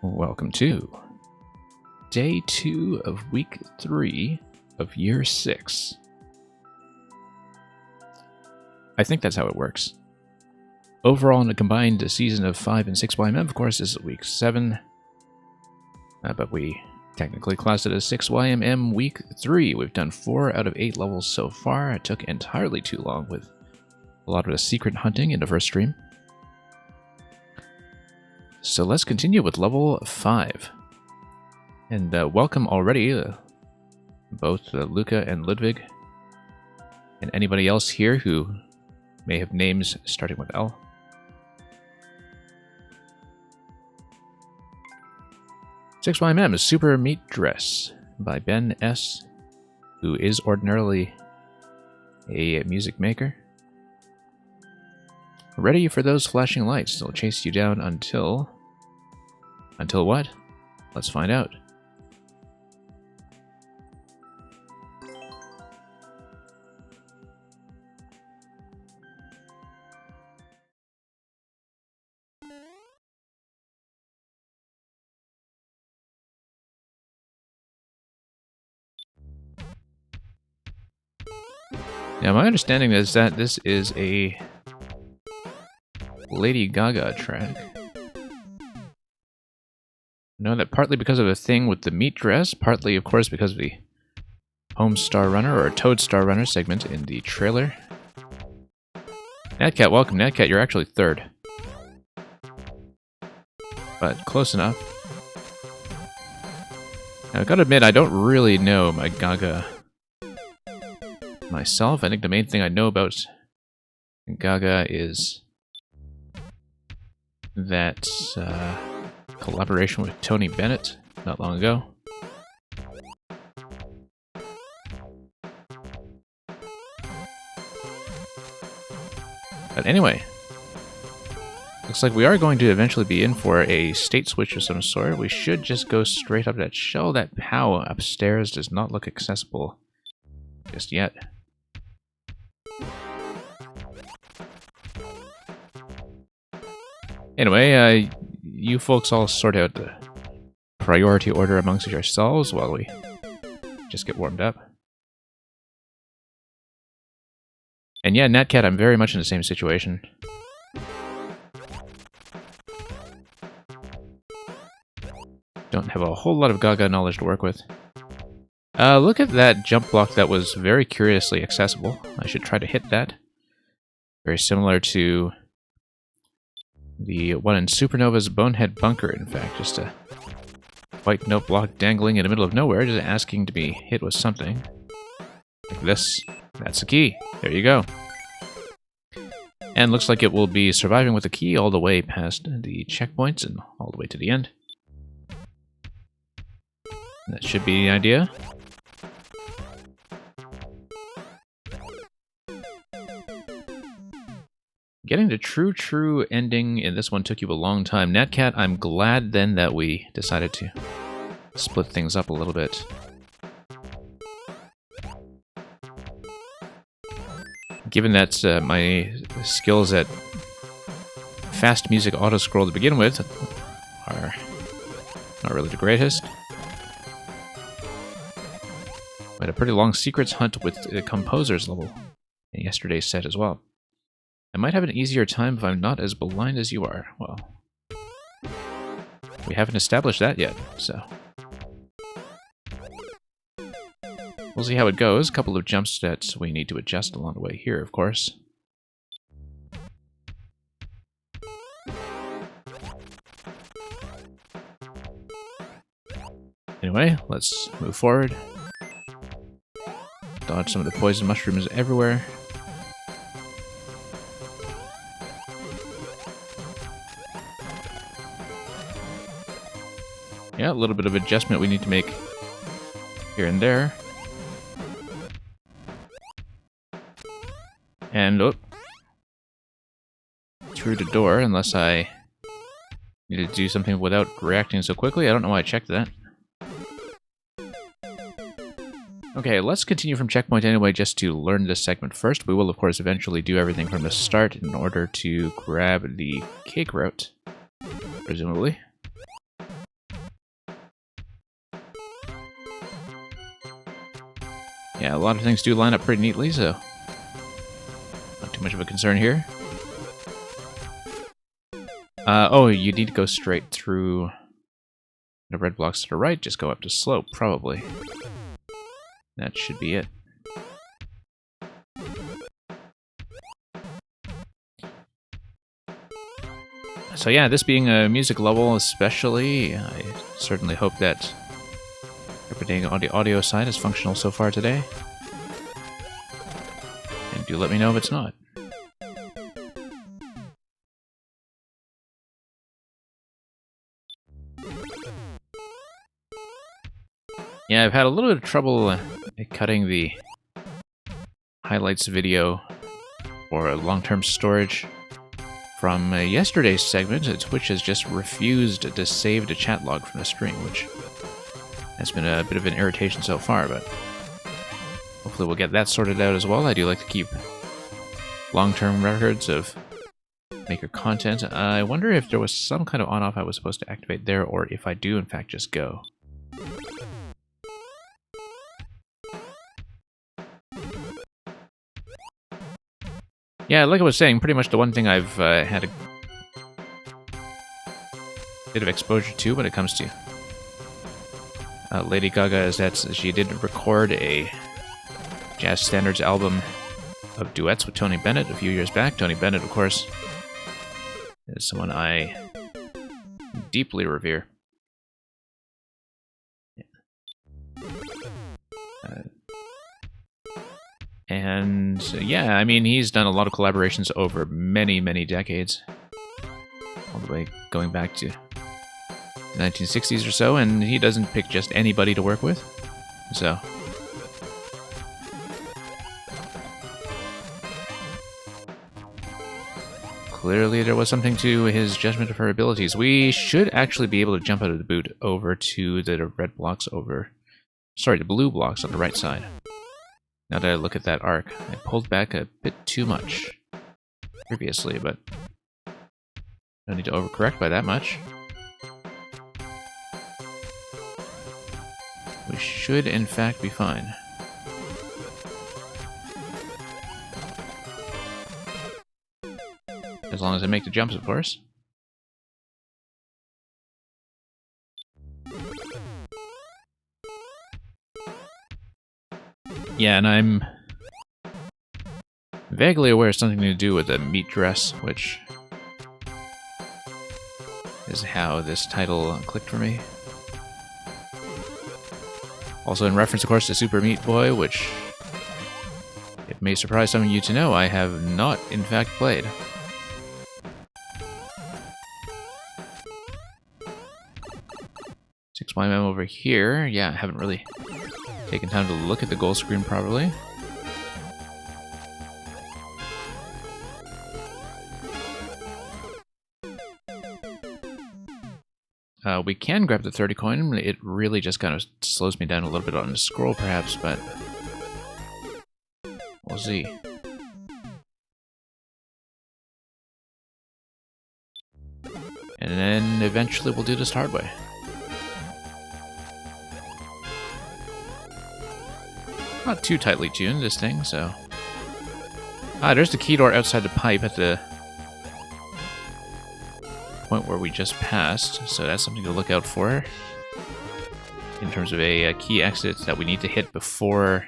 Welcome to day 2 of week 3 of year 6. I think that's how it works. Overall, in a combined season of 5 and 6 YMM, of course, this is week 7. But we technically classed it as 6 YMM week 3. We've done 4 out of 8 levels so far. It took entirely too long with a lot of the secret hunting in the first stream. So let's continue with level 5. And welcome already, both Luca and Ludwig, and anybody else here who may have names starting with L. Six YMM is Super Meat Dress by Ben S., who is ordinarily a music maker. Ready for those flashing lights. They'll chase you down until... Until what? Let's find out. Now, my understanding is that this is a Lady Gaga track. I know that partly because of a thing with the meat dress, partly, of course, because of the Homestar Runner or Toadstar Runner segment in the trailer. Natcat, welcome. Natcat, you're actually 3rd. But close enough. Now, I've got to admit, I don't really know my Gaga myself. I think the main thing I know about Gaga is that collaboration with Tony Bennett not long ago. But anyway, looks like we are going to eventually be in for a state switch of some sort. We should just go straight up that shell. That POW upstairs does not look accessible just yet. Anyway, you folks all sort out the priority order amongst yourselves while we just get warmed up. And yeah, Natcat, I'm very much in the same situation. Don't have a whole lot of Gaga knowledge to work with. Look at that jump block that was very curiously accessible. I should try to hit that. Very similar to the one in Supernova's Bonehead Bunker, in fact. Just a white note block dangling in the middle of nowhere, just asking to be hit with something. Like this. That's the key. There you go. And looks like it will be surviving with the key all the way past the checkpoints and all the way to the end. That should be the idea. Getting the true ending in this one took you a long time. Natcat, I'm glad then that we decided to split things up a little bit. Given that my skills at fast music auto-scroll to begin with are not really the greatest. We had a pretty long secrets hunt with the composers level in yesterday's set as well. I might have an easier time if I'm not as blind as you are. Well, we haven't established that yet, so we'll see how it goes. A couple of jumps that we need to adjust along the way here, of course. Anyway, let's move forward. Dodge some of the poison mushrooms everywhere. Yeah, a little bit of adjustment we need to make here and there. And, oh, through the door, unless I need to do something without reacting so quickly. I don't know why I checked that. Okay, let's continue from checkpoint anyway, just to learn this segment first. We will, of course, eventually do everything from the start in order to grab the cake route, presumably. Yeah, a lot of things do line up pretty neatly, so not too much of a concern here. Oh, you need to go straight through the red blocks to the right. Just go up to slope, probably. That should be it. So yeah, this being a music level especially, I certainly hope that everything on the audio side is functional so far today. And do let me know if it's not. Yeah, I've had a little bit of trouble cutting the highlights video or long-term storage from yesterday's segment. Twitch has just refused to save the chat log from the stream, which has been a bit of an irritation so far, but hopefully we'll get that sorted out as well. I do like to keep long-term records of maker content. I wonder if there was some kind of on-off I was supposed to activate there, or if I do in fact just go. Yeah, like I was saying, pretty much the one thing I've had a bit of exposure to when it comes to Lady Gaga is that she did record a jazz standards album of duets with Tony Bennett a few years back. Tony Bennett, of course, is someone I deeply revere. And yeah, I mean, he's done a lot of collaborations over many, many decades. All the way going back to the 1960s or so, and he doesn't pick just anybody to work with. So clearly there was something to his judgment of her abilities. We should actually be able to jump out of the boot over to the red blocks over... Sorry, the blue blocks on the right side. Now that I look at that arc, I pulled back a bit too much previously, but don't need to overcorrect by that much. We should, in fact, be fine. As long as I make the jumps, of course. Yeah, and I'm vaguely aware of something to do with the meat dress, which is how this title clicked for me. Also in reference, of course, to Super Meat Boy, which it may surprise some of you to know I have not, in fact, played. $6mm over here. Yeah, I haven't really taken time to look at the goal screen properly. We can grab the 30 coin. It really just kind of slows me down a little bit on the scroll, perhaps, but we'll see. And then eventually we'll do this hard way. Not too tightly tuned, this thing, so... Ah, there's the key door outside the pipe at the point where we just passed, so that's something to look out for in terms of a key exit that we need to hit before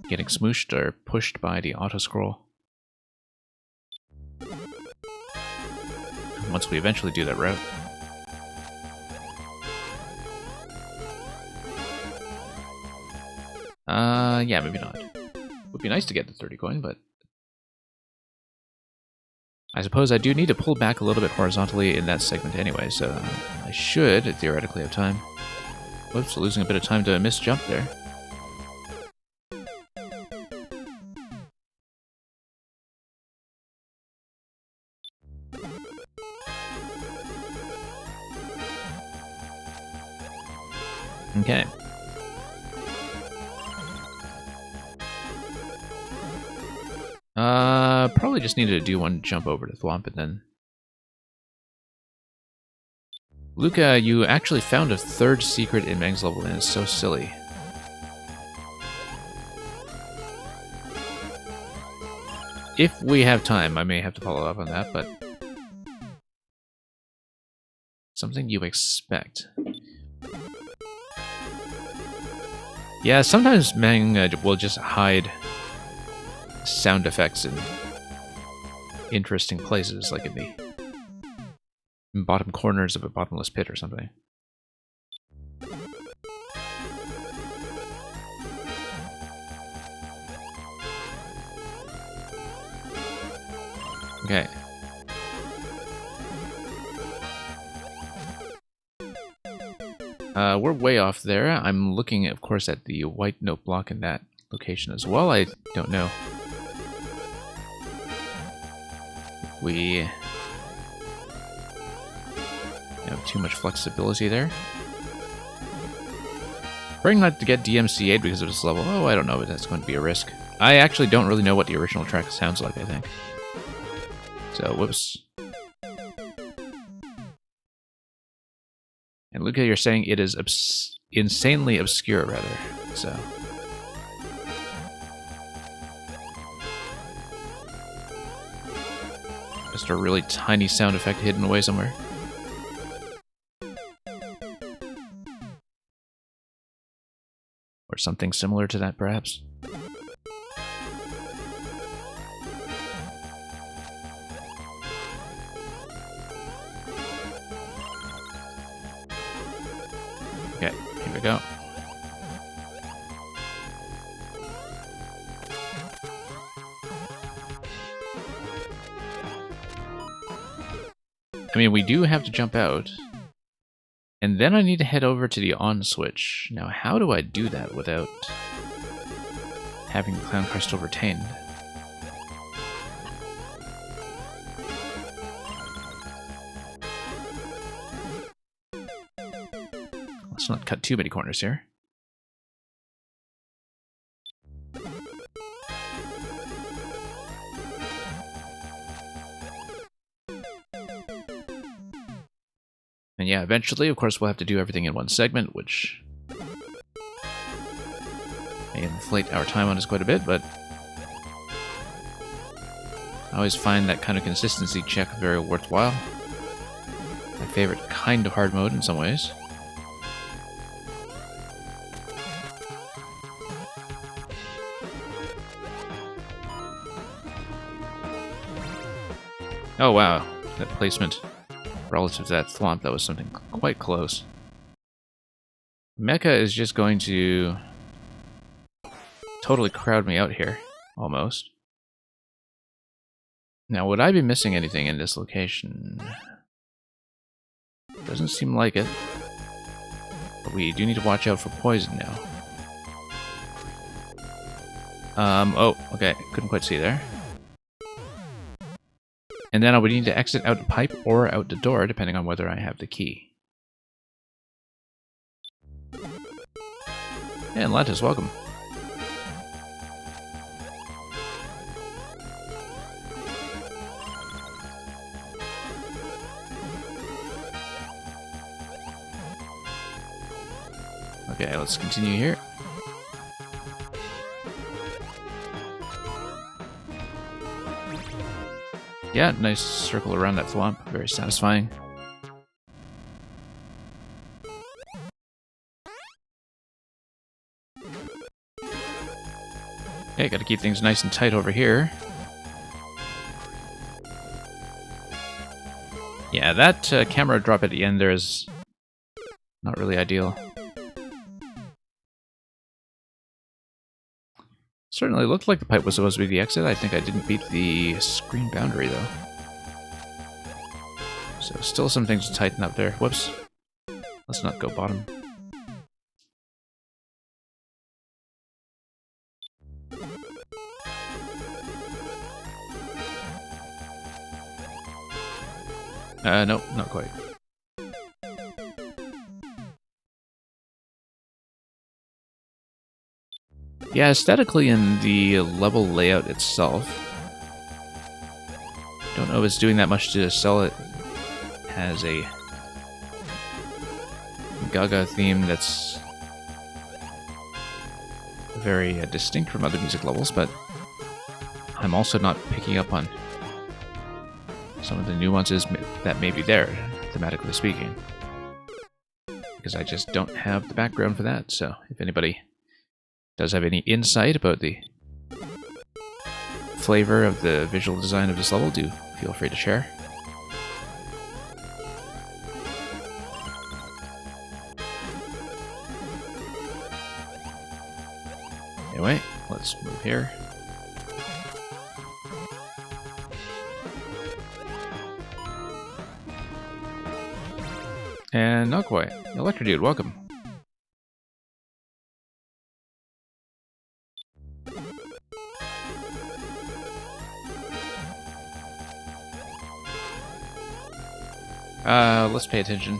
getting smooshed or pushed by the auto-scroll. Once we eventually do that route. Yeah, maybe not. Would be nice to get the 30 coin, but I suppose I do need to pull back a little bit horizontally in that segment anyway, so I should theoretically have time. Whoops, losing a bit of time to miss jump there. Okay. Probably just needed to do one jump over to Thwomp and then... Luca, you actually found a third secret in Meng's level and it's so silly. If we have time, I may have to follow up on that, but something you expect. Yeah, sometimes Meng will just hide sound effects in interesting places, like in the bottom corners of a bottomless pit or something. Okay. We're way off there. I'm looking, of course, at the white note block in that location as well. I don't know if we have too much flexibility there. Praying not to get DMCA'd because of this level. Oh, I don't know, but that's going to be a risk. I actually don't really know what the original track sounds like, I think. So, whoops. And Luca, you're saying it is insanely obscure, rather. So. Just a really tiny sound effect hidden away somewhere. Or something similar to that, perhaps. Okay, here we go. I mean, we do have to jump out. And then I need to head over to the on switch. Now, how do I do that without having Clown Crystal retained? Let's not cut too many corners here. And yeah, eventually, of course, we'll have to do everything in one segment, which may inflate our time on this quite a bit, but I always find that kind of consistency check very worthwhile. My favorite kind of hard mode in some ways. Oh wow, that placement relative to that thwomp, that was something quite close. Mecha is just going to totally crowd me out here, almost. Now, would I be missing anything in this location? Doesn't seem like it. But we do need to watch out for poison now. Oh, okay, couldn't quite see there. And then I would need to exit out the pipe or out the door, depending on whether I have the key. And Lantis, welcome. Okay, let's continue here. Yeah, nice circle around that thwomp. Very satisfying. Okay, gotta keep things nice and tight over here. Yeah, that camera drop at the end there is not really ideal. Certainly looked like the pipe was supposed to be the exit. I think I didn't beat the screen boundary, though. So still some things to tighten up there. Whoops. Let's not go bottom. Nope, not quite. Yeah, aesthetically in the level layout itself, don't know if it's doing that much to sell it as a Gaga theme that's very distinct from other music levels, but I'm also not picking up on some of the nuances that may be there, thematically speaking. Because I just don't have the background for that, so if anybody does have any insight about the flavor of the visual design of this level, do feel free to share. Anyway, let's move here. And not quite. Electro Dude, welcome. Let's pay attention.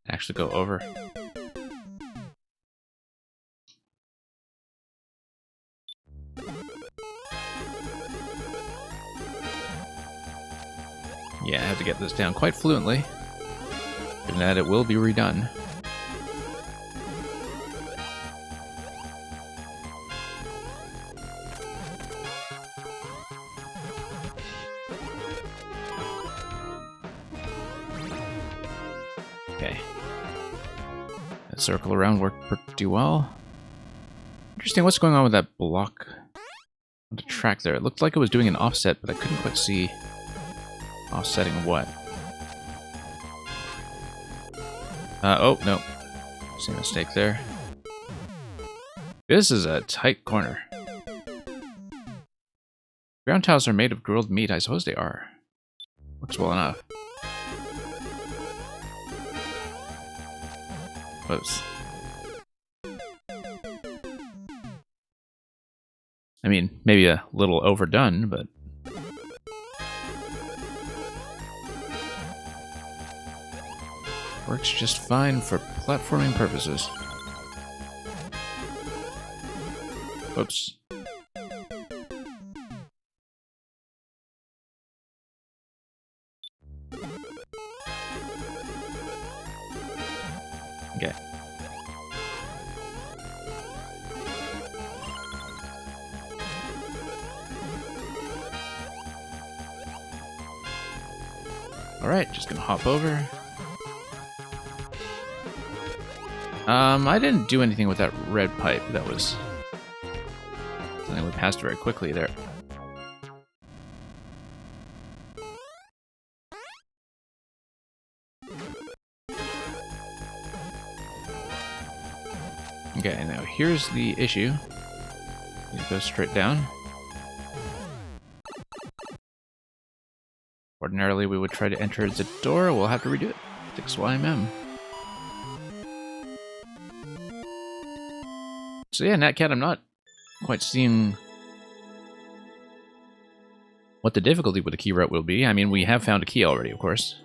Actually go over. Yeah, I have to get this down quite fluently, given that it will be redone. Okay. That circle around worked pretty well. Interesting, what's going on with that block on the track there? It looked like it was doing an offset, but I couldn't quite see offsetting what. Oh, no. See a mistake there. This is a tight corner. Ground tiles are made of grilled meat. I suppose they are. Looks well enough. Whoops. I mean, maybe a little overdone, but... works just fine for platforming purposes. Whoops. Okay. Alright, just gonna hop over. I didn't do anything with that red pipe. That was something we passed very quickly there. Okay, now here's the issue. You go straight down. Ordinarily, we would try to enter the door. We'll have to redo it. 6YMM. So yeah, Natcat, I'm not quite seeing what the difficulty with the key route will be. I mean, we have found a key already, of course.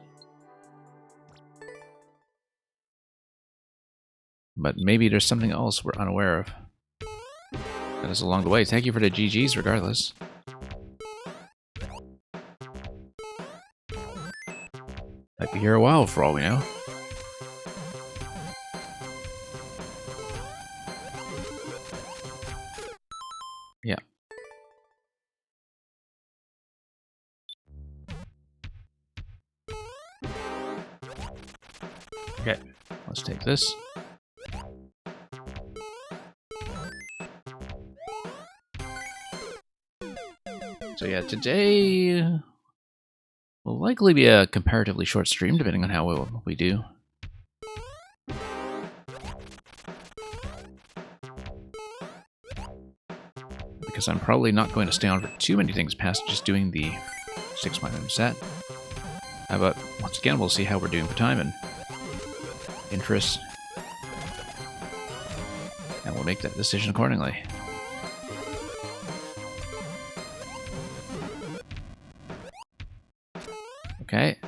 But maybe there's something else we're unaware of. That is along the way. Thank you for the GGs, regardless. Might be here a while, for all we know. Yeah. Okay, let's take this. So yeah, today will likely be a comparatively short stream, depending on how well we do. Because I'm probably not going to stay on for too many things past just doing the 6YMM set. But once again, we'll see how we're doing for time and interest. And we'll make that decision accordingly. Okay.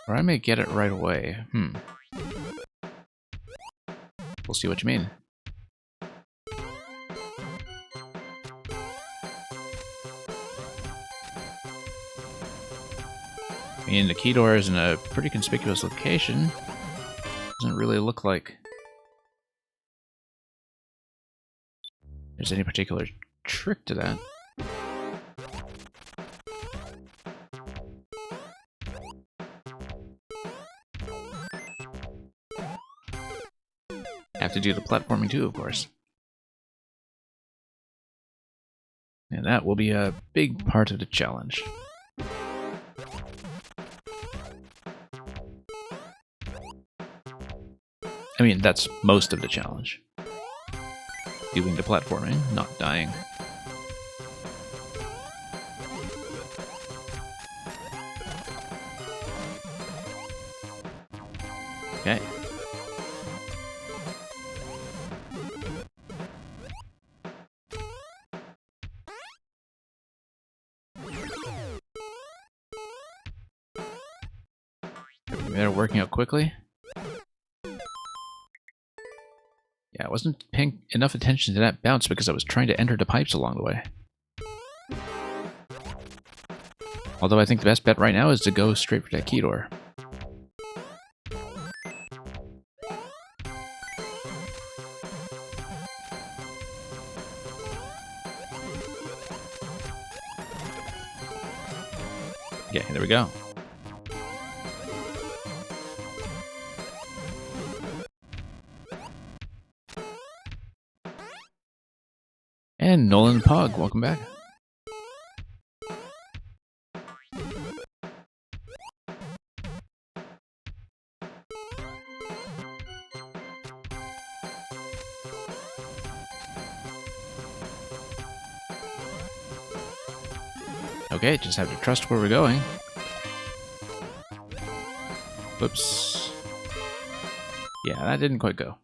Or I may get it right away. We'll see what you mean. I mean, the key door is in a pretty conspicuous location. Doesn't really look like there's any particular trick to that. Have to do the platforming too, of course. And that will be a big part of the challenge. I mean, that's most of the challenge. Doing the platforming, not dying. Okay. Everything there working out quickly. Yeah, I wasn't paying enough attention to that bounce because I was trying to enter the pipes along the way. Although I think the best bet right now is to go straight for that key door. Okay, there we go. And Nolan Pog, welcome back. Okay, just have to trust where we're going. Whoops. Yeah, that didn't quite go.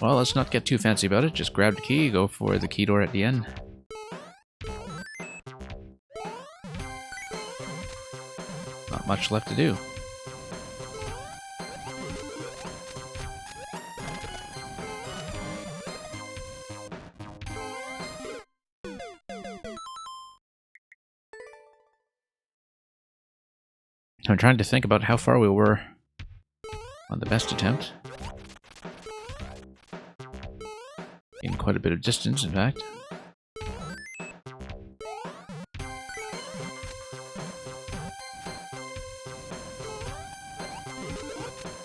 Well, let's not get too fancy about it. Just grab the key, go for the key door at the end. Not much left to do. I'm trying to think about how far we were on the best attempt. In quite a bit of distance, in fact.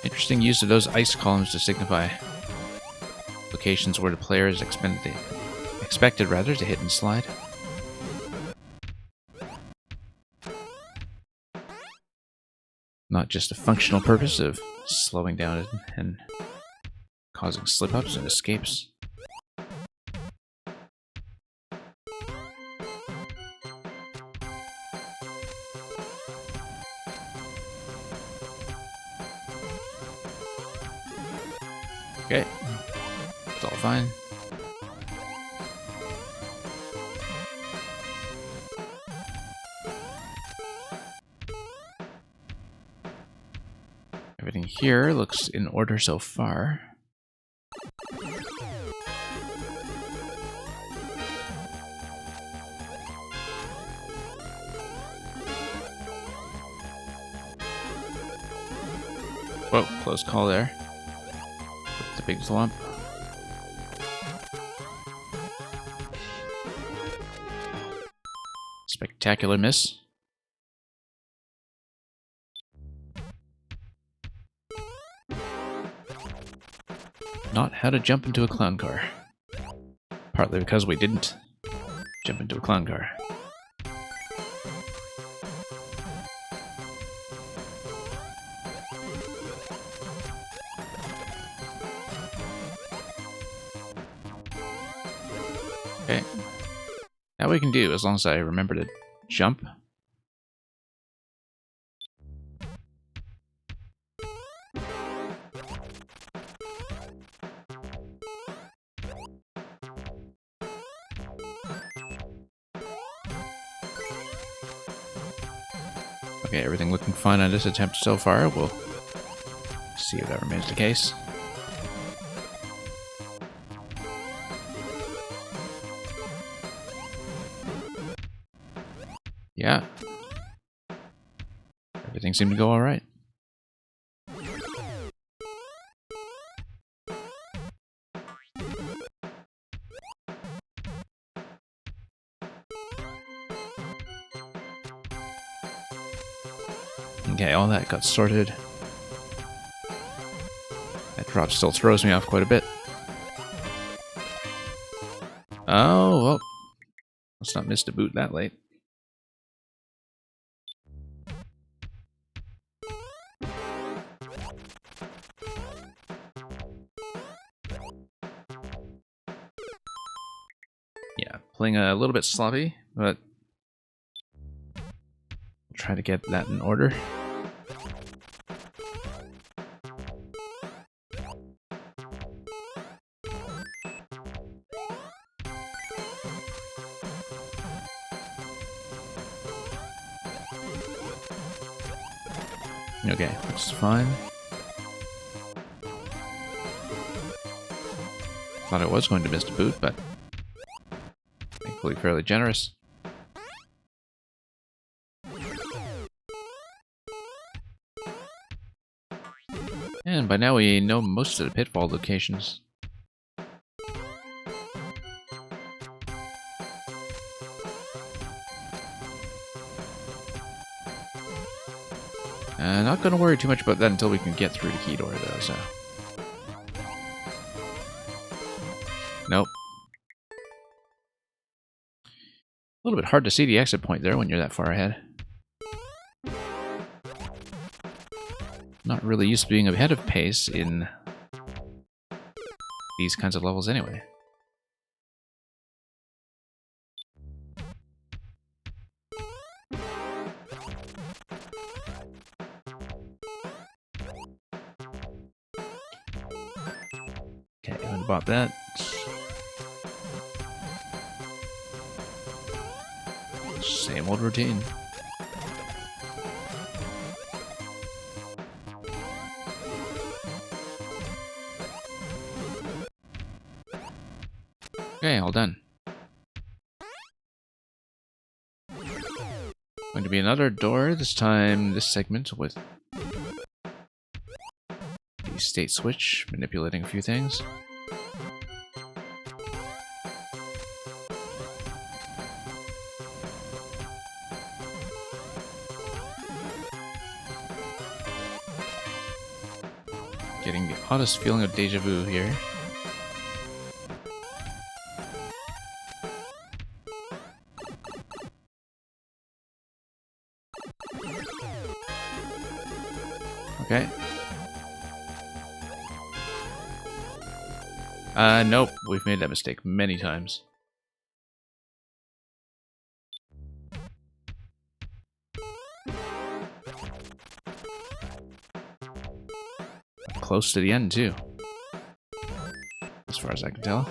Interesting use of those ice columns to signify locations where the player is expected rather to hit and slide. Not just a functional purpose of slowing down and causing slip-ups and escapes. Okay, it's all fine. Everything here looks in order so far. Whoa, close call there. It's a big slump. Spectacular miss. Not how to jump into a clown car. Partly because we didn't jump into a clown car. Okay. That we can do as long as I remember to jump. Okay, everything looking fine on this attempt so far. We'll see if that remains the case. Yeah. Everything seemed to go alright. Okay, all that got sorted. That drop still throws me off quite a bit. Oh, well. Let's not miss the boot that late. Yeah, playing a little bit sloppy, but we'll try to get that in order. Okay, that's fine. Thought I was going to miss the boot, but thankfully fairly generous. And by now we know most of the pitfall locations. Not going to worry too much about that until we can get through the key door, though, so... Nope. A little bit hard to see the exit point there when you're that far ahead. Not really used to being ahead of pace in these kinds of levels anyway. Okay, I bought that. Same old routine. Okay, all done. Going to be another door, this time this segment with the state switch, manipulating a few things. Getting the oddest feeling of deja vu here. Okay. Nope. We've made that mistake many times. Close to the end, too. As far as I can tell.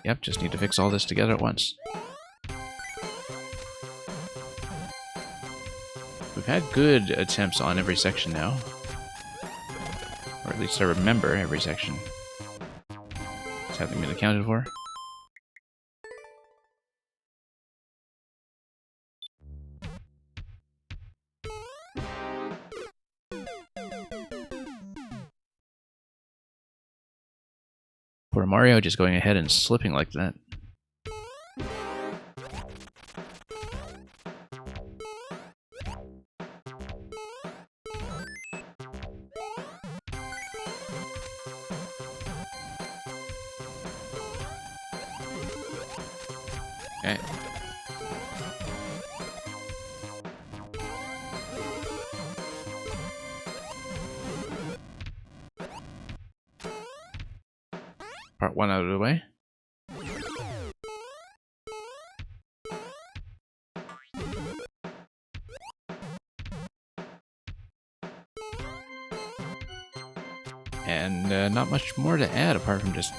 Yep, just need to fix all this together at once. We've had good attempts on every section now. Or at least I remember every section. It's having been accounted for. Poor Mario just going ahead and slipping like that. Okay. Part 1 out of the way. And not much more to add apart from just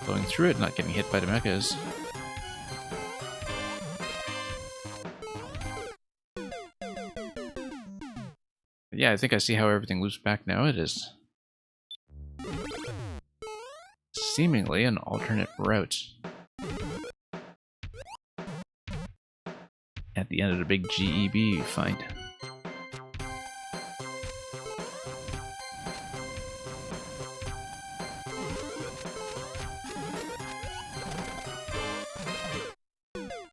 going through it, not getting hit by the mechas. But yeah, I think I see how everything loops back now. It is seemingly an alternate route. at the end of the big GEB fight.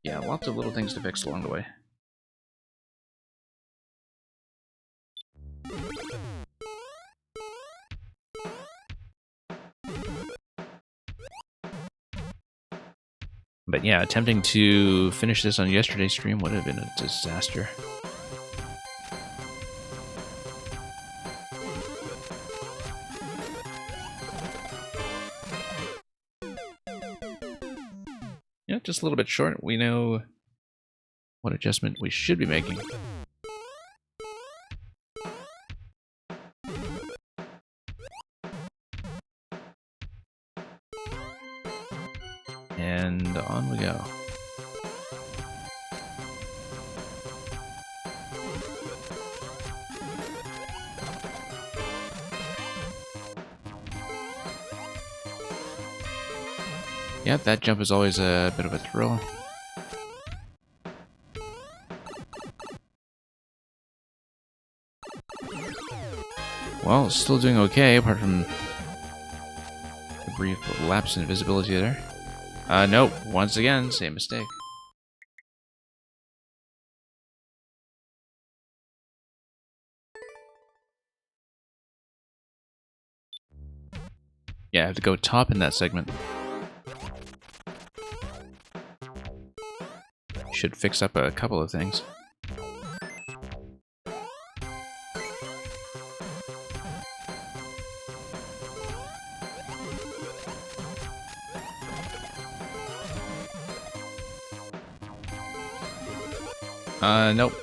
Yeah, lots of little things to fix along the way. But yeah, attempting to finish this on yesterday's stream would have been a disaster. Yeah, just a little bit short. We know what adjustment we should be making. And on we go. Yep, that jump is always a bit of a thrill. Well, still doing okay, apart from a brief lapse in visibility there. Nope, once again, same mistake. Yeah, I have to go top in that segment. Should fix up a couple of things. Nope.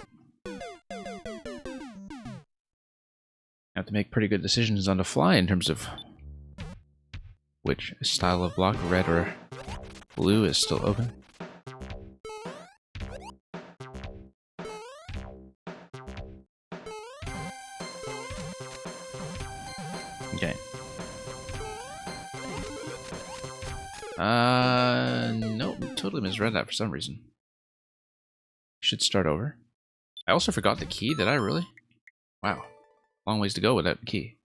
Have to make pretty good decisions on the fly in terms of which style of block, red or blue, is still open. Okay. Nope, totally misread that for some reason. Should start over. I also forgot the key, did I really? Wow. Long ways to go without the key.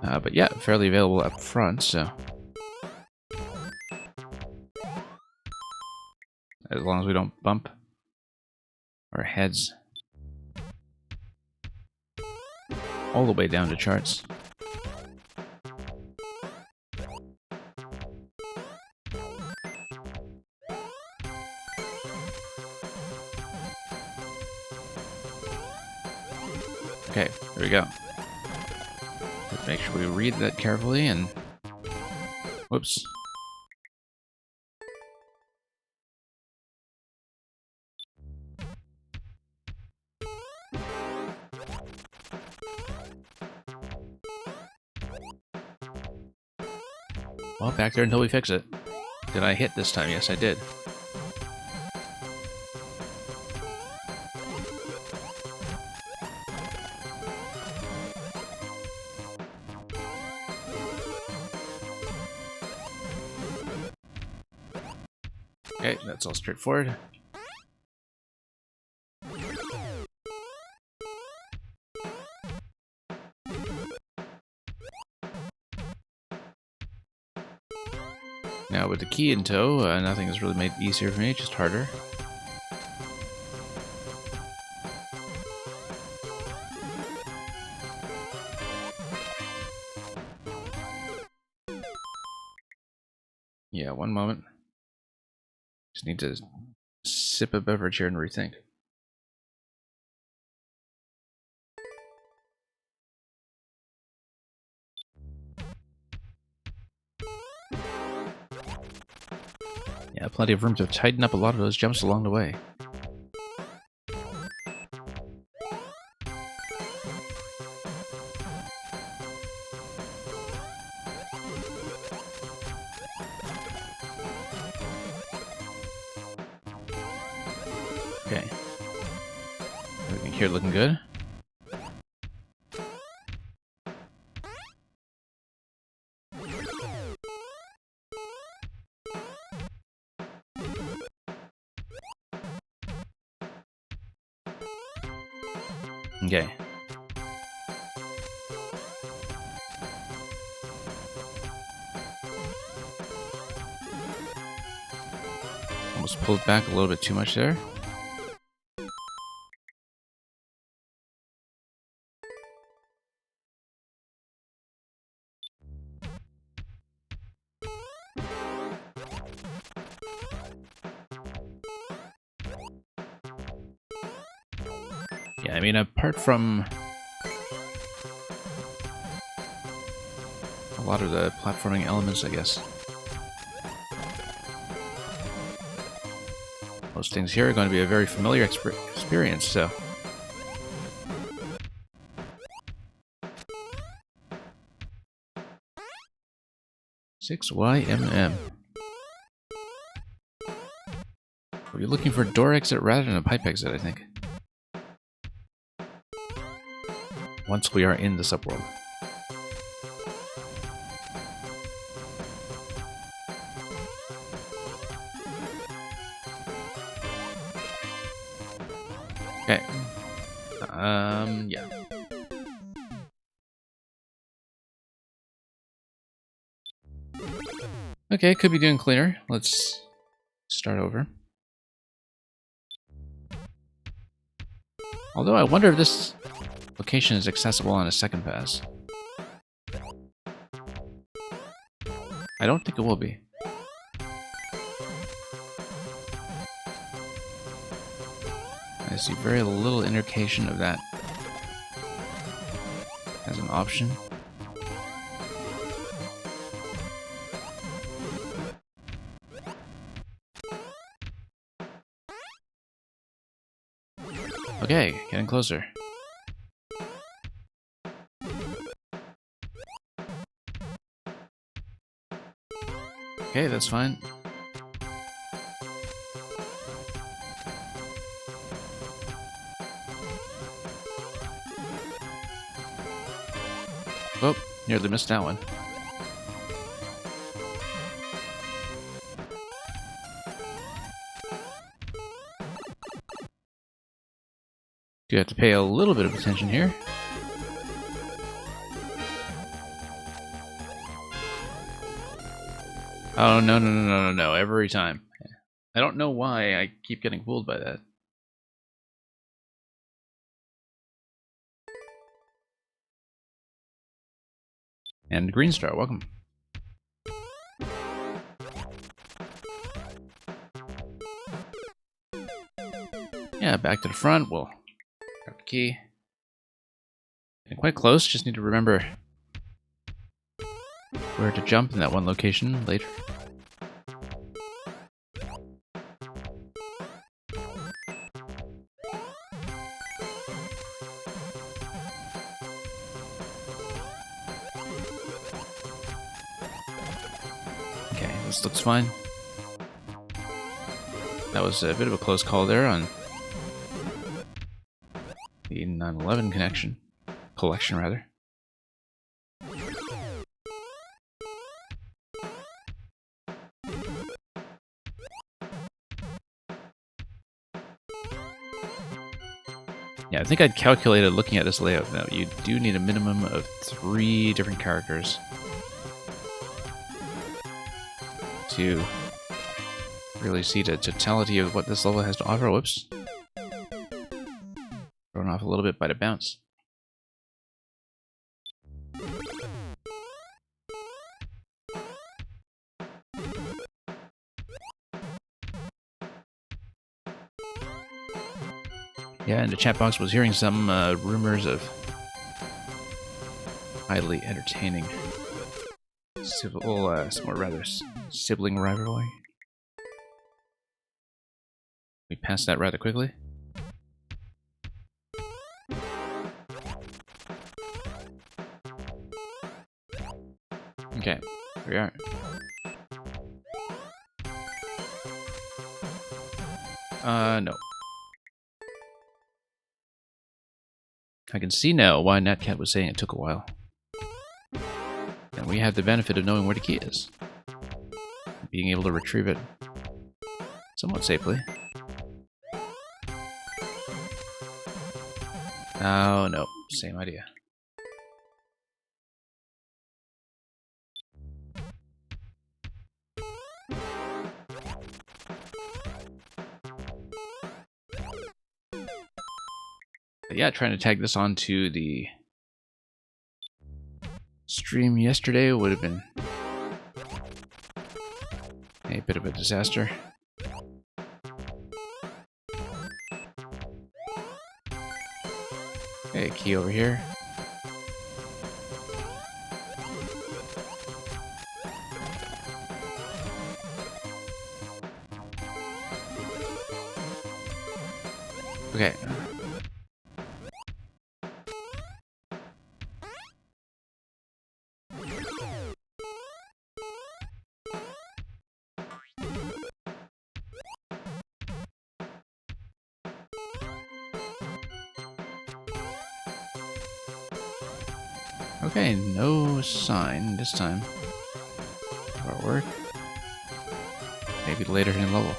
But yeah, fairly available up front, so... as long as we don't bump our heads all the way down to charts. Okay, here we go. Let's make sure we read that carefully and... whoops. Well, back there until we fix it. Did I hit this time? Yes, I did. Okay, that's all straightforward. Now with the key in tow, nothing has really made it easier for me, just harder. Yeah, one moment. Just need to sip a beverage here and rethink. Yeah, plenty of room to tighten up a lot of those jumps along the way. Okay. Everything here looking good. Okay. Almost pulled back a little bit too much there. Yeah, I mean, apart from a lot of the platforming elements, I guess, most things here are going to be a very familiar experience, so... $6YMM. We'll be looking for a door exit rather than a pipe exit, I think. Once we are in the subworld. Okay. Yeah. Okay, could be doing cleaner. Let's start over. Although I wonder if this location is accessible on a second pass. I don't think it will be. I see very little indication of that as an option. Okay, getting closer. Okay, that's fine. Oh, nearly missed that one. You have to pay a little bit of attention here. Oh, no, every time. I don't know why I keep getting fooled by that. And Green Star, welcome. Yeah, back to the front. We'll grab the key. Getting quite close, just need to remember where to jump in that one location later. Okay, this looks fine. That was a bit of a close call there on the 911 collection rather. Yeah, I think I'd calculated looking at this layout now. You do need a minimum of 3 different characters to really see the totality of what this level has to offer. Whoops. Thrown off a little bit by the bounce. Yeah, and the chat box was hearing some rumors of highly entertaining sibling rivalry. We passed that rather quickly. Okay, here we are. No. I can see now why Natcat was saying it took a while. And we have the benefit of knowing where the key is. Being able to retrieve it somewhat safely. Oh, no. Same idea. But yeah, trying to tag this onto the stream yesterday would have been a bit of a disaster. Okay, key over here. Okay. Okay, no sign this time of our work. Maybe later in the level.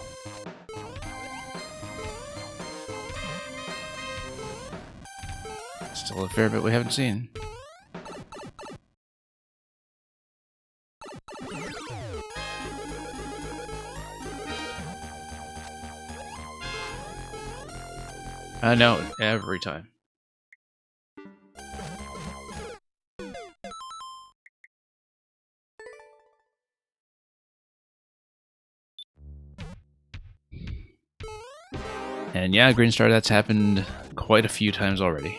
Still a fair bit we haven't seen. No, every time. And yeah, Green Star, that's happened quite a few times already.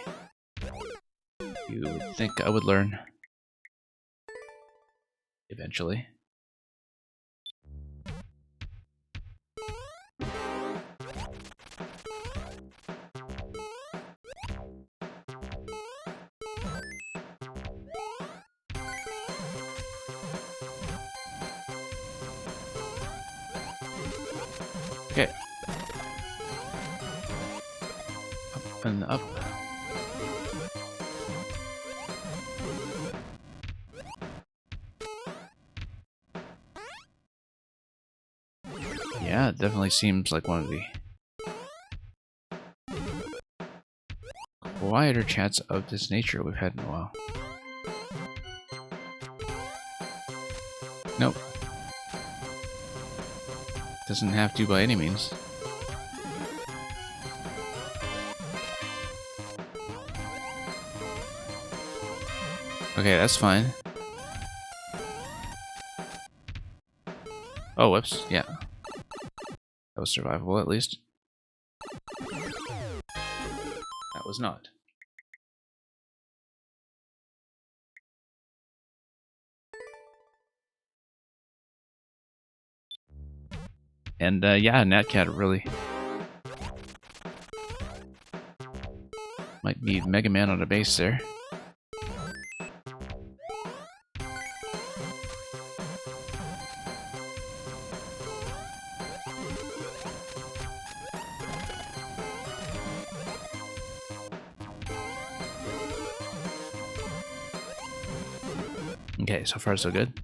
You would think I would learn. Eventually. Okay. Up and up. Yeah, it definitely seems like one of the quieter chats of this nature we've had in a while. Nope. Doesn't have to by any means. Okay, that's fine. Oh, whoops. Yeah. That was survivable, at least. That was not. And, yeah, Natcat really might need Mega Man on a base there. Okay, so far so good.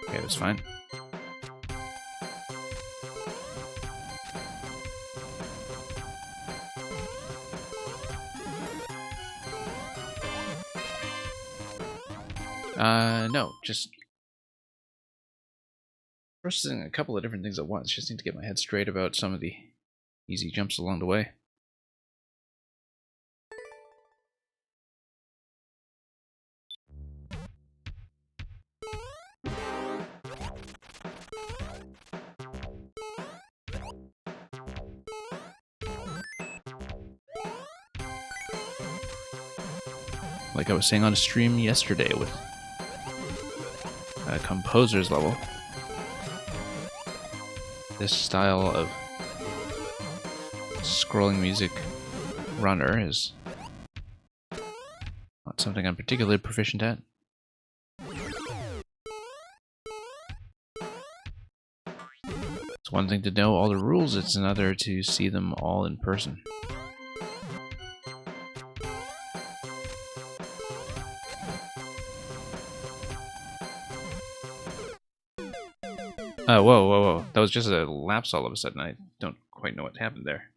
Okay, that's fine. No, just processing a couple of different things at once. Just need to get my head straight about some of the easy jumps along the way. Like I was saying on a stream yesterday with a composer's level, this style of scrolling music runner is not something I'm particularly proficient at. It's one thing to know all the rules, it's another to see them all in person. Whoa, whoa, whoa. That was just a lapse all of a sudden. I don't quite know what happened there.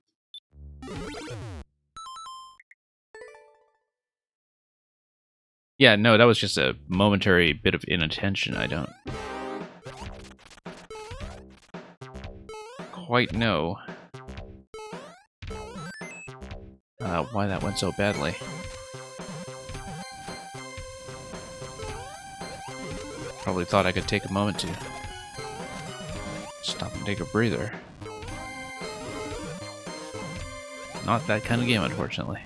Yeah, no, that was just a momentary bit of inattention. I don't quite know why that went so badly. Probably thought I could take a moment to stop and take a breather. Not that kind of game, unfortunately.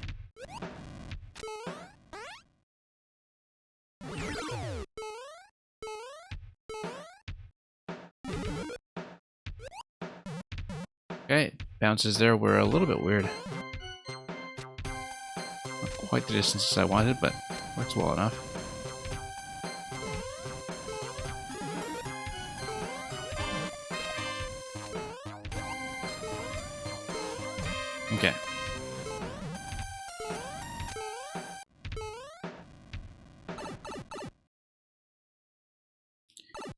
Okay, bounces there were a little bit weird. Not quite the distances I wanted, but works well enough. Okay.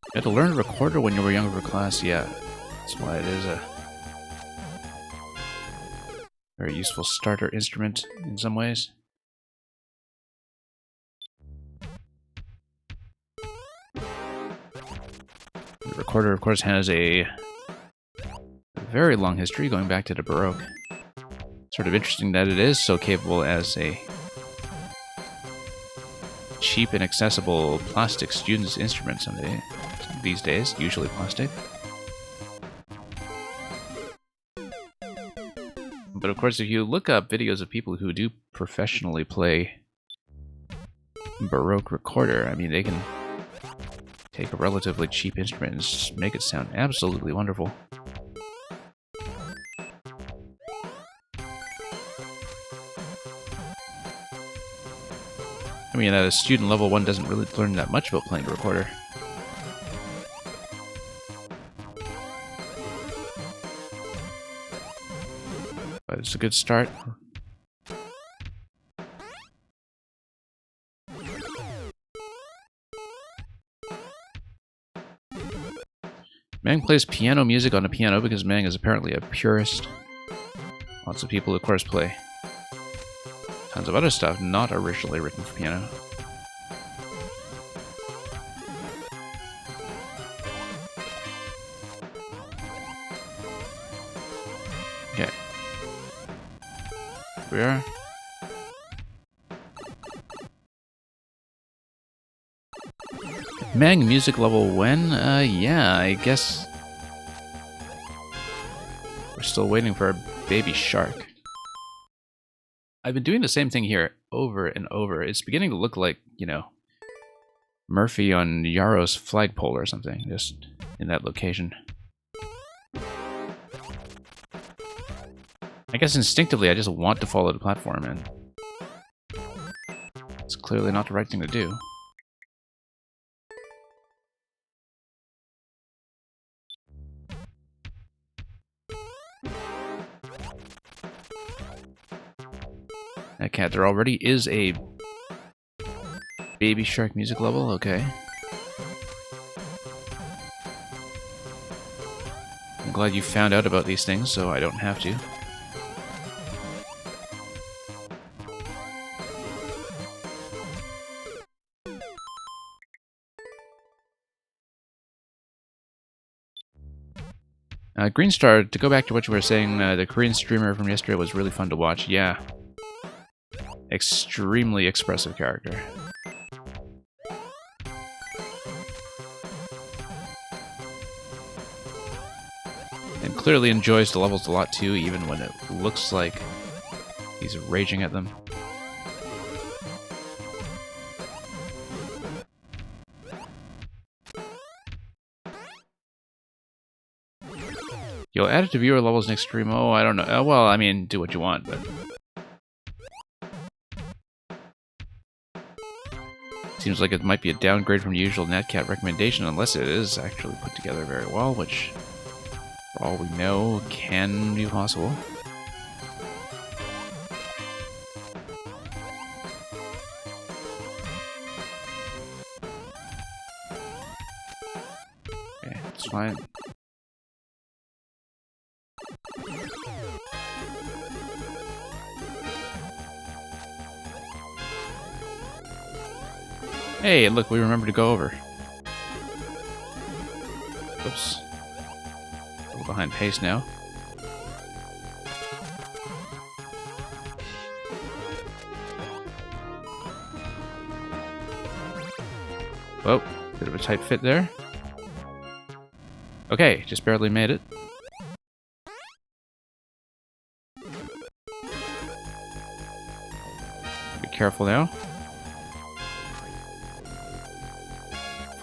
You had to learn a recorder when you were younger for class, yeah. That's why it is a very useful starter instrument in some ways. The recorder, of course, has a very long history going back to the Baroque. Sort of interesting that it is so capable as a cheap and accessible plastic student's instrument someday. These days, usually plastic. But of course, if you look up videos of people who do professionally play Baroque recorder, I mean, they can take a relatively cheap instrument and make it sound absolutely wonderful. I mean, at a student level, one doesn't really learn that much about playing the recorder. But it's a good start. Mang plays piano music on a piano because Mang is apparently a purist. Lots of people, of course, play tons of other stuff not originally written for piano. Okay. We are. Mang music level when? Yeah, I guess we're still waiting for a baby shark. I've been doing the same thing here over and over. It's beginning to look like, you know, Murphy on Yarrow's flagpole or something, just in that location. I guess instinctively I just want to follow the platform, and it's clearly not the right thing to do. That cat, there already is a baby shark music level, okay. I'm glad you found out about these things so I don't have to. Greenstar, to go back to what you were saying, the Korean streamer from yesterday was really fun to watch. Yeah. Extremely expressive character. And clearly enjoys the levels a lot too, even when it looks like he's raging at them. You'll add it to viewer levels next stream. Oh, I don't know. Well, I mean, do what you want, but seems like it might be a downgrade from the usual Netcat recommendation, unless it is actually put together very well, which, for all we know, can be possible. Okay, it's fine. Hey, look, we remembered to go over. Oops. A little behind pace now. Whoa, bit of a tight fit there. Okay, just barely made it. Be careful now.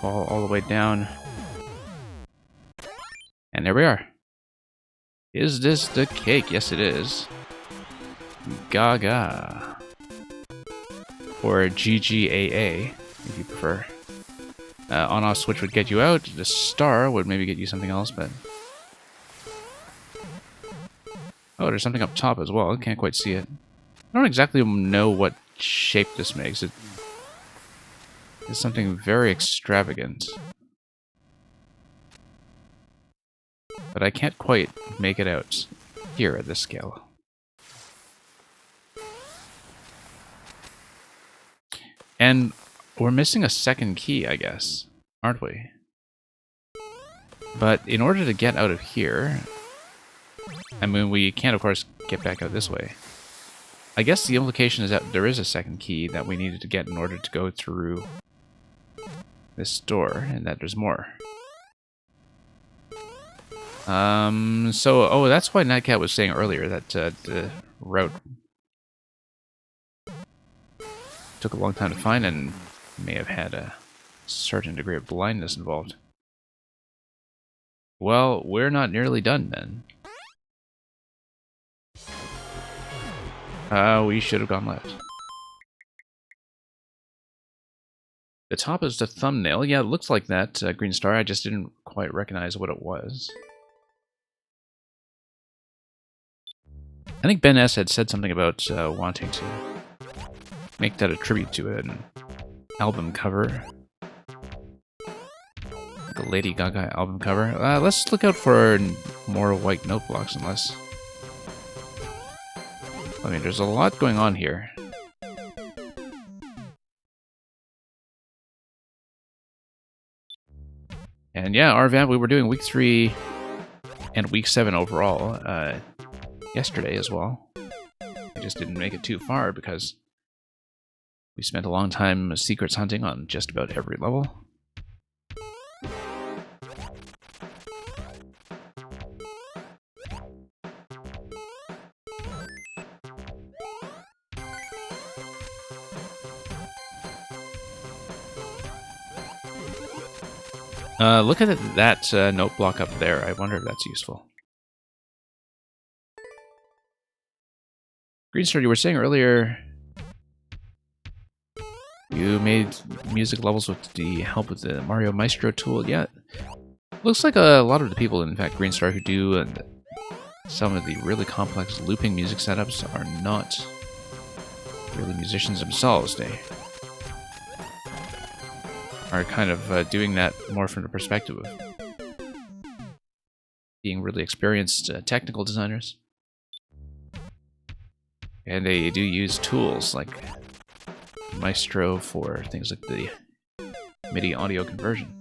Fall all the way down. And there we are. Is this the cake? Yes, it is. Gaga. Or GGAA, if you prefer. On-off switch would get you out. The star would maybe get you something else, but... Oh, there's something up top as well. I can't quite see it. I don't exactly know what shape this makes. It is something very extravagant. But I can't quite make it out here at this scale. And we're missing a second key, I guess, aren't we? But in order to get out of here... I mean, we can't, of course, get back out this way. I guess the implication is that there is a second key that we needed to get in order to go through this door, and that there's more. Oh, that's why Nightcat was saying earlier that the route took a long time to find and may have had a certain degree of blindness involved. Well, we're not nearly done then. We should have gone left. The top is the thumbnail. Yeah, it looks like that, Green Star. I just didn't quite recognize what it was. I think Ben S. had said something about wanting to make that a tribute to an album cover. The Lady Gaga album cover. Let's look out for more white note blocks, unless... I mean, there's a lot going on here. And yeah, RVamp, we were doing week 3 and week 7 overall yesterday as well. I just didn't make it too far because we spent a long time secrets hunting on just about every level. Look at that note block up there. I wonder if that's useful. Greenstar, you were saying earlier you made music levels with the help of the Mario Maestro tool. Yeah, looks like a lot of the people, in fact, Greenstar, who do some of the really complex looping music setups are not really musicians themselves. They are kind of doing that more from the perspective of being really experienced technical designers. And they do use tools like Maestro for things like the MIDI audio conversion.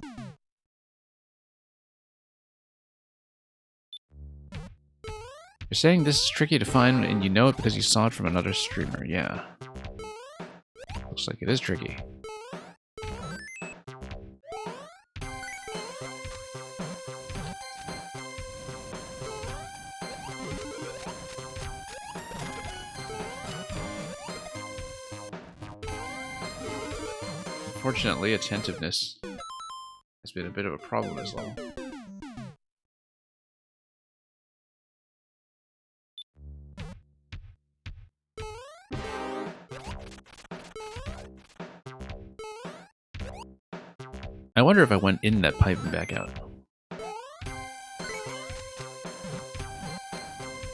You're saying this is tricky to find and you know it because you saw it from another streamer. Yeah. Looks like it is tricky. Unfortunately, attentiveness has been a bit of a problem as well. I wonder if I went in that pipe and back out.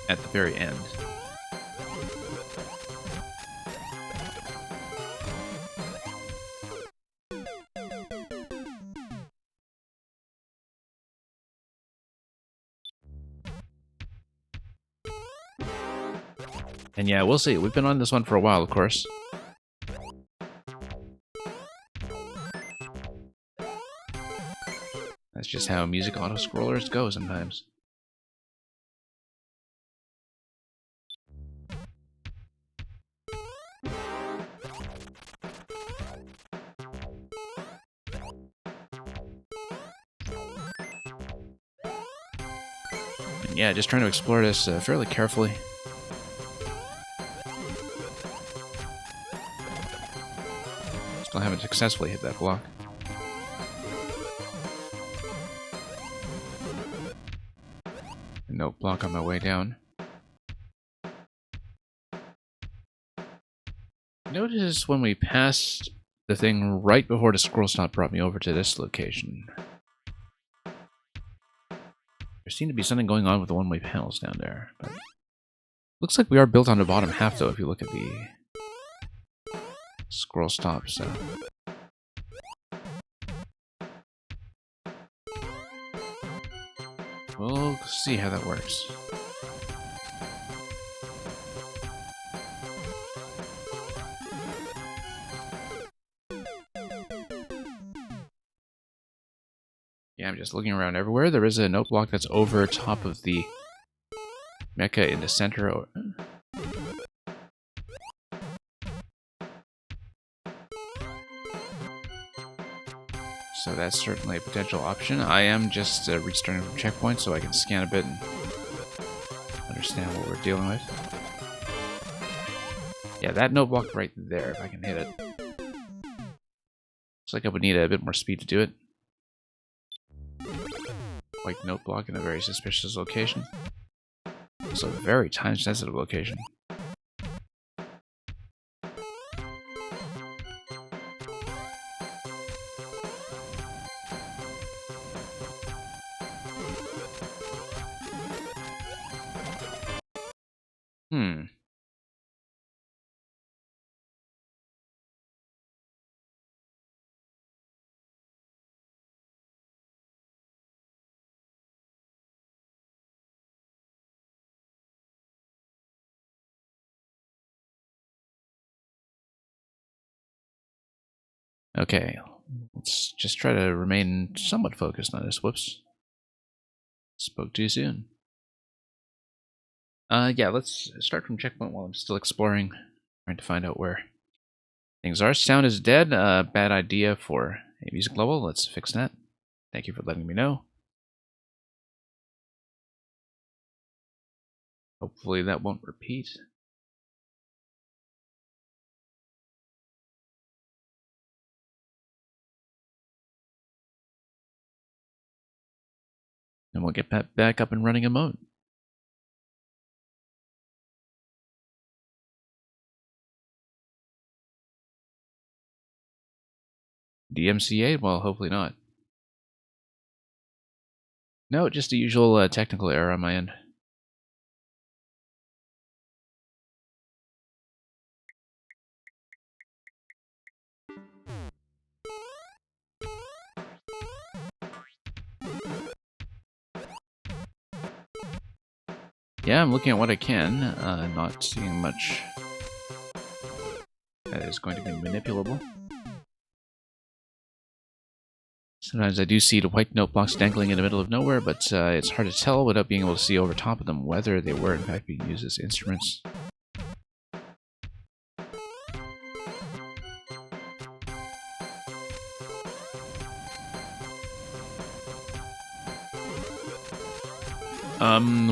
At the very end. And yeah, we'll see. We've been on this one for a while, of course. That's just how music auto-scrollers go sometimes. And yeah, just trying to explore this fairly carefully. Still haven't successfully hit that block. No block on my way down. Notice when we passed the thing right before the scroll stop brought me over to this location. There seemed to be something going on with the one-way panels down there. But looks like we are built on the bottom half, though, if you look at the scroll stop, so... We'll see how that works. Yeah, I'm just looking around everywhere. There is a note block that's over top of the mecha in the center. So that's certainly a potential option. I am just restarting from checkpoint so I can scan a bit and understand what we're dealing with. Yeah, that note block right there, if I can hit it. Looks like I would need a bit more speed to do it. White note block in a very suspicious location. It's a very time-sensitive location. Okay, let's just try to remain somewhat focused on this. Whoops. Spoke too soon. Yeah, let's start from checkpoint while I'm still exploring, trying to find out where things are. Sound is dead. Bad idea for a music level. Let's fix that. Thank you for letting me know. Hopefully that won't repeat. And we'll get back up and running in a moment. DMCA? Well, hopefully not. No, just the usual technical error on my end. Yeah, I'm looking at what I can, not seeing much that is going to be manipulable. Sometimes I do see the white note blocks dangling in the middle of nowhere, but it's hard to tell without being able to see over top of them whether they were in fact being used as instruments.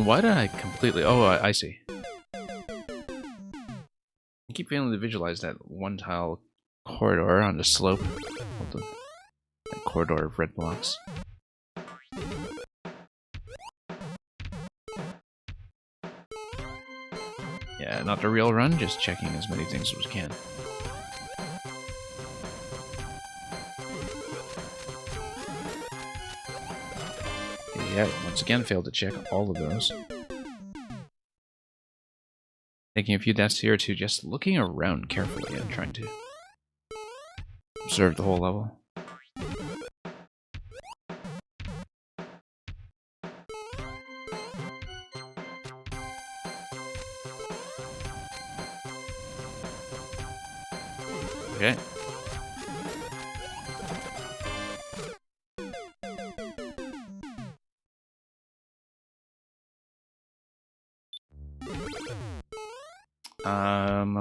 Why did I completely... Oh, I see. I keep failing to visualize that one tile corridor on the slope. That corridor of red blocks. Yeah, not the real run, just checking as many things as we can. Yeah, once again failed to check all of those. Taking a few deaths here to just looking around carefully and trying to observe the whole level. Okay.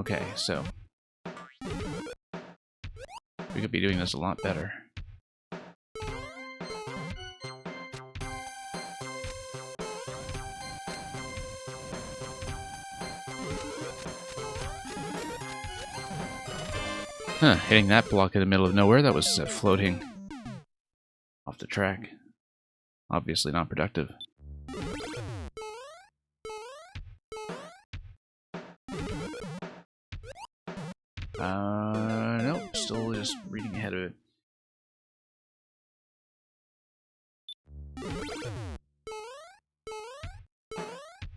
Okay, so we could be doing this a lot better. Huh, hitting that block in the middle of nowhere, that was floating off the track. Obviously not productive. Nope, still just reading ahead of it.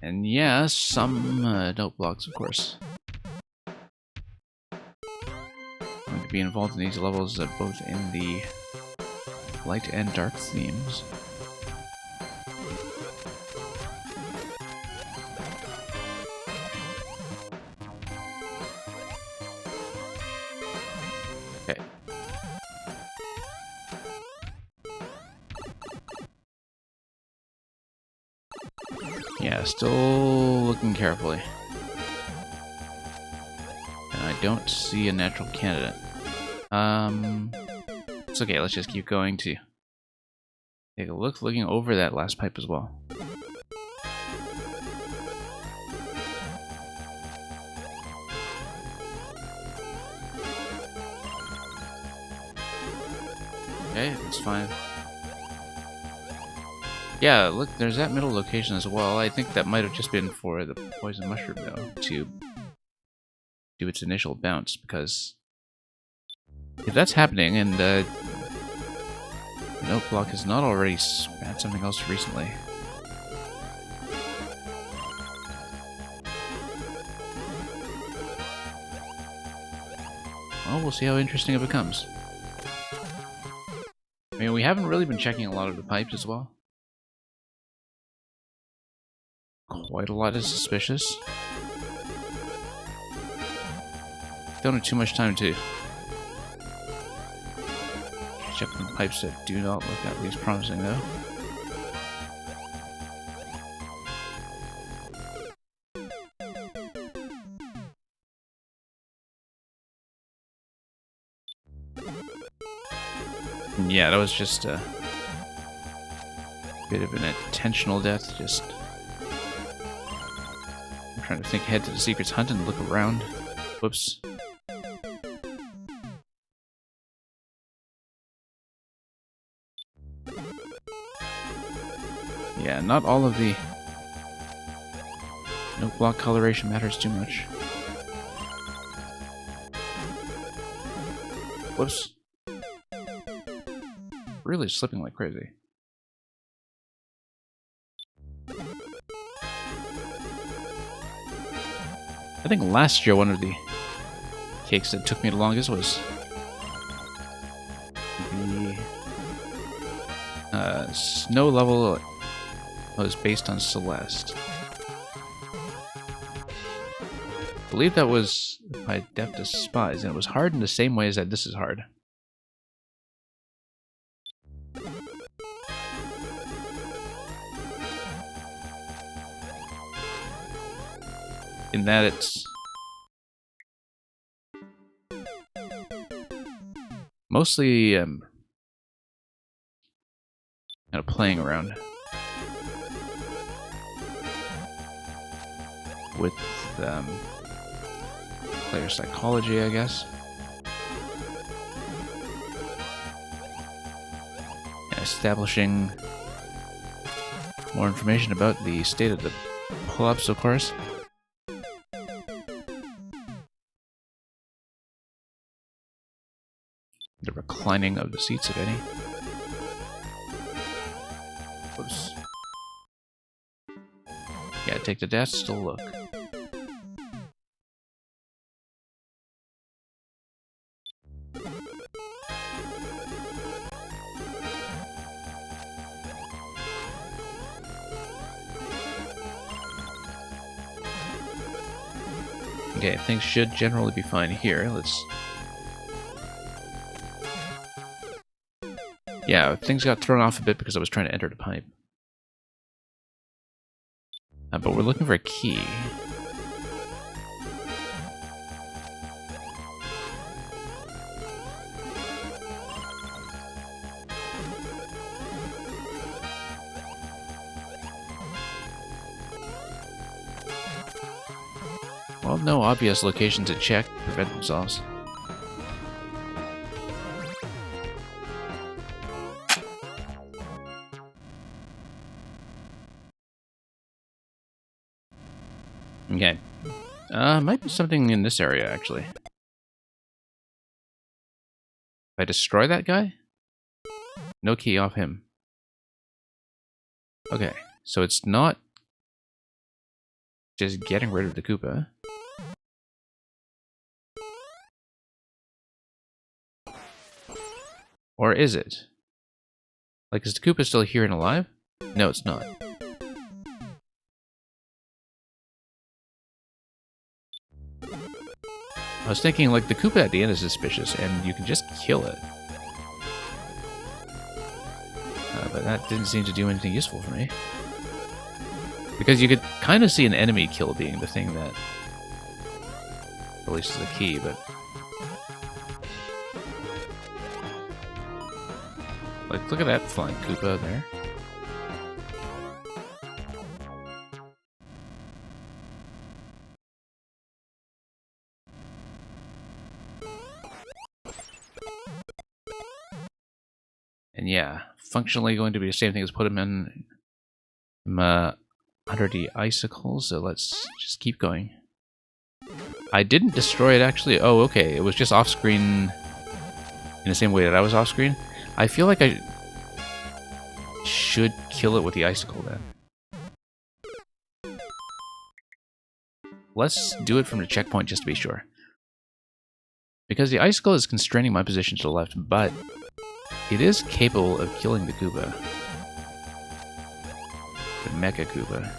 And yeah, some note blocks, of course. I'm going to be involved in these levels both in the light and dark themes. Okay. Yeah, still looking carefully. And I don't see a natural candidate. It's okay, let's just keep going to take a look, looking over that last pipe as well. Okay, that's fine. Yeah, look, there's that middle location as well. I think that might have just been for the poison mushroom, though, to do its initial bounce, because if that's happening and the note block has not already had something else recently. Well, we'll see how interesting it becomes. I mean, we haven't really been checking a lot of the pipes as well. Quite a lot is suspicious. Don't have too much time to check the pipes that do not look at least promising, though. Yeah, that was just a bit of an intentional death. Just I'm trying to think ahead to the secrets hunt and look around. Whoops. Yeah, not all of the note block coloration matters too much. Whoops. Really slipping like crazy. I think last year one of the cakes that took me the longest was the snow level was based on Celeste. I believe that was by Deaf Despise, and it was hard in the same way as that this is hard. In that it's mostly kind of playing around with player psychology, I guess, and establishing more information about the state of the pull-ups, of course. The reclining of the seats, if any. Whoops. Yeah, take the death, still look. Okay, things should generally be fine here. Let's... Yeah, things got thrown off a bit because I was trying to enter the pipe. But we're looking for a key. Well, no obvious location to check to prevent themselves. Okay. Might be something in this area, actually. If I destroy that guy? No key off him. Okay, so it's not just getting rid of the Koopa. Or is it? Like, is the Koopa still here and alive? No, it's not. I was thinking, like, the Koopa at the end is suspicious, and you can just kill it. But that didn't seem to do anything useful for me. Because you could kind of see an enemy kill being the thing that releases the key, but... like, look at that flying Koopa there. And yeah, functionally going to be the same thing as put him in under the icicles, so let's just keep going. I didn't destroy it actually. Oh, okay, it was just off screen in the same way that I was off screen. I feel like I should kill it with the icicle then. Let's do it from the checkpoint just to be sure. Because the icicle is constraining my position to the left, but it is capable of killing the Koopa. The Mecha Koopa.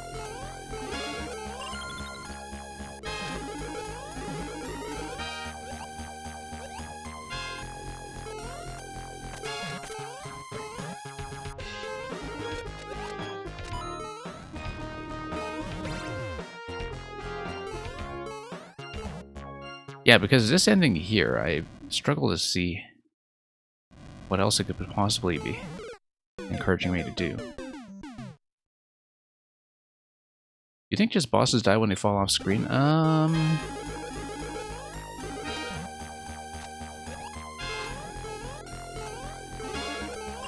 Yeah, because this ending here, I struggle to see what else it could possibly be encouraging me to do. You think just bosses die when they fall off screen? Well,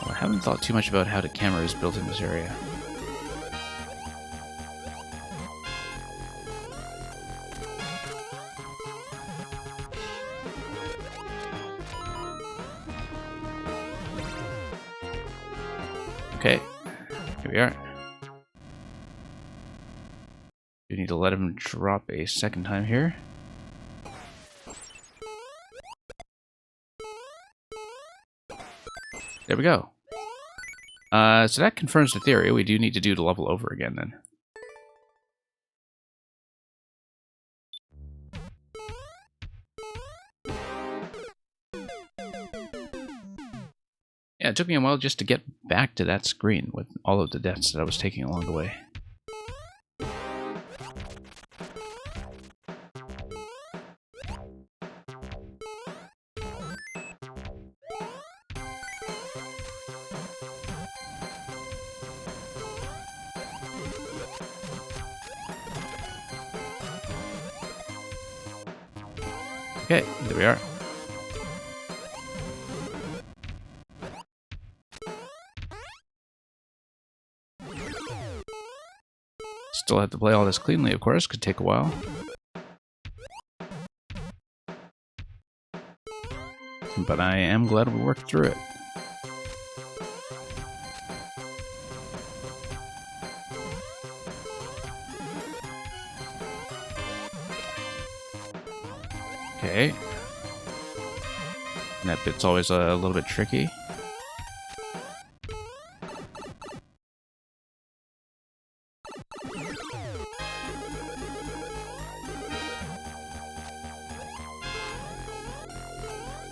I haven't thought too much about how the camera is built in this area. Okay, here we are. We need to let him drop a second time here. There we go. So that confirms the theory. We do need to do the level over again then. Yeah, it took me a while just to get back to that screen with all of the deaths that I was taking along the way. Okay, there we are. Still have to play all this cleanly, of course. Could take a while. But I am glad we worked through it. Okay. And that bit's always a little bit tricky.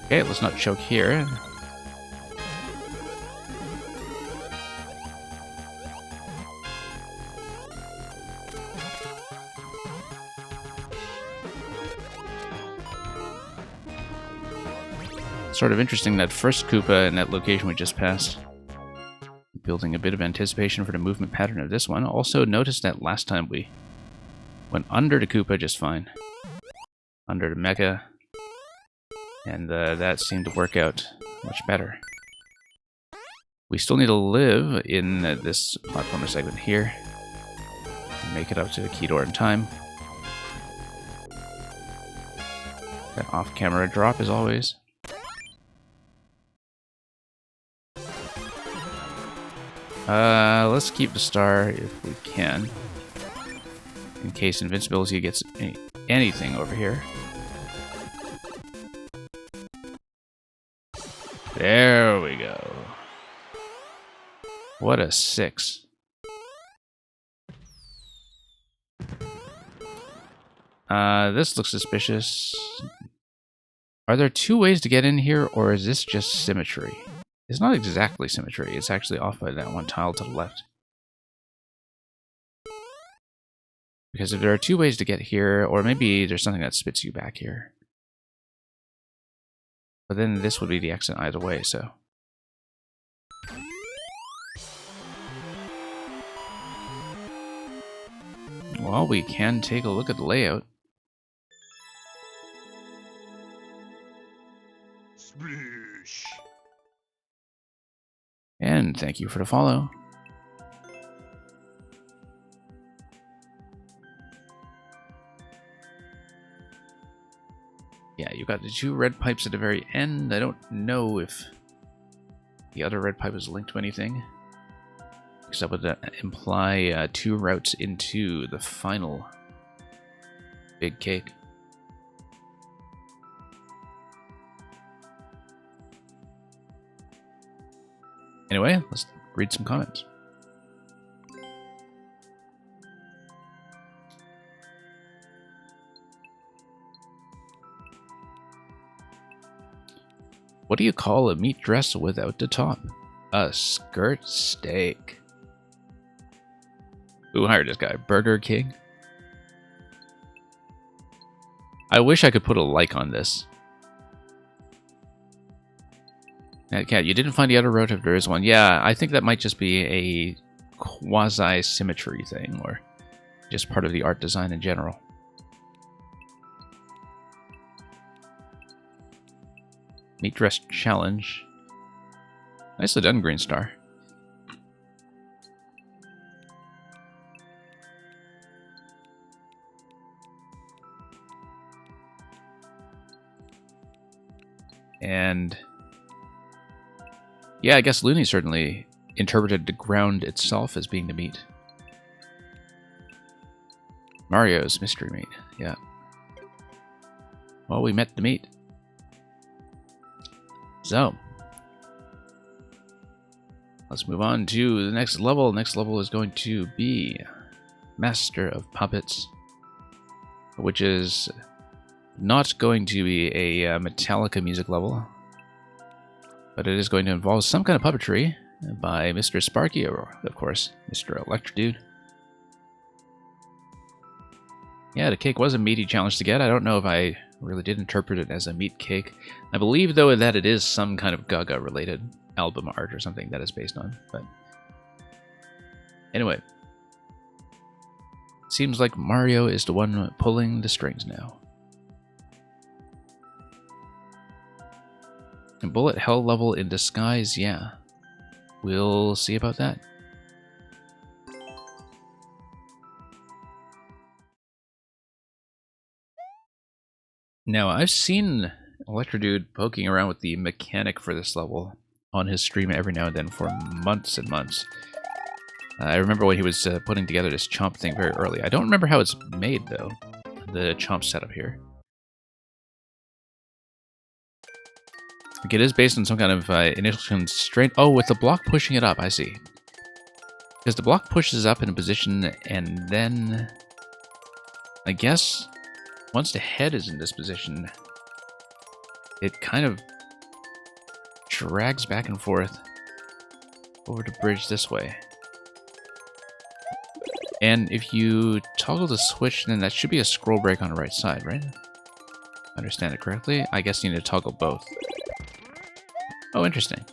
Okay, let's not choke here. Sort of interesting, that first Koopa in that location we just passed. Building a bit of anticipation for the movement pattern of this one. Also, notice that last time we went under the Koopa just fine. under the Mecha, and that seemed to work out much better. We still need to live in this platformer segment here. Make it up to the key door in time. That off-camera drop as always. Let's keep the star if we can, in case invincibility gets anything over here. There we go. What a 6. This looks suspicious. Are there 2 ways to get in here, or is this just symmetry? It's not exactly symmetry. It's actually off by that one tile to the left. Because if there are 2 ways to get here, or maybe there's something that spits you back here. But then this would be the exit either way, so... Well, we can take a look at the layout. Splish. And thank you for the follow. Yeah, you got the 2 red pipes at the very end. I don't know if the other red pipe is linked to anything, because that would imply 2 routes into the final big cake. Anyway, let's read some comments. What do you call a meat dress without the top? A skirt steak. Who hired this guy? Burger King? I wish I could put a like on this. Cat, you didn't find the other route if there is one. Yeah, I think that might just be a quasi-symmetry thing, or just part of the art design in general. Meat dress challenge. Nicely done, Green Star. And yeah, I guess Looney certainly interpreted the ground itself as being the meat. Mario's mystery meat, yeah. Well, we met the meat. So, let's move on to the next level. Next level is going to be Master of Puppets, which is not going to be a Metallica music level, but it is going to involve some kind of puppetry by Mr. Sparky, or of course, Mr. Electrodude. Yeah, the cake was a meaty challenge to get. I don't know if I really did interpret it as a meat cake. I believe, though, that it is some kind of Gaga-related album art or something that is based on. But anyway, seems like Mario is the one pulling the strings now. A bullet hell level in disguise, yeah. We'll see about that. Now, I've seen Electrodude poking around with the mechanic for this level on his stream every now and then for months and months. I remember when he was putting together this chomp thing very early. I don't remember how it's made, though, the chomp setup here. Like, it is based on some kind of initial constraint. Oh, with the block pushing it up, I see. Because the block pushes up in a position, and then I guess once the head is in this position, it kind of drags back and forth over the bridge this way. And if you toggle the switch, then that should be a scroll break on the right side, right? Understand it correctly? I guess you need to toggle both. Oh, interesting.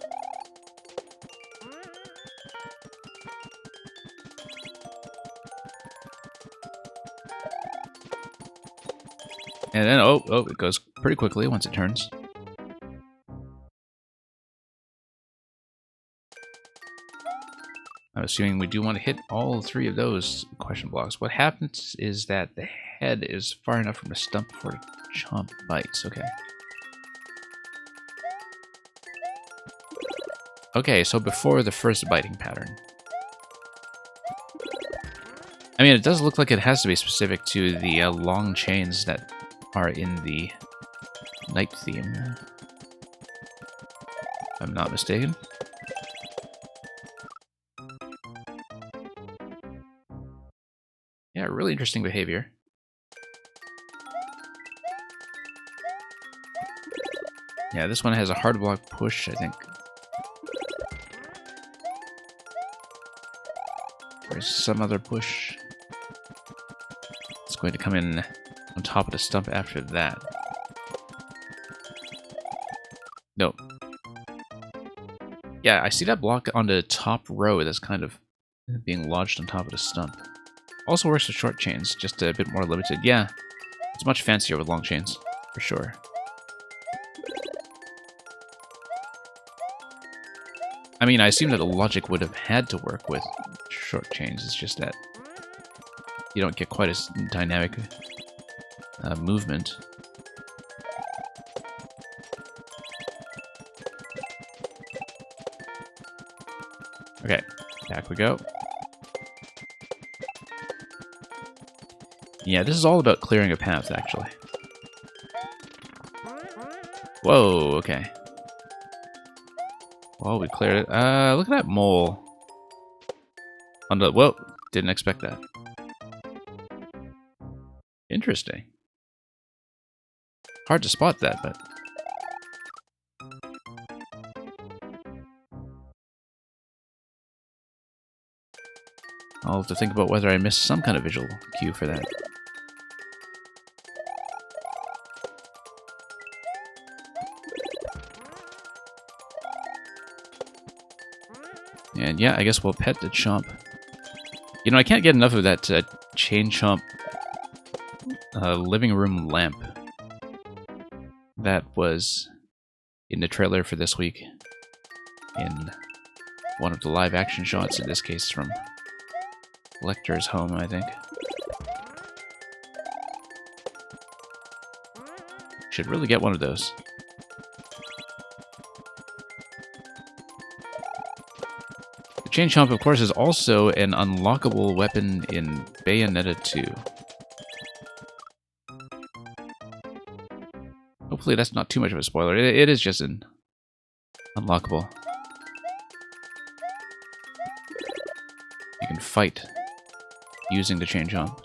And then, oh, it goes pretty quickly once it turns. I'm assuming we do want to hit all three of those question blocks. What happens is that the head is far enough from the stump before Chomp bites. Okay. Okay, so before the first biting pattern. I mean, it does look like it has to be specific to the long chains that are in the night theme. If I'm not mistaken. Yeah, really interesting behavior. Yeah, this one has a hard block push, I think. There's some other push. It's going to come in on top of the stump after that. No. Yeah, I see that block on the top row that's kind of being lodged on top of the stump. Also works with short chains, just a bit more limited. Yeah, it's much fancier with long chains, for sure. I mean, I assume that the logic would have had to work with short chains. It's just that you don't get quite as dynamic movement. Okay, back we go. Yeah, this is all about clearing a path, actually. Whoa, okay. Well, we cleared it. Look at that mole. On the, whoa, didn't expect that. Interesting. Hard to spot that, but... I'll have to think about whether I missed some kind of visual cue for that. And yeah, I guess we'll pet the Chomp. You know, I can't get enough of that Chain Chomp living room lamp that was in the trailer for this week in one of the live action shots, in this case from Lecter's home, I think. Should really get one of those. The Chain Chomp, of course, is also an unlockable weapon in Bayonetta 2. Hopefully that's not too much of a spoiler. It is just an unlockable. You can fight using the Chain Chomps.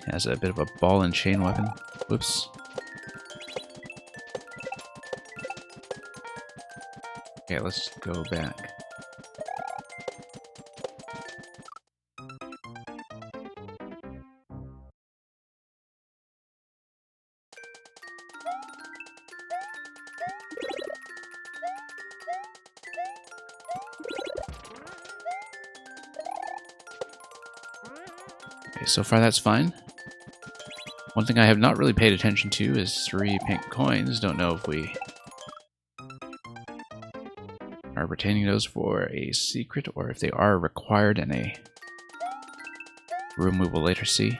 Has a bit of a ball and chain weapon. Whoops. Okay, let's go back. Okay, so far that's fine. One thing I have not really paid attention to is 3 pink coins. Don't know if we are retaining those for a secret or if they are required in a room we will later see.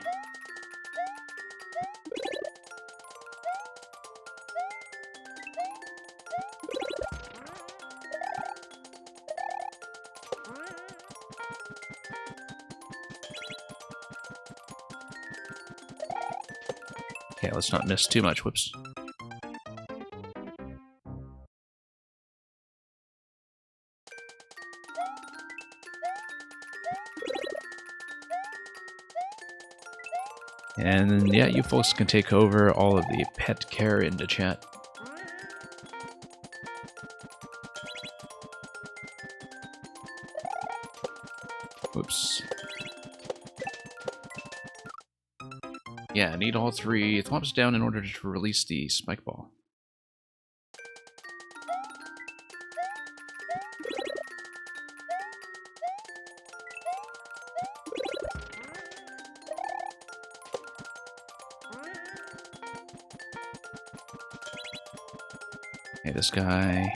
Okay, let's not miss too much. Whoops. And yeah, you folks can take over all of the pet care in the chat. Whoops. Yeah, I need all 3 thwomps down in order to release the spike ball. Okay, this guy.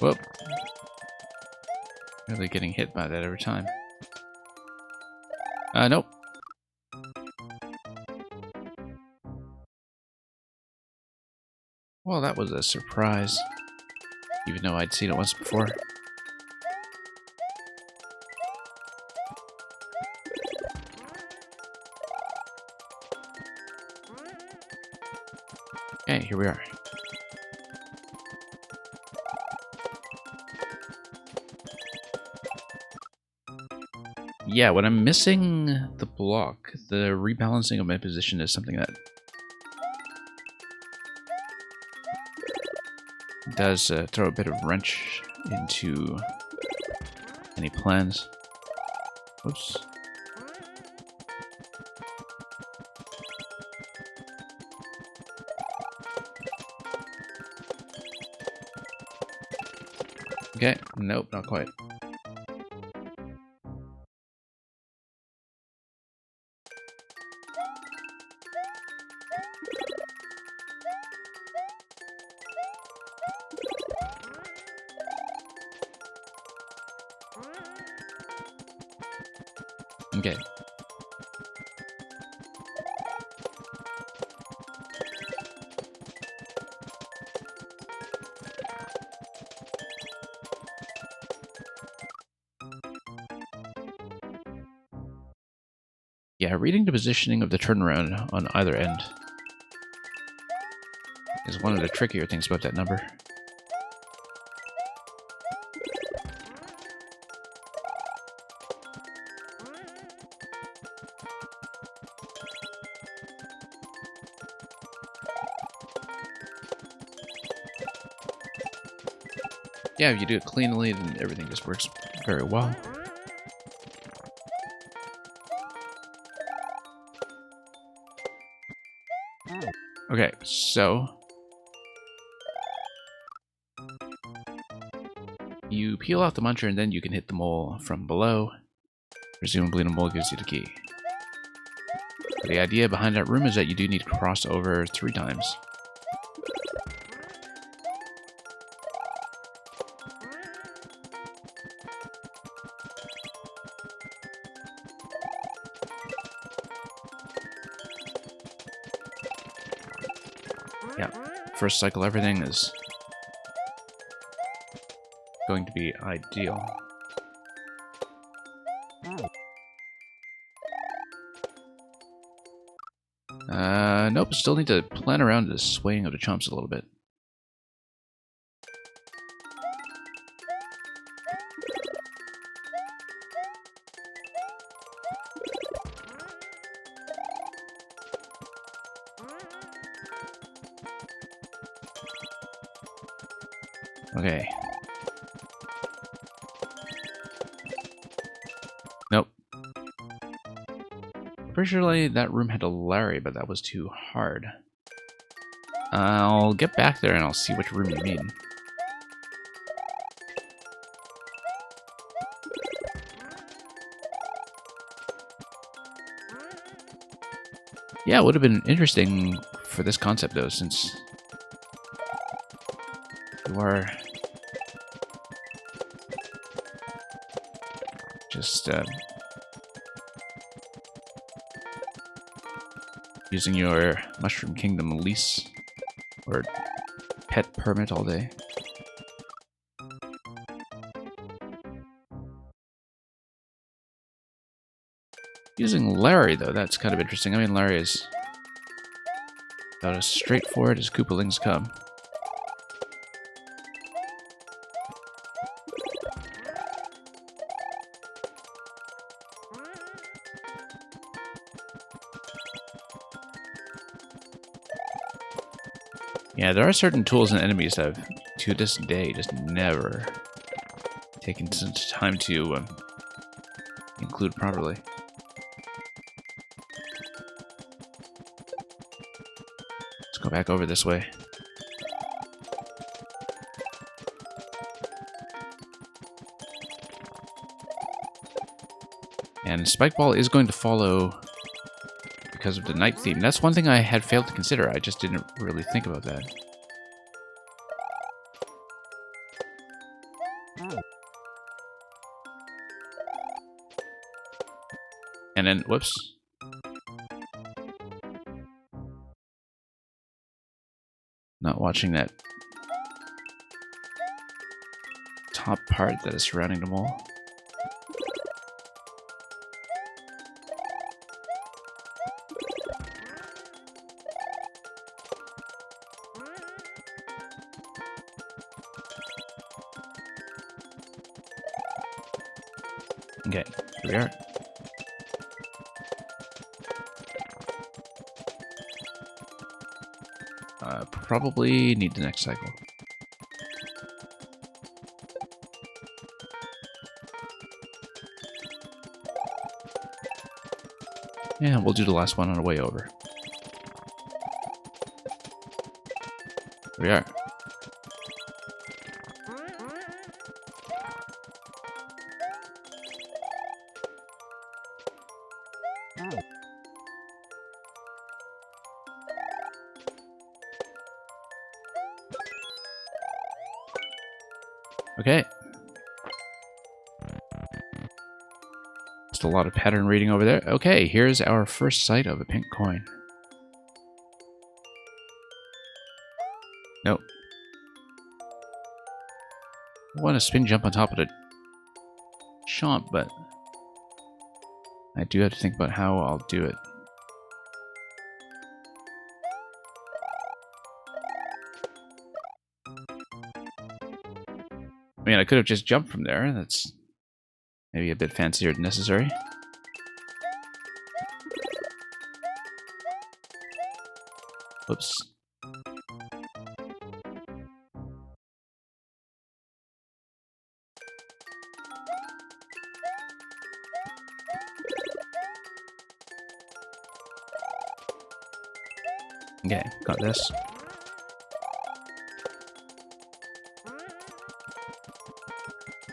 Whoop. Really getting hit by that every time. Nope. Well, that was a surprise. Even though I'd seen it once before. Okay, here we are. Yeah, when I'm missing the block, the rebalancing of my position is something that does throw a bit of wrench into any plans. Oops. Okay, nope, not quite. Okay. Yeah, reading the positioning of the turnaround on either end is one of the trickier things about that number. Yeah, if you do it cleanly, then everything just works very well. Okay, so you peel off the muncher and then you can hit the mole from below. Presumably the mole gives you the key. But the idea behind that room is that you do need to cross over 3 times. Yeah, first cycle everything is going to be ideal. Nope, still need to plan around the swaying of the chumps a little bit. Okay. Nope. Pretty sure that room had a Larry, but that was too hard. I'll get back there and I'll see which room you mean. Yeah, it would have been interesting for this concept though, since you are just using your Mushroom Kingdom lease or pet permit all day. Using Larry, though, that's kind of interesting. I mean, Larry is about as straightforward as Koopalings come. Yeah, there are certain tools and enemies that I've, to this day, just never taken such time to include properly. Let's go back over this way. And Spike Ball is going to follow because of the night theme. That's one thing I had failed to consider. I just didn't really think about that. And then, whoops. Not watching that top part that is surrounding the mole. Okay, here we are. Probably need the next cycle. Yeah, we'll do the last one on the way over. Here we are. Okay. Just a lot of pattern reading over there. Okay, here's our first sight of a pink coin. Nope. I want to spin jump on top of the chomp, but I do have to think about how I'll do it. I mean, I could have just jumped from there. That's maybe a bit fancier than necessary. Whoops. Okay, got this.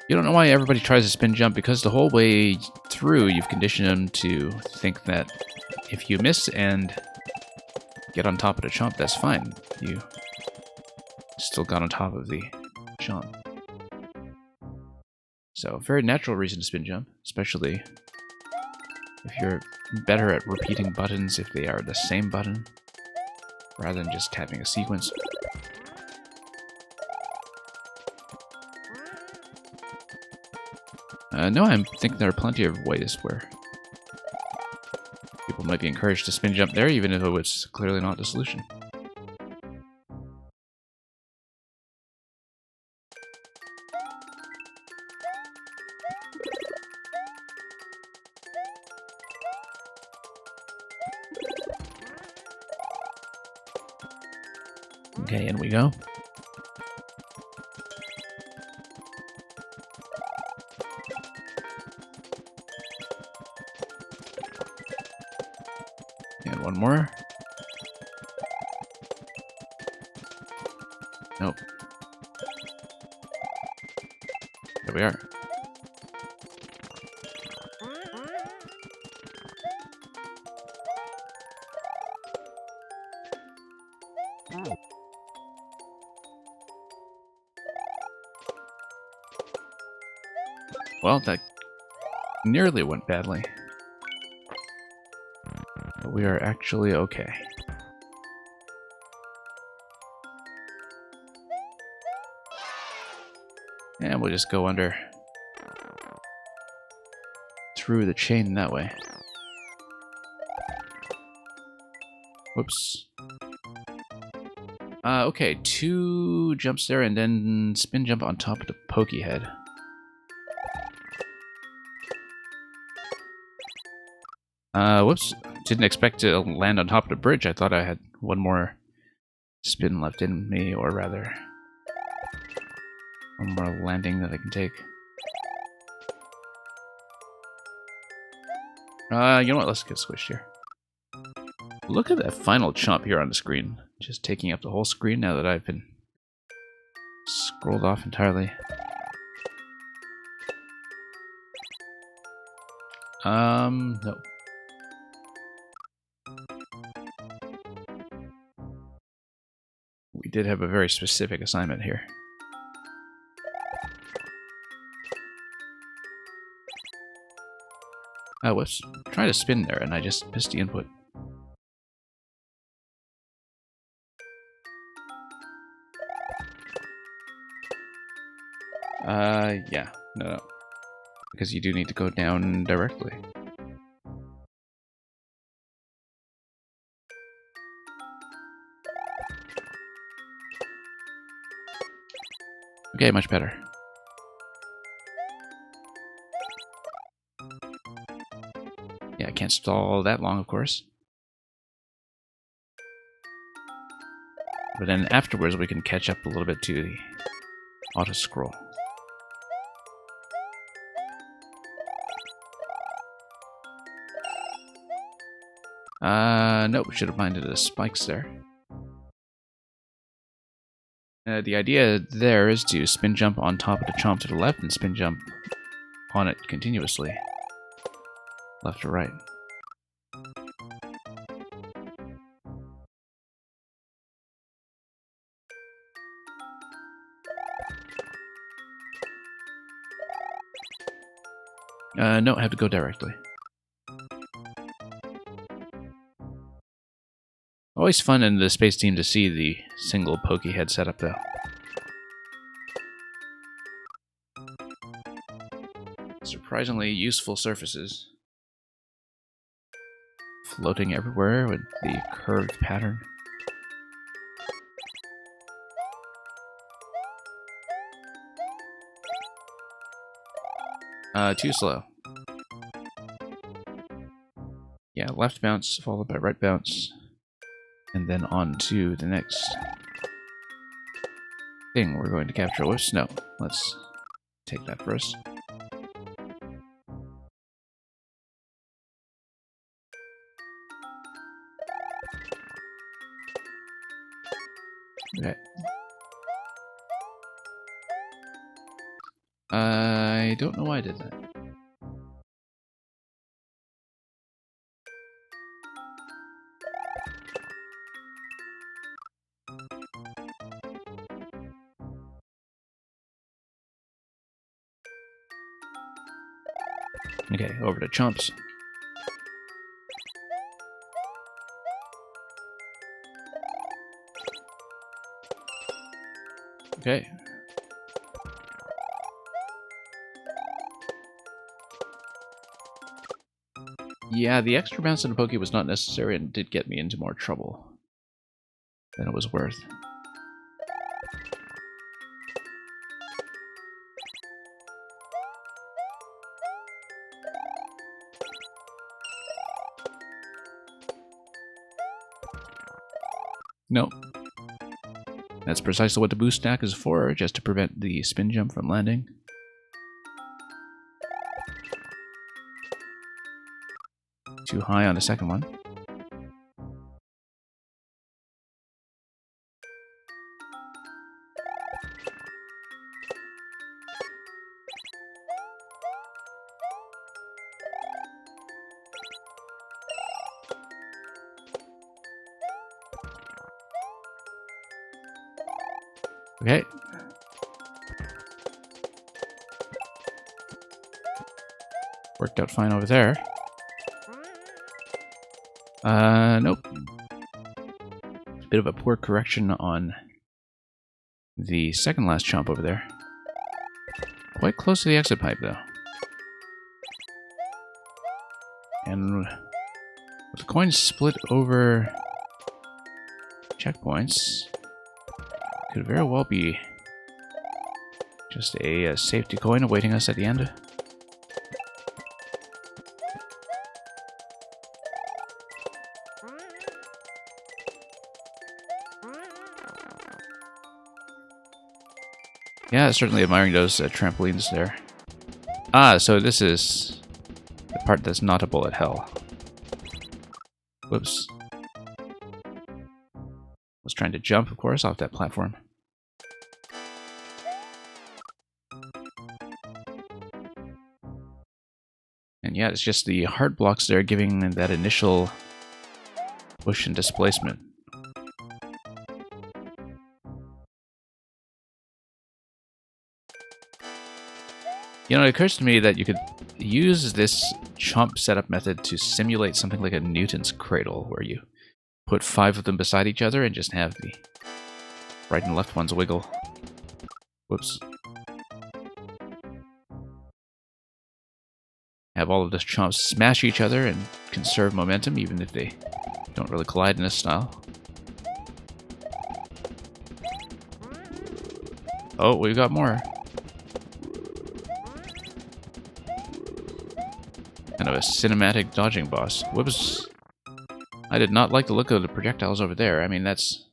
You don't know why everybody tries to spin jump, because the whole way through you've conditioned them to think that if you miss and get on top of the chomp, that's fine. You still got on top of the chomp. So, very natural reason to spin jump, especially if you're better at repeating buttons if they are the same button, rather than just tapping a sequence. No, I'm thinking there are plenty of ways where people might be encouraged to spin jump there, even if it was clearly not the solution. Okay, in we go. And one more. Nope. There we are. Well, that nearly went badly. But we are actually okay. And we'll just go under through the chain that way. Whoops. Okay, 2 jumps there and then spin jump on top of the pokey head. Whoops. Didn't expect to land on top of the bridge. I thought I had one more spin left in me, or rather, one more landing that I can take. You know what? Let's get switched here. Look at that final chomp here on the screen. Just taking up the whole screen now that I've been scrolled off entirely. No. We did have a very specific assignment here. Oh, whoops. Trying to spin there, and I just missed the input. Yeah. No. Because you do need to go down directly. Okay, much better. Yeah, I can't stall that long, of course. But then afterwards we can catch up a little bit to the auto-scroll. Nope, we should have minded the spikes there. The idea there is to spin jump on top of the chomp to the left and spin jump on it continuously. Left to right. No, I have to go directly. Always fun in the space team to see the single pokey head setup, though. Surprisingly useful surfaces. Floating everywhere with the curved pattern. Too slow. Yeah, left bounce followed by right bounce. And then on to the next thing we're going to capture. Whoops, no. Let's take that first. Okay. I don't know why I did that. Okay, over to chomps. Okay. Yeah, the extra bounce in the Poke was not necessary and did get me into more trouble than it was worth. Nope. That's precisely what the boost stack is for, just to prevent the spin jump from landing. Too high on the second one. Okay. Worked out fine over there. Nope. Bit of a poor correction on the second last chomp over there. Quite close to the exit pipe, though. And with the coins split over checkpoints, could very well be just a safety coin awaiting us at the end. Yeah, certainly admiring those trampolines there. Ah, so this is the part that's not a bullet hell. Whoops. Was trying to jump, of course, off that platform. And yeah, it's just the heart blocks there giving that initial push and displacement. You know, it occurs to me that you could use this chomp setup method to simulate something like a Newton's cradle, where you put 5 of them beside each other and just have the right and left ones wiggle. Whoops. Have all of the chomps smash each other and conserve momentum, even if they don't really collide in this style. Oh, we've got more. Kind of a cinematic dodging boss. Whoops. I did not like the look of the projectiles over there. I mean, that's...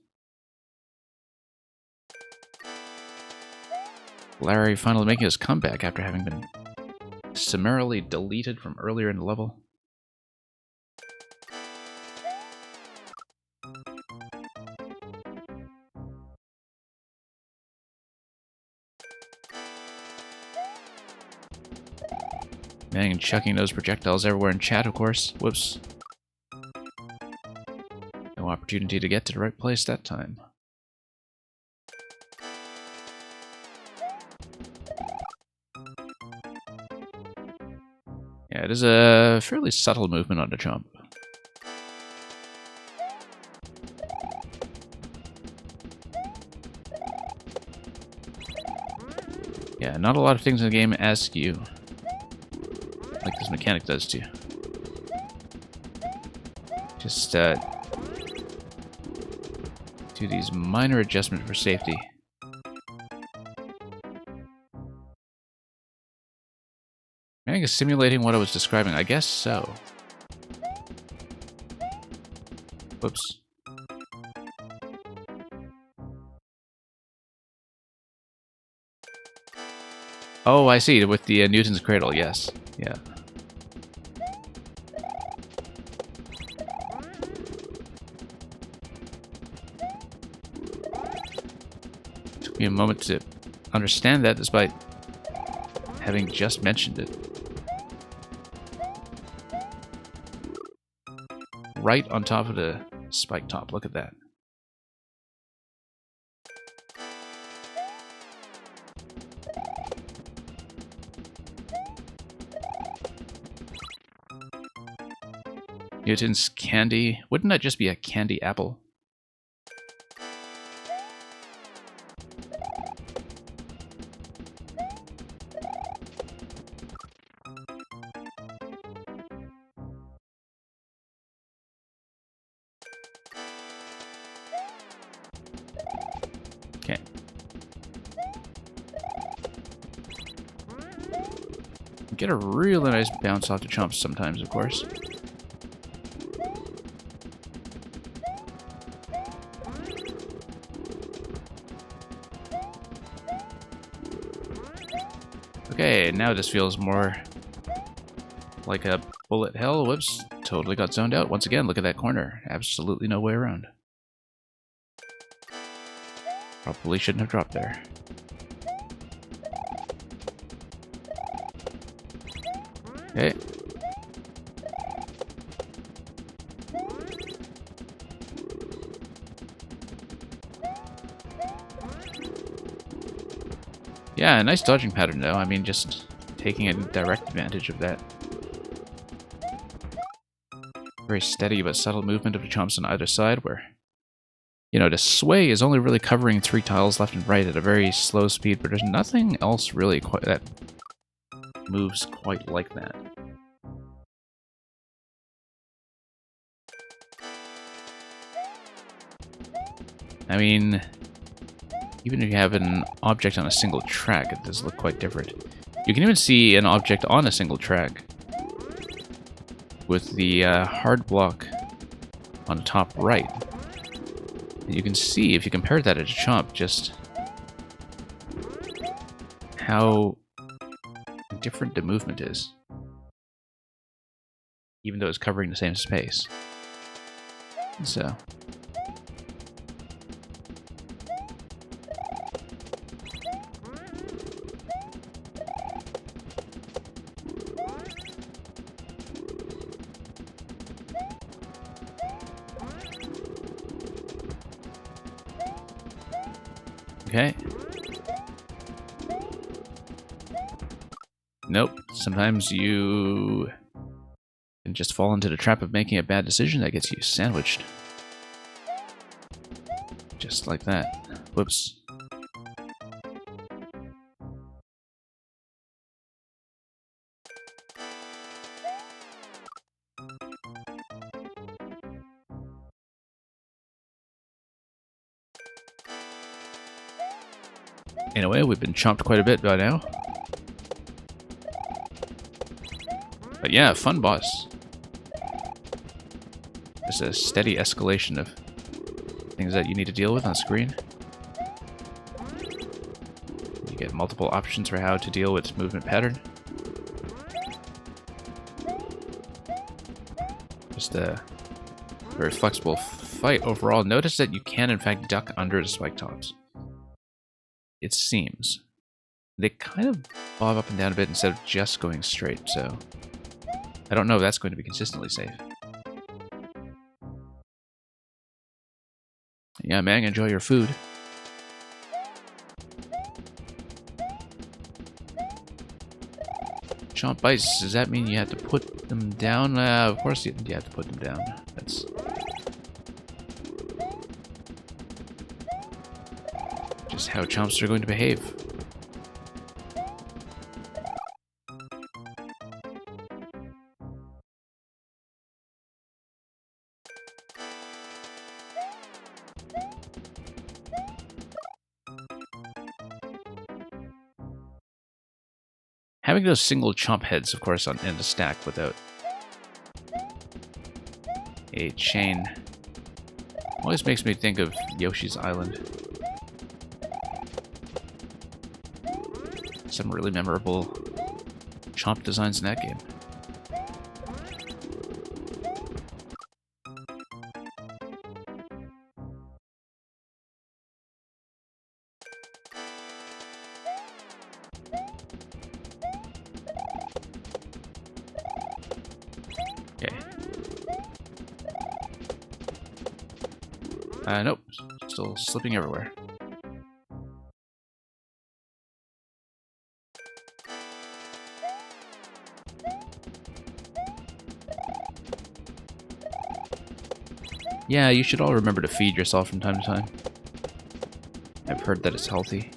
Larry finally making his comeback after having been summarily deleted from earlier in the level. And chucking those projectiles everywhere in chat, of course. Whoops. No opportunity to get to the right place that time. Yeah, it is a fairly subtle movement on the jump. Yeah, not a lot of things in the game ask you, like this mechanic does to you. Just do these minor adjustments for safety. I think it's simulating what I was describing. I guess so. Whoops. Oh, I see. With the Newton's cradle, yes. Yeah. Took me a moment to understand that, despite having just mentioned it. Right on top of the spike top. Look at that. Newton's candy. Wouldn't that just be a candy apple? Okay. Get a really nice bounce off the chomps sometimes, of course. Okay, now this feels more like a bullet hell. Whoops, totally got zoned out. Once again, look at that corner. Absolutely no way around. Probably shouldn't have dropped there. Okay. Yeah, nice dodging pattern though. I mean, just taking a direct advantage of that. Very steady but subtle movement of the chomps on either side where, you know, the sway is only really covering 3 tiles left and right at a very slow speed, but there's nothing else really quite that moves quite like that. I mean, even if you have an object on a single track, it does look quite different. You can even see an object on a single track with the hard block on the top right. And you can see, if you compare that to Chomp, just how different the movement is, even though it's covering the same space. So... Okay. Nope. Sometimes you can just fall into the trap of making a bad decision that gets you sandwiched. Just like that. Whoops. Anyway, we've been chomped quite a bit by now. But yeah, fun boss. Just a steady escalation of things that you need to deal with on screen. You get multiple options for how to deal with movement pattern. Just a very flexible fight overall. Notice that you can in fact duck under the spike tops. It seems. They kind of bob up and down a bit instead of just going straight, so I don't know if that's going to be consistently safe. Yeah, man, enjoy your food. Chomp bites, does that mean you have to put them down? Of course you have to put them down. That's just how chomps are going to behave. Having those single chomp heads, of course, in the stack without a chain always makes me think of Yoshi's Island. Some really memorable chomp designs in that game. Okay. Nope. Still slipping everywhere. Yeah, you should all remember to feed yourself from time to time. I've heard that it's healthy.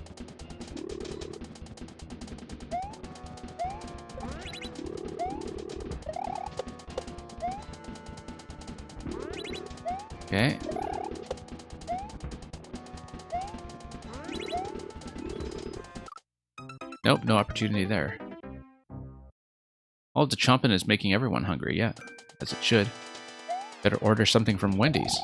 Okay. Nope, no opportunity there. All the chomping is making everyone hungry, yeah. As it should. Better order something from Wendy's.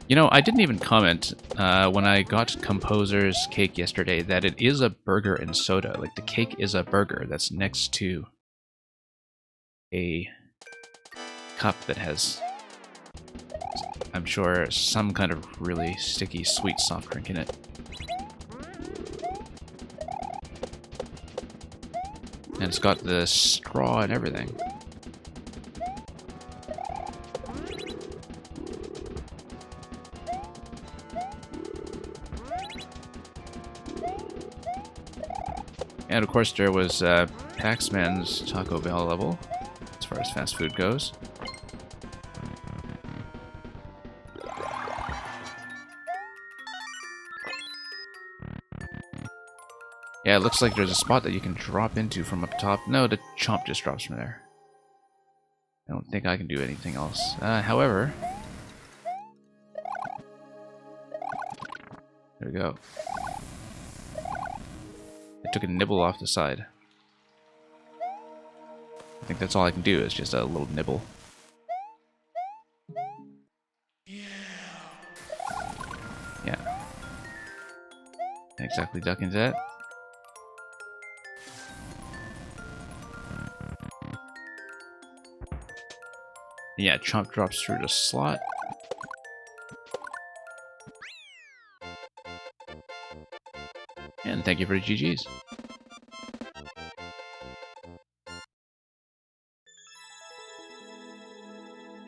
You know, I didn't even comment when I got Composer's cake yesterday that it is a burger and soda. Like, the cake is a burger that's next to a cup that has, I'm sure, some kind of really sticky, sweet soft drink in it. And it's got the straw and everything. And of course there was Paxman's Taco Bell level, as far as fast food goes. Yeah, it looks like there's a spot that you can drop into from up top. No, the chomp just drops from there. I don't think I can do anything else. However... There we go. I took a nibble off the side. I think that's all I can do, is just a little nibble. Yeah. Can't exactly duck into that. Yeah, chomp drops through the slot. And thank you for the GGs.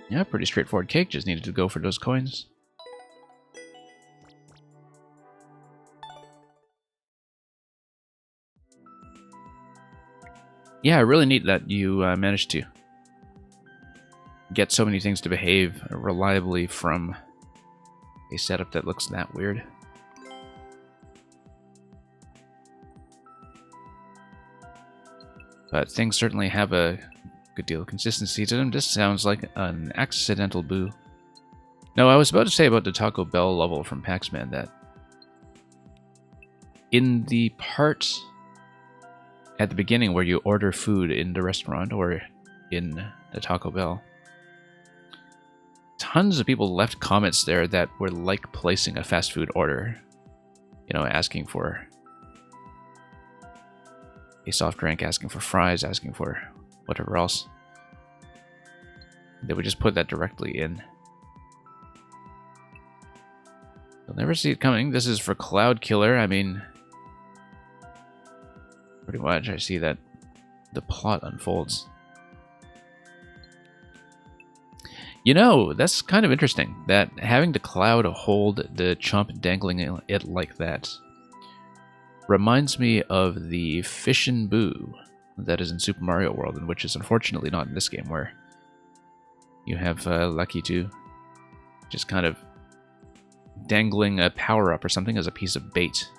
Yeah, pretty straightforward cake, just needed to go for those coins. Yeah, really neat that you managed to get so many things to behave reliably from a setup that looks that weird. But things certainly have a good deal of consistency to them. This sounds like an accidental boo. No, I was about to say about the Taco Bell level from Pac-Man that in the part at the beginning where you order food in the restaurant or in the Taco Bell, tons of people left comments there that were like placing a fast food order. You know, asking for a soft drink, asking for fries, asking for whatever else. They would just put that directly in. You'll never see it coming. This is for Cloud Killer. I mean, pretty much I see that the plot unfolds. You know, that's kind of interesting, that having the Cloud hold the chomp dangling it like that reminds me of the Fishin' Boo that is in Super Mario World, and which is unfortunately not in this game, where you have Lakitu just kind of dangling a power-up or something as a piece of bait.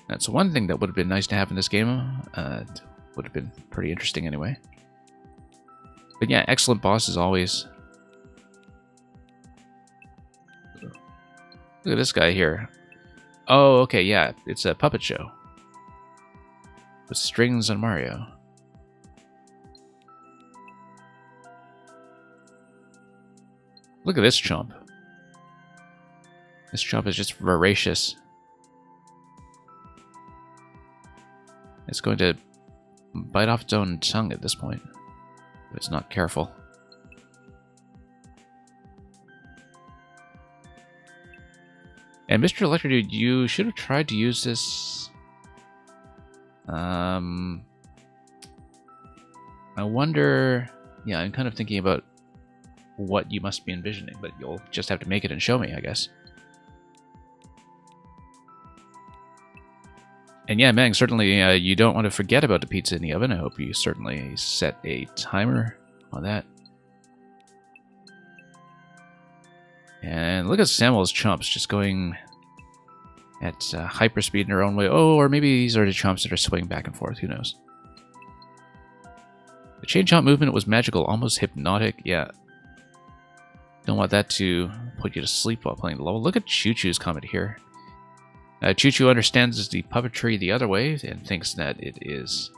That's one thing that would have been nice to have in this game. Would have been pretty interesting anyway. But yeah, excellent boss as always. Look at this guy here. Oh, okay, yeah, it's a puppet show. With strings and Mario. Look at this chomp. This chomp is just voracious. It's going to bite off its own tongue at this point, if it's not careful. And Mr. Electrodude, you should have tried to use this. I wonder. Yeah, I'm kind of thinking about what you must be envisioning, but you'll just have to make it and show me, I guess. And yeah, Mang, certainly you don't want to forget about the pizza in the oven. I hope you certainly set a timer on that. And look at Samuel's chomps just going at hyperspeed in their own way. Oh, or maybe these are the chomps that are swinging back and forth. Who knows? The chain chomp movement was magical, almost hypnotic. Yeah. Don't want that to put you to sleep while playing the level. Look at Choo Choo's comment here. Choo Choo understands the puppetry the other way and thinks that it is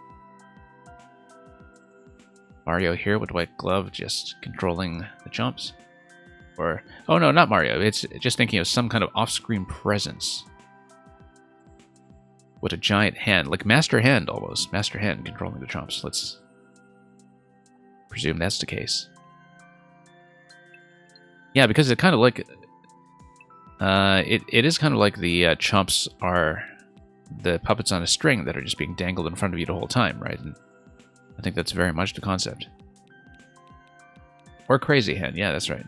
Mario here with White Glove just controlling the chomps. Or, oh no, not Mario. It's just thinking of some kind of off-screen presence with a giant hand, like Master Hand almost. Master Hand controlling the chomps. Let's presume that's the case. Yeah, because it kind of like it is kind of like the chomps are the puppets on a string that are just being dangled in front of you the whole time, right? And I think that's very much the concept. Or Crazy Hand, yeah, that's right.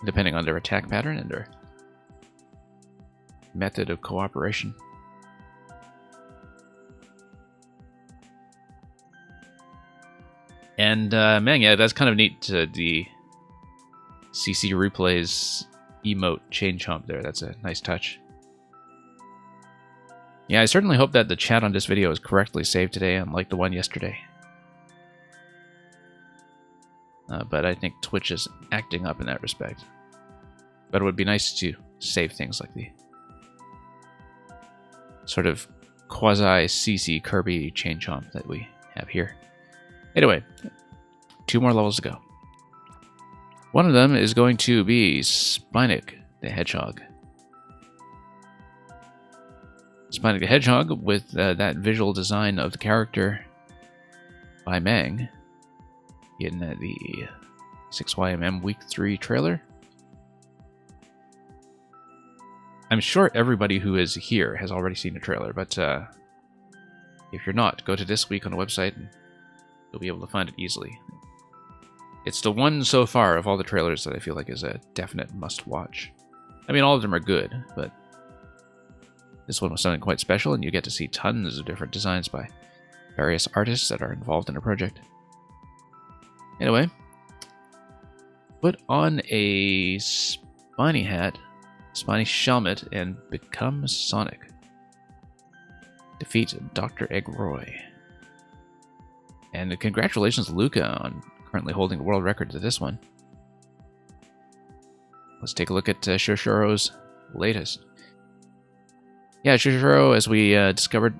Depending on their attack pattern and their method of cooperation. And, man, yeah, that's kind of neat, the CC Replay's emote chain chomp there. That's a nice touch. Yeah, I certainly hope that the chat on this video is correctly saved today, unlike the one yesterday. But I think Twitch is acting up in that respect. But it would be nice to save things like the sort of quasi-CC Kirby chain chomp that we have here. Anyway, 2 more levels to go. One of them is going to be Spinac the Hedgehog. Spinac the Hedgehog with that visual design of the character by Mang in the 6YMM Week 3 trailer. I'm sure everybody who is here has already seen the trailer, but if you're not, go to This Week on the website and you'll be able to find it easily. It's the one so far of all the trailers that I feel like is a definite must-watch. I mean, all of them are good, but this one was something quite special, and you get to see tons of different designs by various artists that are involved in a project. Anyway, put on a spiny hat, spiny helmet, and become Sonic. Defeat Dr. Eggroy. And congratulations, Luca, on currently holding the world record to this one. Let's take a look at Shoshuro's latest. Yeah, Shoshuro, as we discovered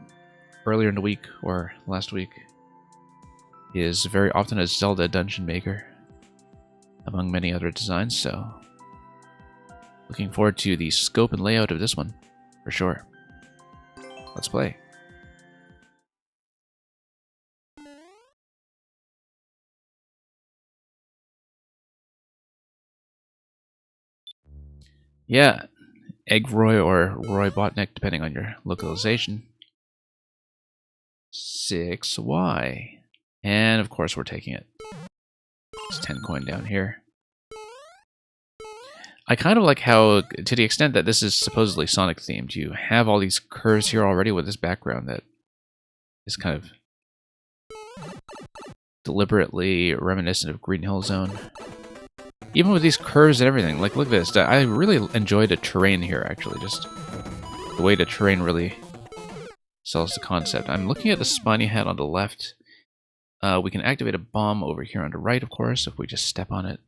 earlier in the week, or last week, is very often a Zelda dungeon maker, among many other designs, so looking forward to the scope and layout of this one, for sure. Let's play. Yeah, Eggroy or Roy Botnick, depending on your localization. 6Y. And of course we're taking it. It's 10 coin down here. I kind of like how, to the extent that this is supposedly Sonic themed, you have all these curves here already with this background that is kind of deliberately reminiscent of Green Hill Zone. Even with these curves and everything, like look at this. I really enjoyed the terrain here, actually. Just the way the terrain really sells the concept. I'm looking at the spiny hat on the left. We can activate a bomb over here on the right, of course, if we just step on it.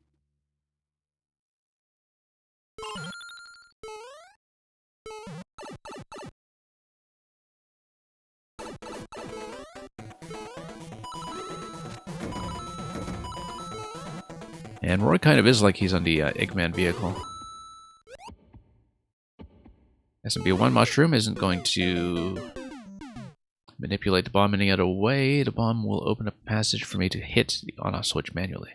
And Roy kind of is like he's on the Eggman vehicle. SMP1 mushroom isn't going to manipulate the bomb any other way. The bomb will open up a passage for me to hit the on-off switch manually.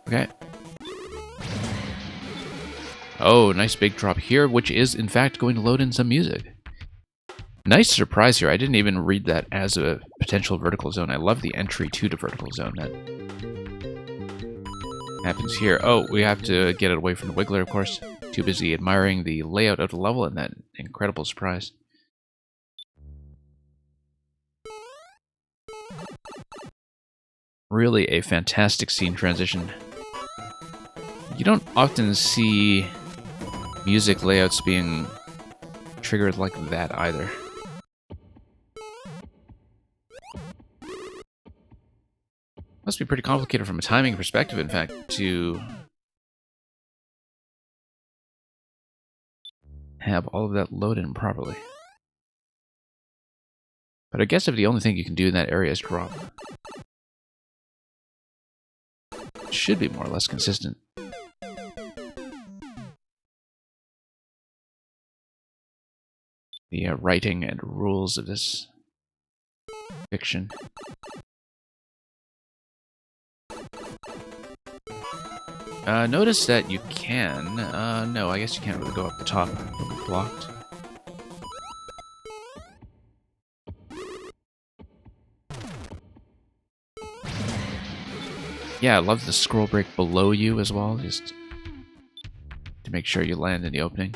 Okay. Oh, nice big drop here, which is in fact going to load in some music. Nice surprise here. I didn't even read that as a potential vertical zone. I love the entry to the vertical zone that happens here. Oh, we have to get it away from the Wiggler, of course. Too busy admiring the layout of the level and that incredible surprise. Really a fantastic scene transition. You don't often see music layouts being triggered like that either. Must be pretty complicated from a timing perspective, in fact, to have all of that load in properly. But I guess if the only thing you can do in that area is drop, it should be more or less consistent. The writing and rules of this fiction. Notice that you can... no, I guess you can't really go up the top. It'll be blocked. Yeah, I love the scroll break below you as well, just to make sure you land in the opening.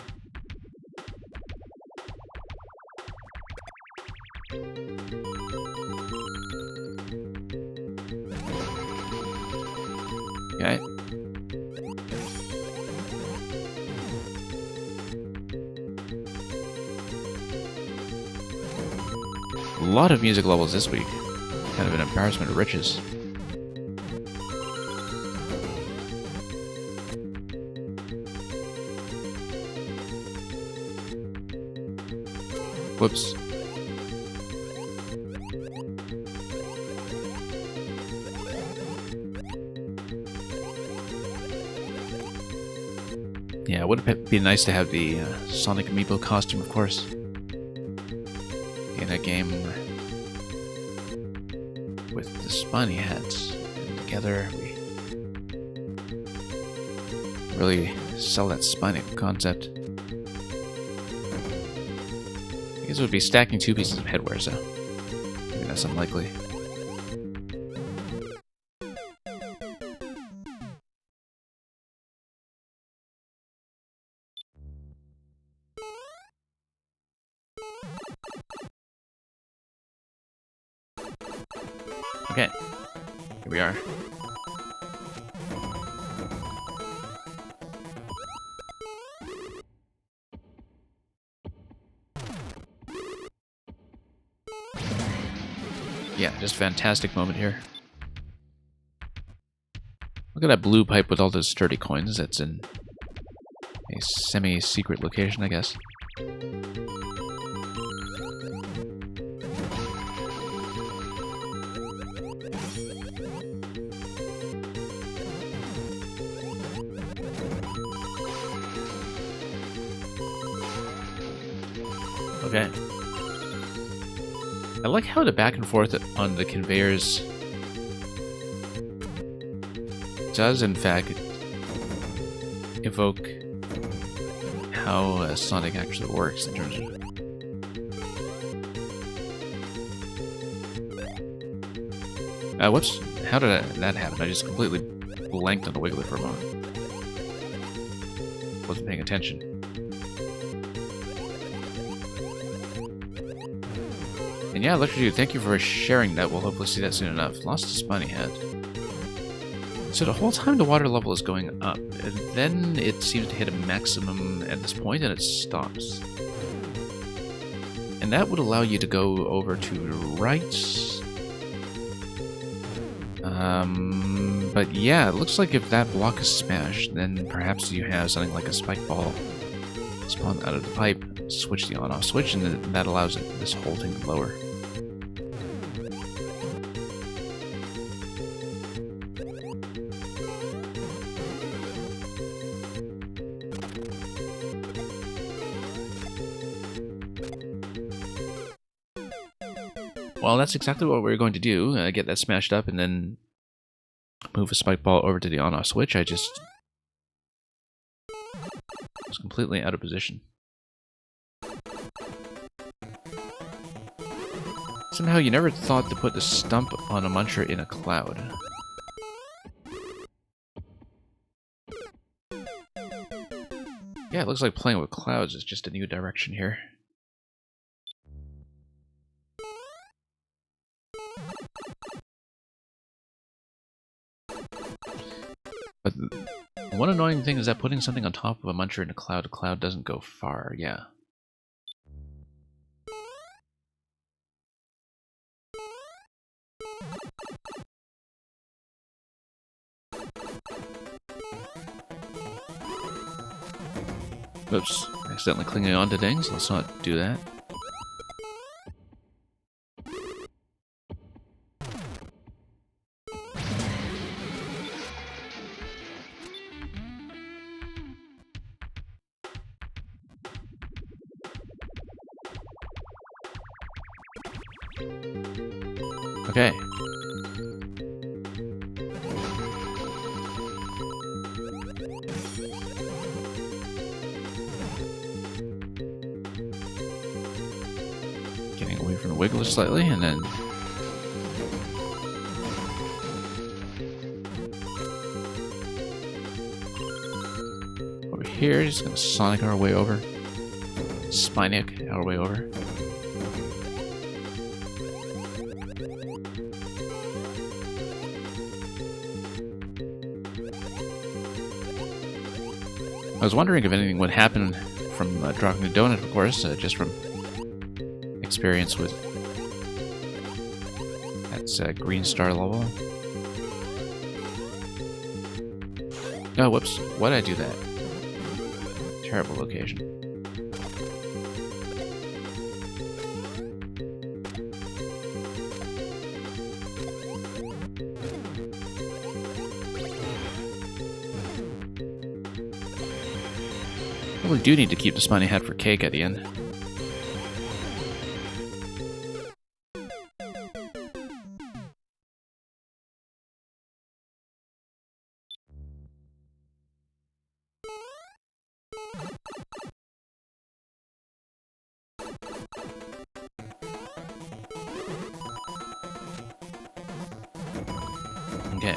Okay. A lot of music levels this week. Kind of an embarrassment of riches. Whoops. Yeah, would it be nice to have the Sonic Amiibo costume, of course, in a game with the spiny hats and the together. We really sell that Spinac concept. I guess it would be stacking 2 pieces of headwear, so maybe that's unlikely. Okay, here we are. Yeah, just fantastic moment here. Look at that blue pipe with all those sturdy coins. That's in a semi-secret location, I guess. Okay. I like how the back and forth on the conveyors does, in fact, evoke how Sonic actually works in terms of... whoops. How did that happen? I just completely blanked on the Wiggler for a moment. Wasn't paying attention. And yeah, Electrodude, thank you for sharing that. We'll hopefully see that soon enough. Lost a Spiny Head. So the whole time the water level is going up, and then it seems to hit a maximum at this point, and it stops. And that would allow you to go over to the right. But yeah, it looks like if that block is smashed, then perhaps you have something like a spike ball spawn out of the pipe, switch the on-off switch, and then that allows this whole thing to lower. Well, that's exactly what we're going to do. Get that smashed up and then move a spike ball over to the on-off switch. I just was completely out of position. Somehow you never thought to put the stump on a muncher in a cloud. Yeah, it looks like playing with clouds is just a new direction here. But one annoying thing is that putting something on top of a muncher in a cloud doesn't go far, yeah. Oops, accidentally clinging on to things. Let's not do that. Okay. Getting away from the Wiggler slightly, and then over here, just gonna Sonic our way over. Spinac our way over. I was wondering if anything would happen from dropping the donut, of course, just from experience with that green star level. Oh, whoops. Why did I do that? Terrible location. We do need to keep the Spiny Head for cake at the end. Okay.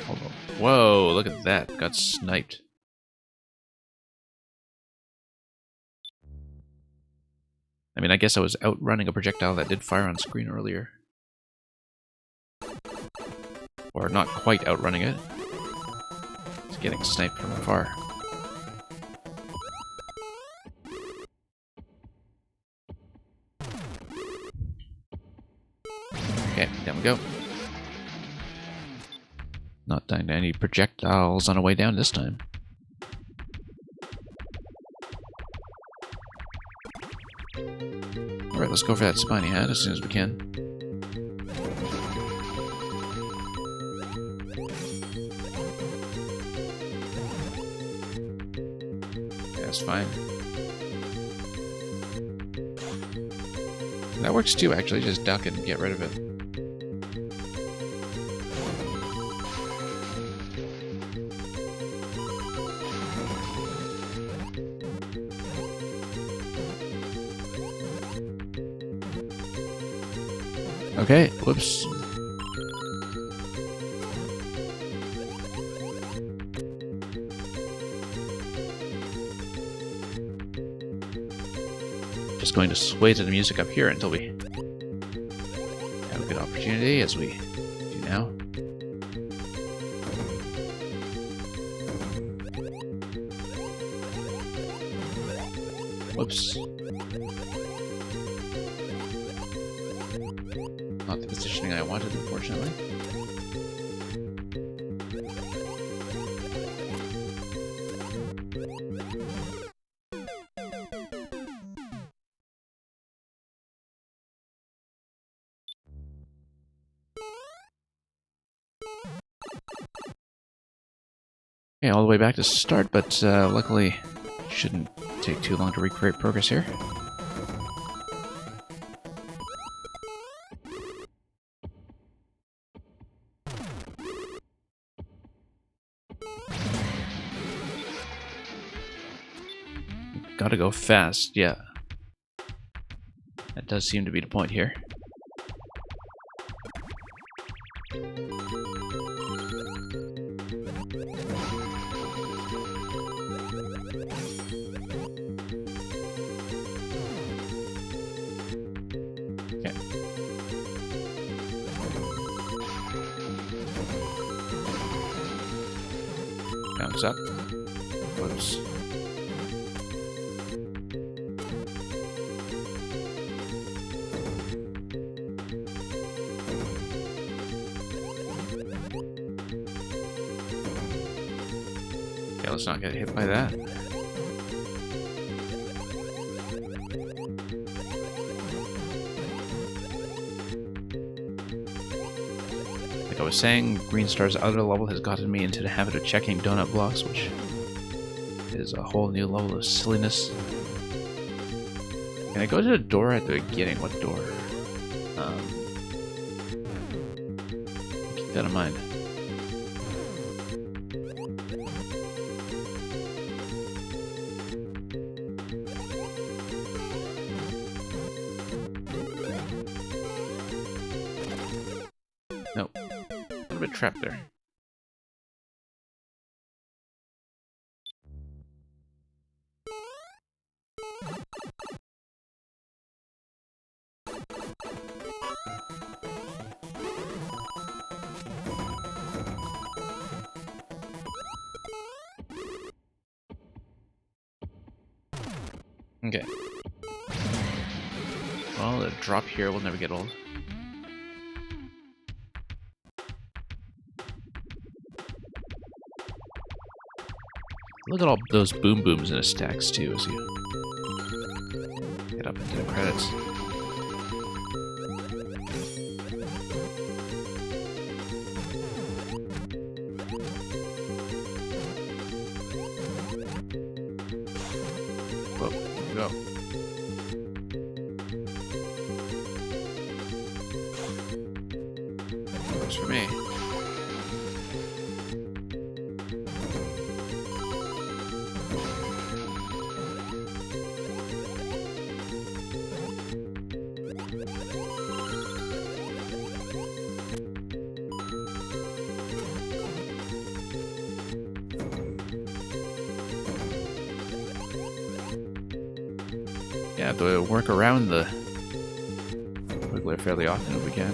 Hold on. Whoa, look at that. Got sniped. I mean, I guess I was outrunning a projectile that did fire on screen earlier. Or not quite outrunning it. It's getting sniped from afar. Okay, down we go. Not dying to any projectiles on the way down this time. Alright, let's go for that spiny hat as soon as we can. Yeah, that's fine. That works too, actually. Just duck and get rid of it. Okay, whoops. Just going to sway to the music up here until we have a good opportunity, as we do now. Whoops. Not the positioning I wanted, unfortunately. Okay, all the way back to start, but luckily shouldn't take too long to recreate progress here. Gotta go fast, yeah. That does seem to be the point here. Okay. Bounce up. Whoops. Okay, let's not get hit by that. Like I was saying, Green Star's outer level has gotten me into the habit of checking donut blocks, which is a whole new level of silliness. Can I go to the door at the beginning? What door? Keep that in mind. Nope. A little bit trapped there. Okay. Well, the drop here will never get old. Look at all those boom booms in his stacks too as you get up into the credits. Whoa, here we go. Works for me. have to work around the Wiggler fairly often if we can.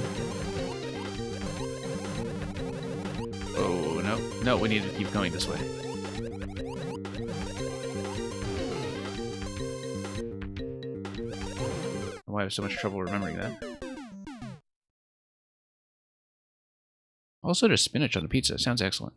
Oh, no. No, we need to keep going this way. Why I have so much trouble remembering that. Also, there's spinach on the pizza. Sounds excellent.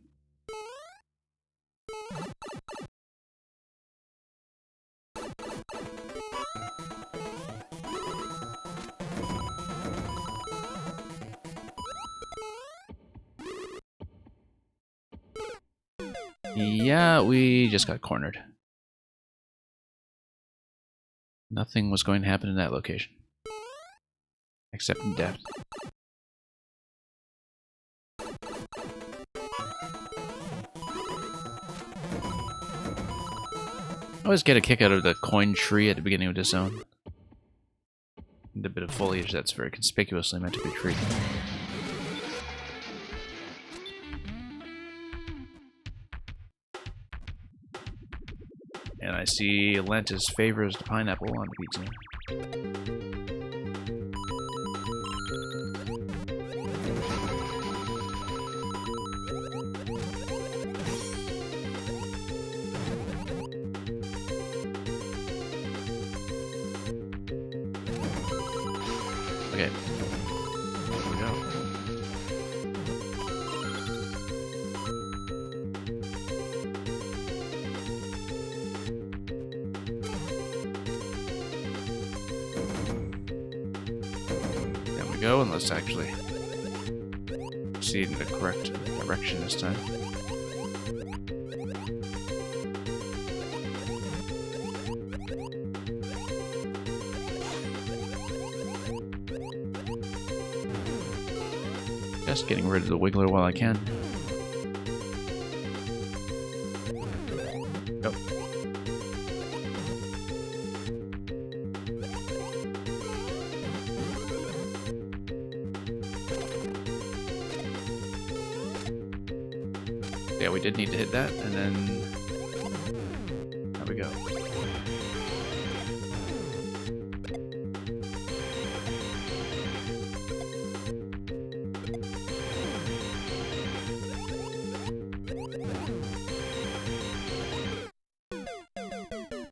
Yeah, we just got cornered. Nothing was going to happen in that location. Except in depth. I always get a kick out of the coin tree at the beginning of this zone. And a bit of foliage that's very conspicuously meant to be tree. And I see Atlantis favors the pineapple on pizza. Okay. Here we go. There we go, and let's actually proceed in the correct direction this time. Just getting rid of the Wiggler while I can. Nope. Yeah, we did need to hit that, and then there we go.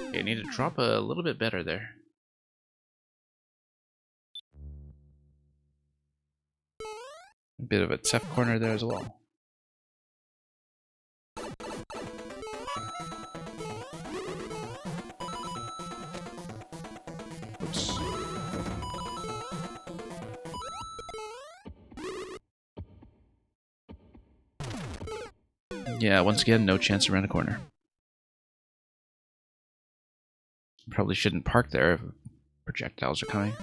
Okay, I need to drop a little bit better there. A bit of a tough corner there as well. Oops. Yeah, once again, no chance around a corner. Probably shouldn't park there if projectiles are coming.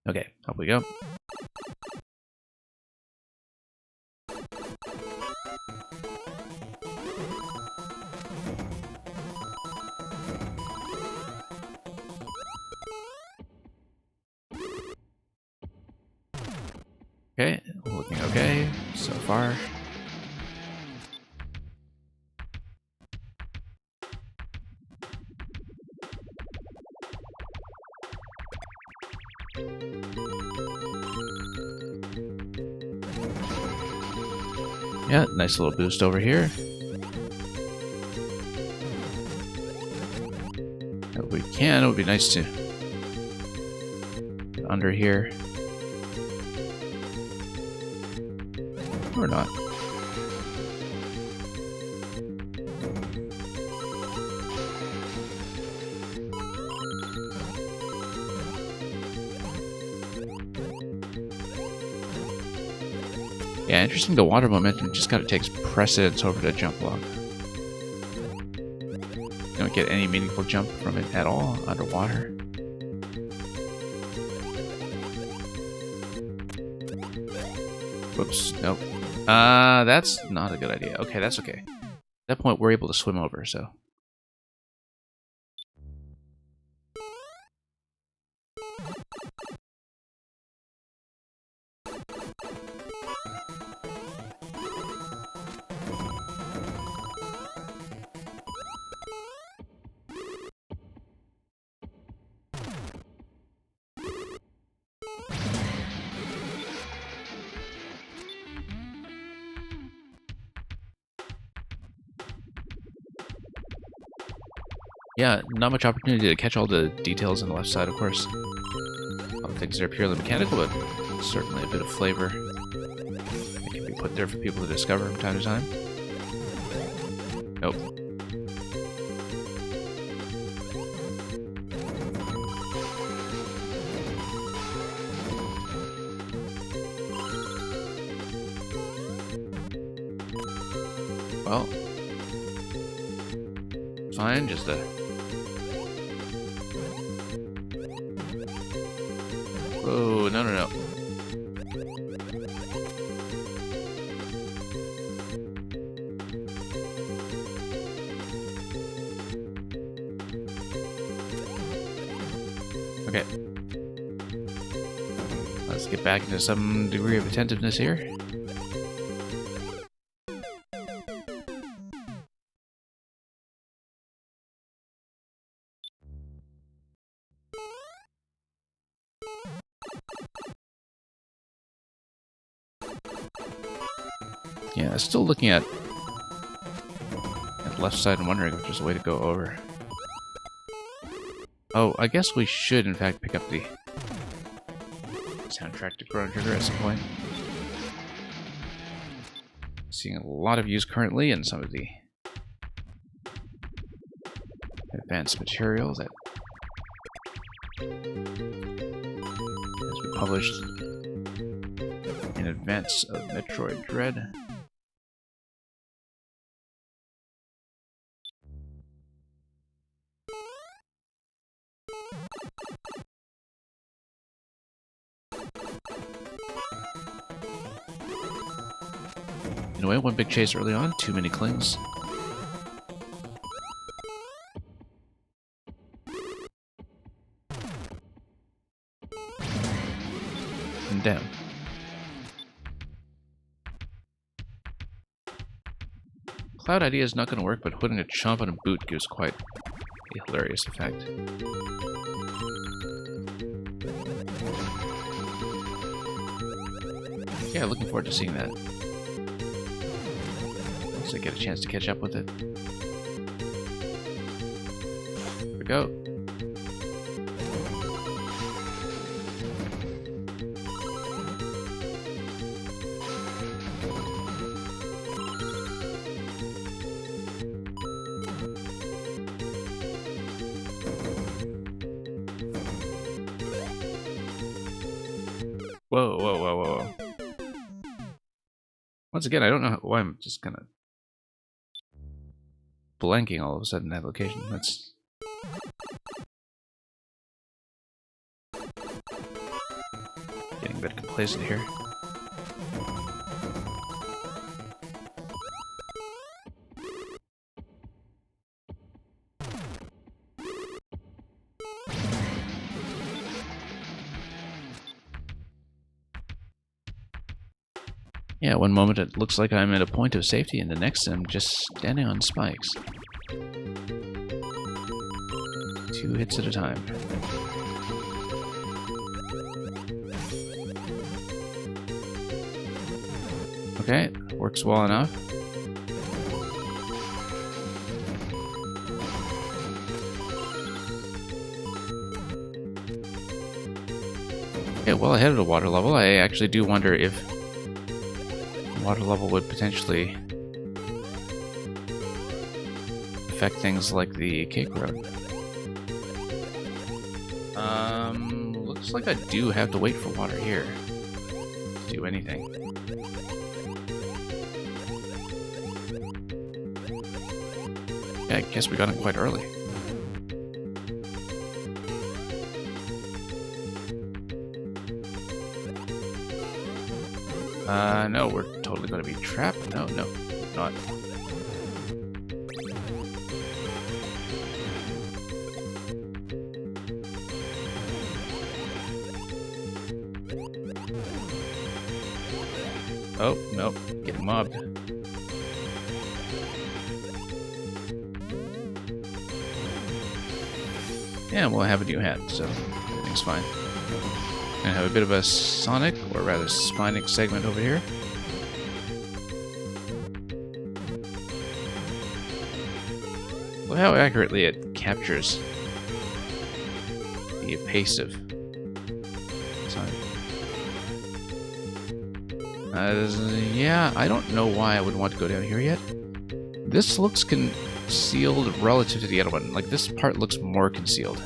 Okay, up we go. Okay, looking okay so far. Yeah, nice little boost over here. If we can, it would be nice to get under here. Or not. Yeah, interesting. The water momentum just kind of takes precedence over the jump block. You don't get any meaningful jump from it at all underwater. Whoops, nope. That's not a good idea. Okay, that's okay. At that point, we're able to swim over, so Yeah, not much opportunity to catch all the details on the left side, of course. All the things that are purely mechanical, but certainly a bit of flavor that can be put there for people to discover from time to time. Nope. Well, fine, just a... Oh, no, no, no. Okay. Let's get back into some degree of attentiveness here. Yeah, still looking at the left side and wondering if there's a way to go over. Oh, I guess we should, in fact, pick up the soundtrack to Chrono Trigger at some point. Seeing a lot of use currently in some of the advanced material that has been published in advance of Metroid Dread. Anyway, one big chase early on, too many clings. And down. Cloud ID is not going to work, but putting a chomp on a boot gives quite a hilarious effect. Yeah, looking forward to seeing that. Once I get a chance to catch up with it. Here we go. Whoa, whoa, whoa, whoa. Once again, I don't know why I'm just kind of blanking all of a sudden that location. That's... getting a bit complacent here. Yeah, one moment it looks like I'm at a point of safety, and the next I'm just standing on spikes. 2 hits at a time. Okay, works well enough. Okay, well ahead of the water level. I actually do wonder if water level would potentially affect things like the cake road. Looks like I do have to wait for water here to do anything. Yeah, I guess we got it quite early. No, we're totally going to be trapped. No, no, not. Oh, nope, getting mobbed. Yeah, we'll have a new hat, so everything's fine. I have a bit of a sonic, or rather spinic segment over here. Look how accurately it captures the pace of Sonic. Yeah, I don't know why I would want to go down here yet. This looks concealed relative to the other one. Like, this part looks more concealed.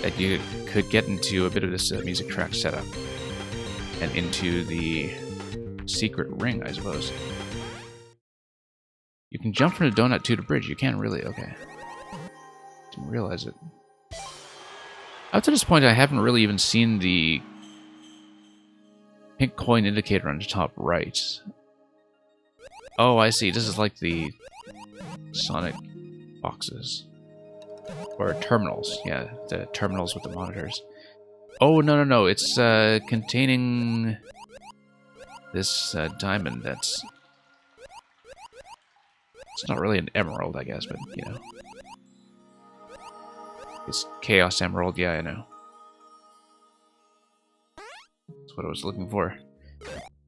That you could get into a bit of this music track setup. And into the secret ring, I suppose. You can jump from the donut to the bridge. You can really? Okay. Didn't realize it. Up to this point, I haven't really even seen the pink coin indicator on the top right. Oh, I see. This is like the Sonic boxes. Or terminals. Yeah, the terminals with the monitors. Oh, no. It's containing this diamond that's... It's not really an emerald, I guess, but, you know. It's Chaos Emerald, yeah, I know. That's what I was looking for.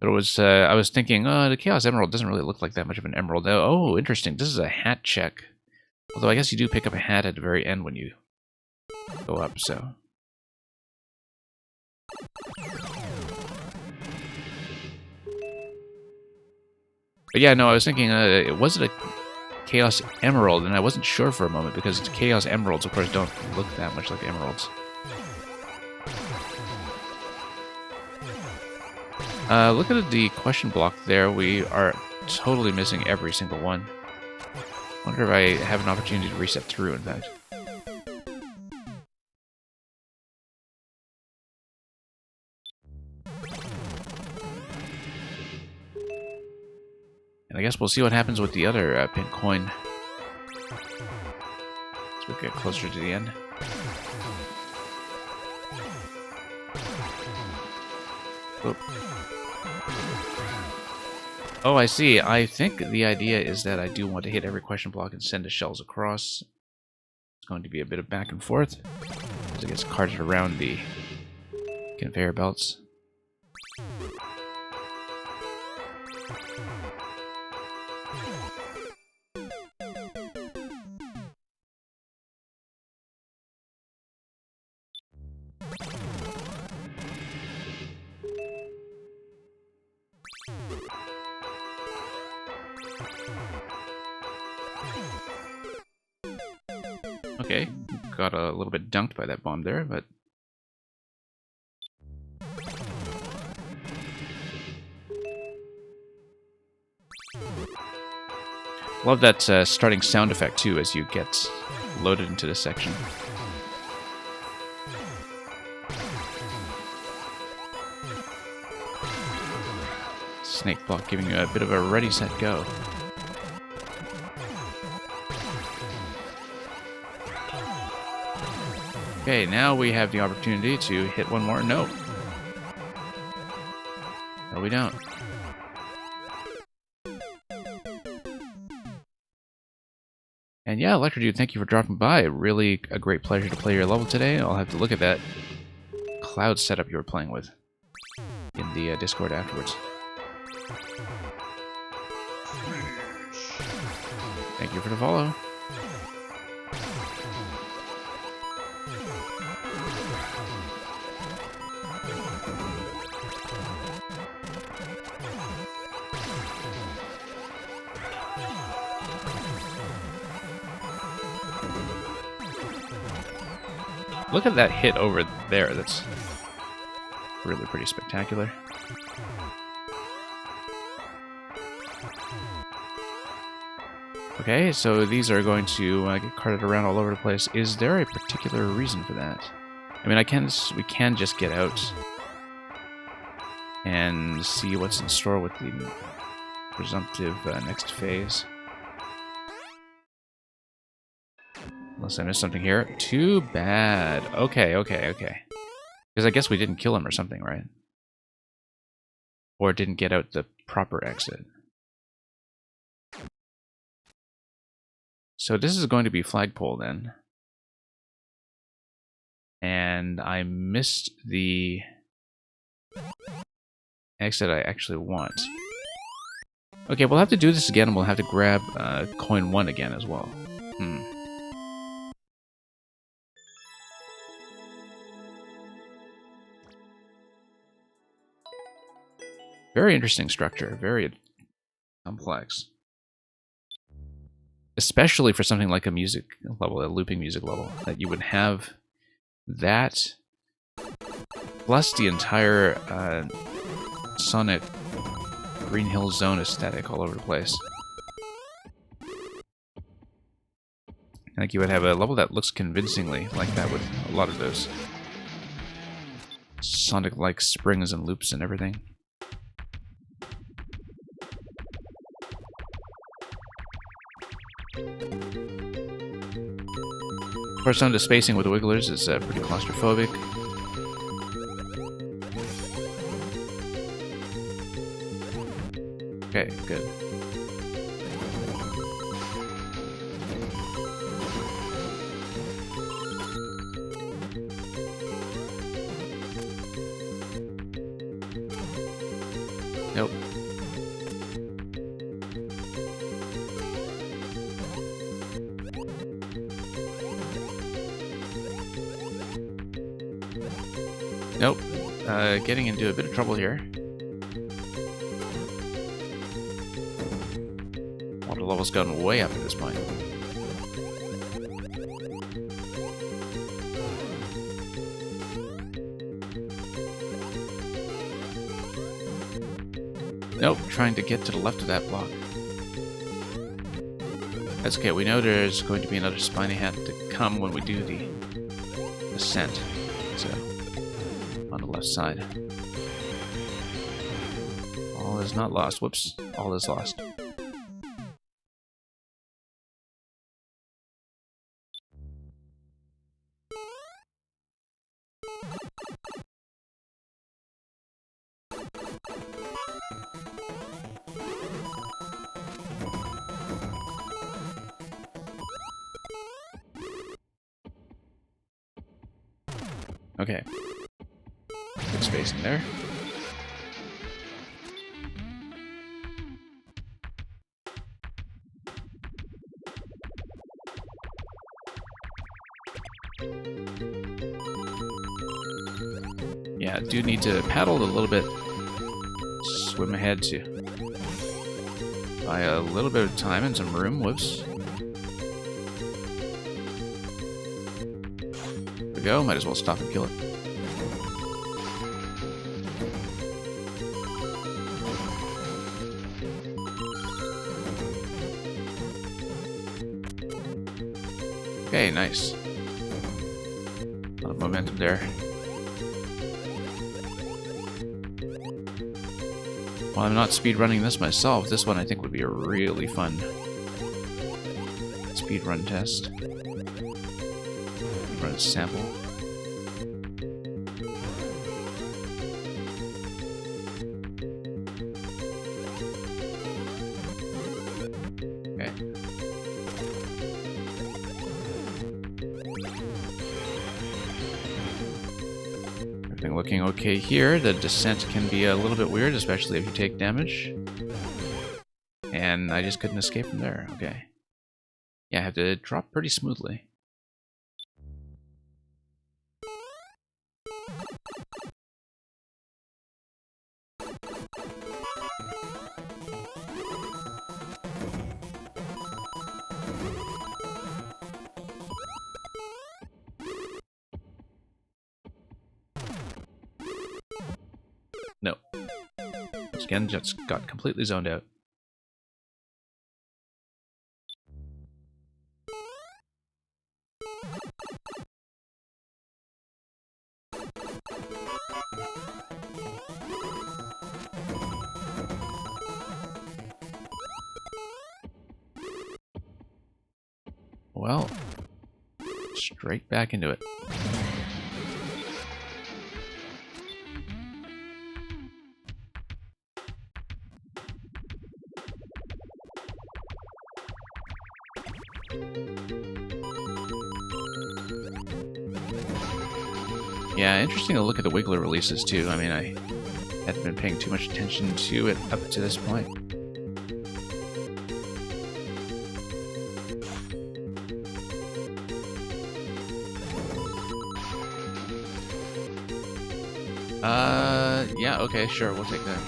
But it was, I was thinking, the Chaos Emerald doesn't really look like that much of an emerald. Oh, interesting. This is a hat check. Although I guess you do pick up a hat at the very end when you go up, so... But yeah, no, I was thinking, was it a Chaos Emerald? And I wasn't sure for a moment, because Chaos Emeralds, of course, don't look that much like emeralds. Look at the question block there. We are totally missing every single one. Wonder if I have an opportunity to reset through, in fact. And I guess we'll see what happens with the other pink coin as we get closer to the end. Oop. Oh, I see. I think the idea is that I do want to hit every question block and send the shells across. It's going to be a bit of back and forth as it gets carted around the conveyor belts. Okay, got a little bit dunked by that bomb there, but... Love that starting sound effect, too, as you get loaded into this section. Snake block giving you a bit of a ready, set, go. Okay, now we have the opportunity to hit one more. No. No, we don't. And yeah, Electrodude, thank you for dropping by. Really a great pleasure to play your level today. I'll have to look at that cloud setup you were playing with in the Discord afterwards. Thank you for the follow. Look at that hit over there. That's really pretty spectacular. Okay, so these are going to get carted around all over the place. Is there a particular reason for that? I mean, we can just get out and see what's in store with the presumptive next phase. Unless I missed something here. Too bad. Okay. Because I guess we didn't kill him or something, right? Or didn't get out the proper exit. So this is going to be flagpole then. And I missed the exit I actually want. Okay, we'll have to do this again and we'll have to grab coin 1 again as well. Very interesting structure, very complex. Especially for something like a music level, a looping music level, that you would have that plus the entire Sonic Green Hill Zone aesthetic all over the place. Like you would have a level that looks convincingly like that with a lot of those Sonic-like springs and loops and everything. Of course, some of the spacing with the Wigglers is pretty claustrophobic. Okay, good. Nope. Nope. Getting into a bit of trouble here. Water level's gone way up at this point. Nope, trying to get to the left of that block. That's okay, we know there's going to be another spiny hat to come when we do the ascent. So, on the left side. All is not lost. Whoops, all is lost. Okay. Good space in there. Yeah, I do need to paddle a little bit. Swim ahead to buy a little bit of time and some room. Whoops. There we go. Might as well stop and kill it. Okay, nice. A lot of momentum there. While I'm not speedrunning this myself, this one I think would be a really fun speedrun test. Run a sample. Okay. Everything looking okay here. The descent can be a little bit weird, especially if you take damage. And I just couldn't escape from there. Okay. Yeah, I have to drop pretty smoothly. No. Once again, just got completely zoned out. Well, straight back into it. Yeah, interesting to look at the Wiggler releases too. I mean, I hadn't been paying too much attention to it up to this point. Yeah, okay, sure, we'll take that.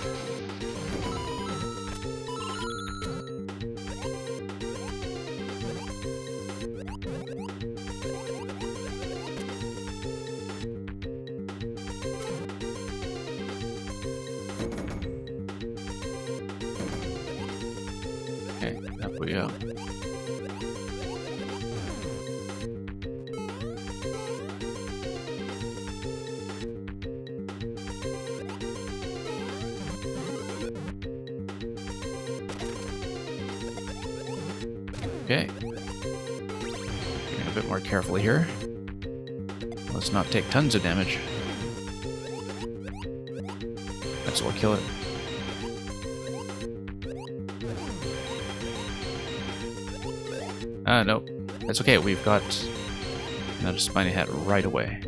we go. Okay. Getting a bit more carefully here. Let's not take tons of damage. That's what will kill it. Nope. That's okay. We've got another spiny hat right away.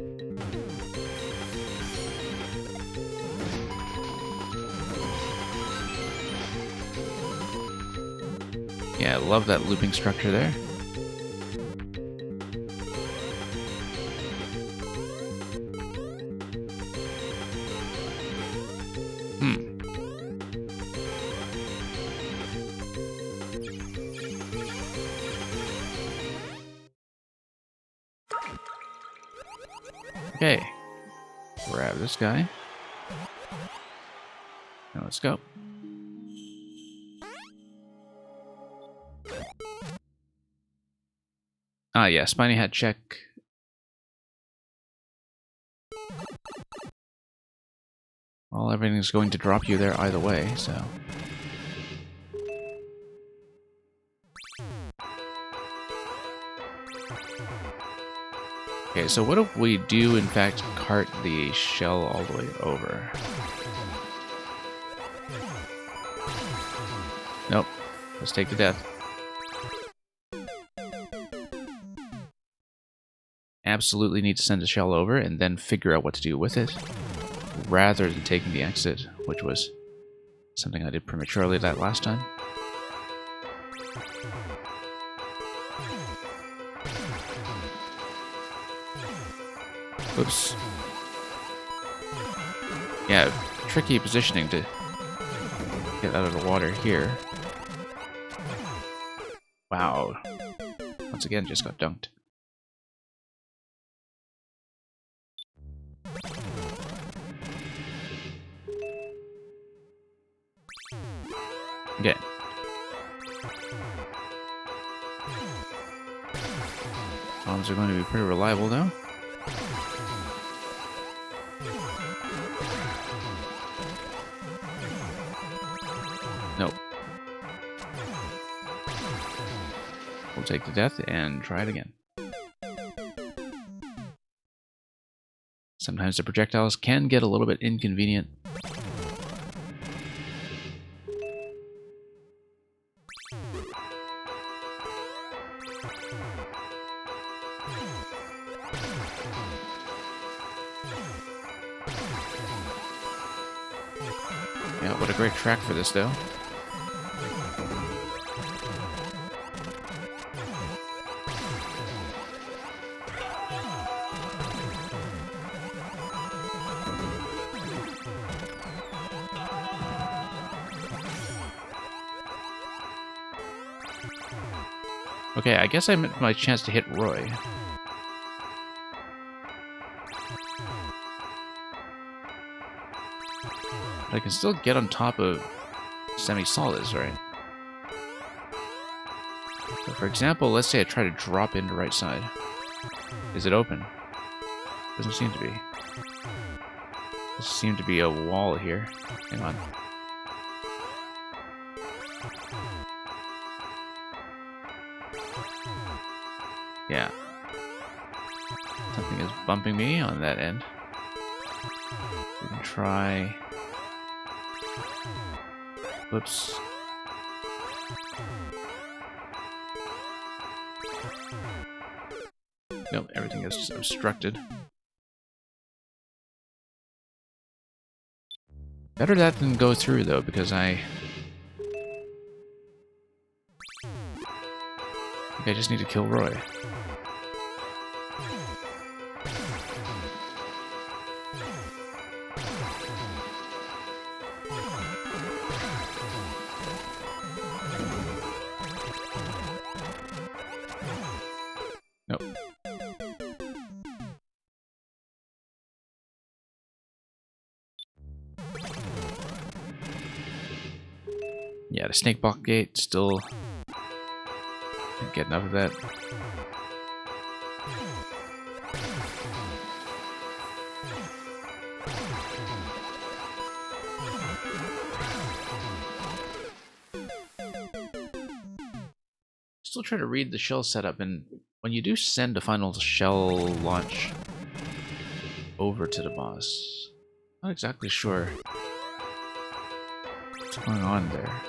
Yeah, I love that looping structure there. Okay. Grab this guy. Now let's go. Ah, yeah, spiny hat check. Well, everything's going to drop you there either way, so... Okay, so what if we do, in fact, cart the shell all the way over? Nope. Let's take the death. Absolutely need to send the shell over and then figure out what to do with it, rather than taking the exit, which was something I did prematurely that last time. Oops. Yeah, tricky positioning to get out of the water here. Wow. Once again, just got dunked. Okay. Bombs are going to be pretty reliable, though. Nope. We'll take the death and try it again. Sometimes the projectiles can get a little bit inconvenient. Yeah, what a great track for this, though. Okay, I guess I missed my chance to hit Roy. But I can still get on top of semi-solids, right? So for example, let's say I try to drop into right side. Is it open? Doesn't seem to be. There seems to be a wall here. Hang on. Yeah. Something is bumping me on that end. We can try... Whoops. Nope, everything is just obstructed. Better that than go through, though, because I think I just need to kill Roy. Nope. Yeah, the snake block gate still Can't get enough of that. Still trying to read the shell setup, and when you do send a final shell launch over to the boss, not exactly sure what's going on there.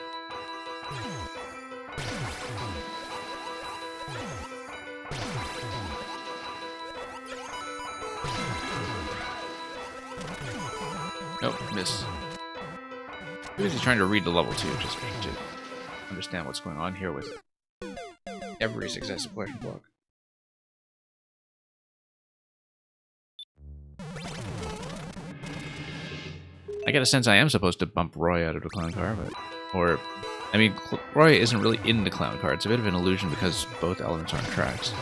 Nope, miss. Maybe he's trying to read the level too, just to understand what's going on here with every successive question block. I get a sense I am supposed to bump Roy out of the clown car, but... Or... I mean, Roy isn't really in the clown car. It's a bit of an illusion because both elements are on tracks.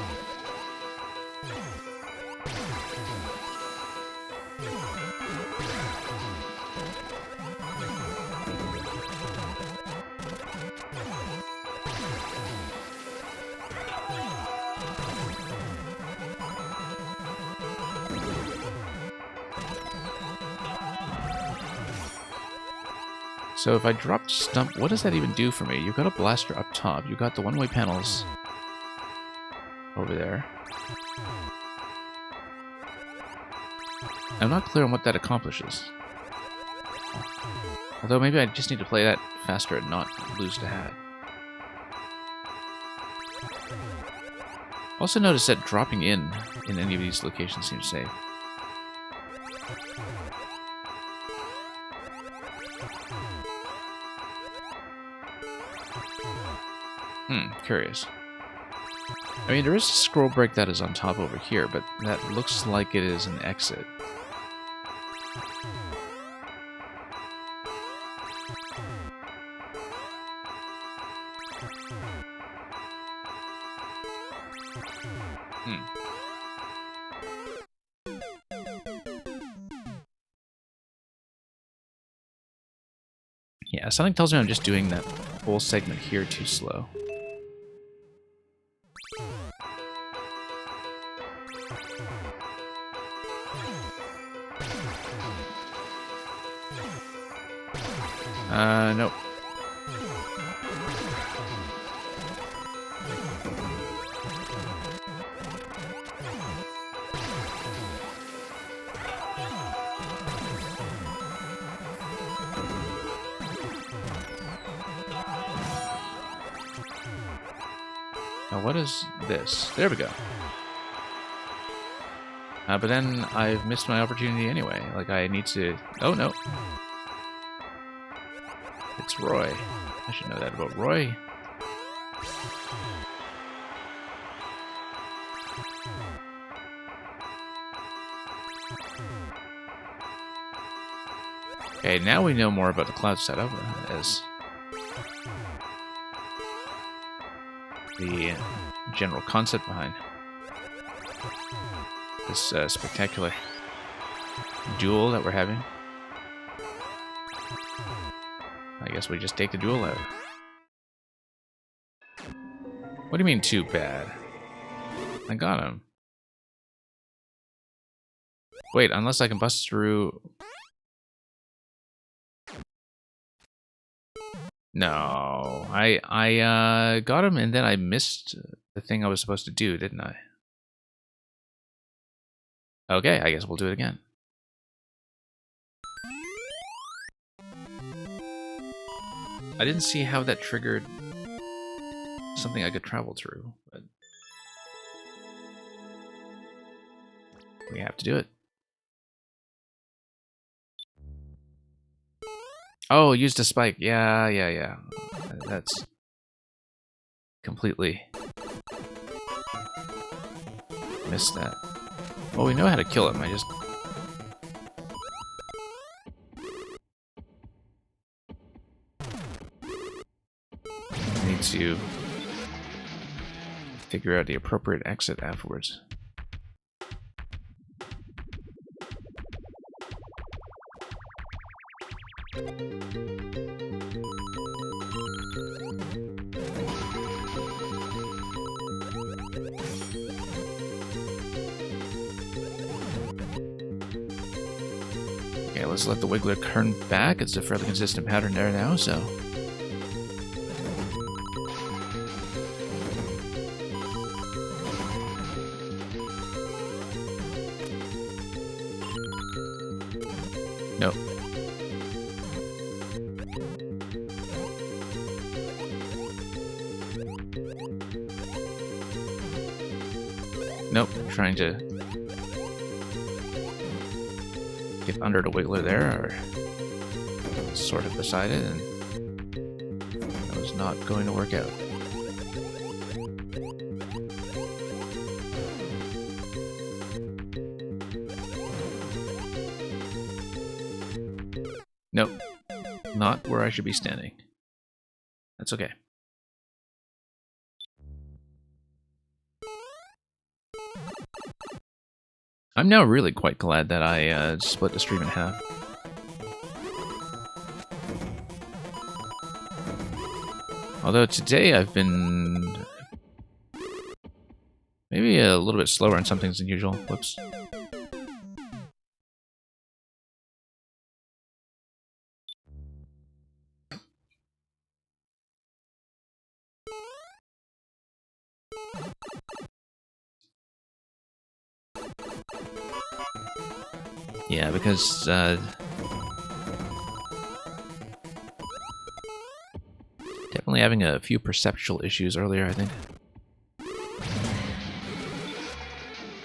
So if I drop Stump, what does that even do for me? You've got a blaster up top. You've got the one-way panels over there. I'm not clear on what that accomplishes. Although maybe I just need to play that faster and not lose the hat. Also notice that dropping in any of these locations seems safe. Curious. I mean, there is a scroll break that is on top over here, but that looks like it is an exit. Yeah, something tells me I'm just doing that whole segment here too slow. Nope. Now what is this? There we go. But then I've missed my opportunity anyway. Like, I need to... Oh, no. It's Roy. I should know that about Roy. Okay, now we know more about the cloud setup as the general concept behind this spectacular duel that we're having. I guess we just take the duel out. What do you mean too bad? I got him. Wait, unless I can bust through... No, I got him and then I missed the thing I was supposed to do, didn't I? Okay, I guess we'll do it again. I didn't see how that triggered something I could travel through, but we have to do it. Oh, used a spike. Yeah. That's completely missed that. Well, we know how to kill him. I just... need to figure out the appropriate exit afterwards. Okay, let's let the Wiggler turn back. It's a fairly consistent pattern there now, so... Nope. Nope, trying to get under the Wiggler there, or sort of beside it, and that was not going to work out. Nope, not where I should be standing. That's okay. I'm now really quite glad that I split the stream in half. Although today I've been maybe a little bit slower on some things than usual. Whoops. Yeah, because definitely having a few perceptual issues earlier, I think.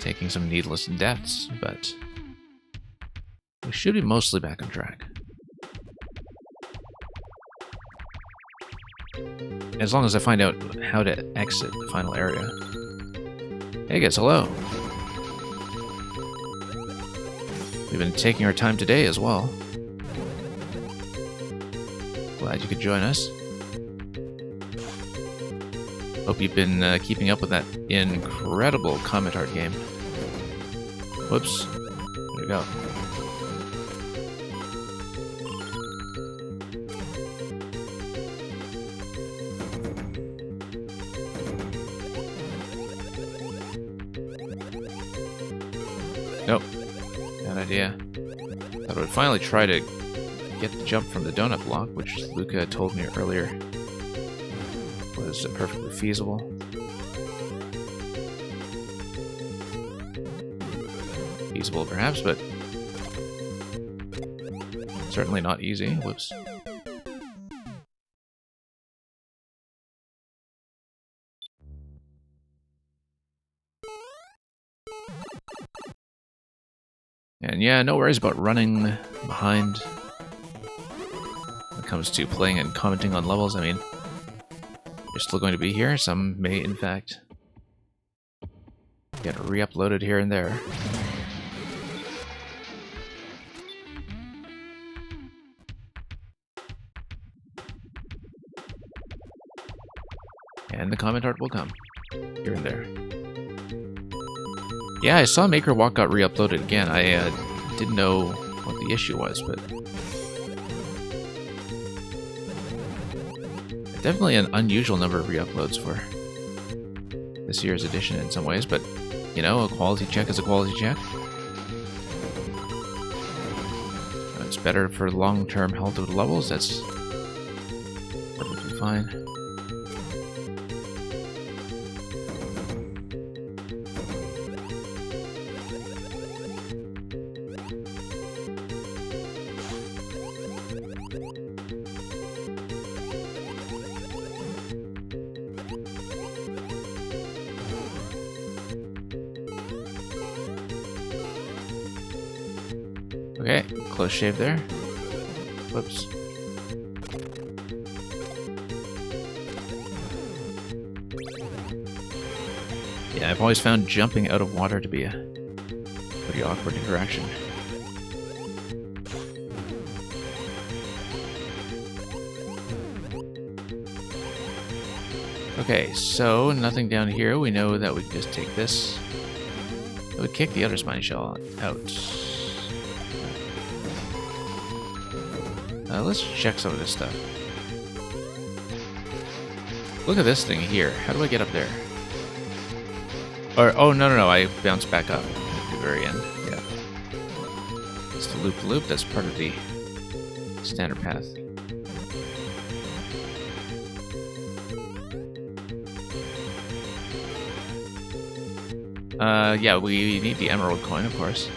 Taking some needless deaths, but we should be mostly back on track. As long as I find out how to exit the final area. Hey guys, hello. We've been taking our time today as well. Glad you could join us. Hope you've been keeping up with that incredible comment art game. Whoops. There we go. Nope. Bad idea. Thought I would finally try to get the jump from the donut block, which Luca told me earlier was perfectly feasible. Feasible perhaps, but certainly not easy. Whoops. And yeah, no worries about running behind when it comes to playing and commenting on levels. I mean, you're still going to be here. Some may, in fact, get re-uploaded here and there. And the comment art will come here and there. Yeah, I saw Maker Walk got re-uploaded again. I didn't know what the issue was, but definitely an unusual number of re-uploads for this year's edition in some ways, but you know, a quality check is a quality check. It's better for long-term health of the levels. That's perfectly fine. Okay, close shave there. Whoops. Yeah, I've always found jumping out of water to be a pretty awkward interaction. Okay, so nothing down here. We know that we can just take this. It would kick the other spiny shell out. Let's check some of this stuff. Look at this thing here. How do I get up there? Or, oh, no, I bounced back up at the very end. Yeah. It's the loop-loop, that's part of the standard path. Yeah, we need the emerald coin, of course.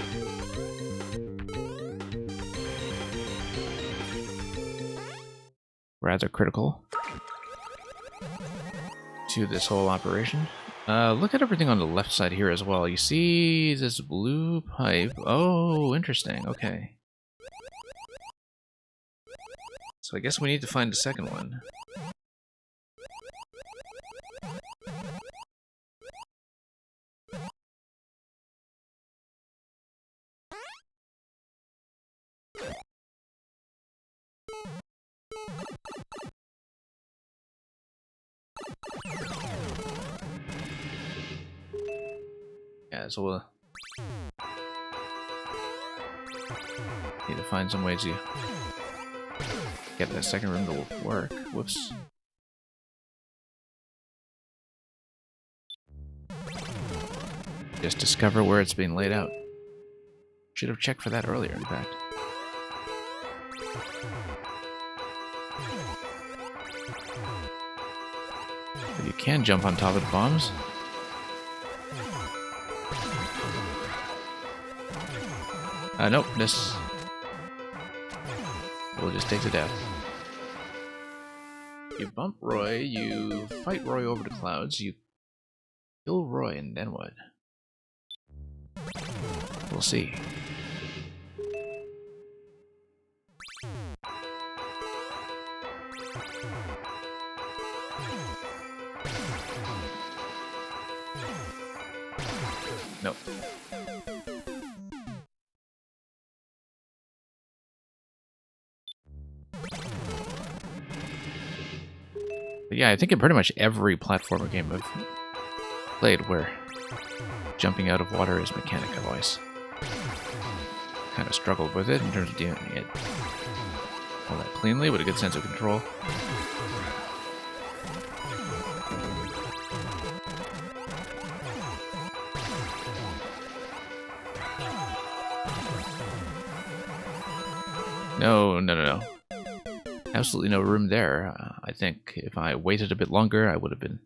Rather critical to this whole operation. Look at everything on the left side here as well. You see this blue pipe. Oh, interesting. Okay. So I guess we need to find the second one. Yeah, so we'll need to find some way to get that second room to work. Whoops. Just discover where it's being laid out. Should have checked for that earlier, in fact. But you can jump on top of the bombs. Nope, this will just take to death. You bump Roy, you fight Roy over the clouds, you kill Roy, and then what? We'll see. Nope. But yeah, I think in pretty much every platformer game I've played where jumping out of water is mechanic, I've always kind of struggled with it in terms of doing it all that cleanly with a good sense of control. No. Absolutely no room there. I think if I waited a bit longer, I would have been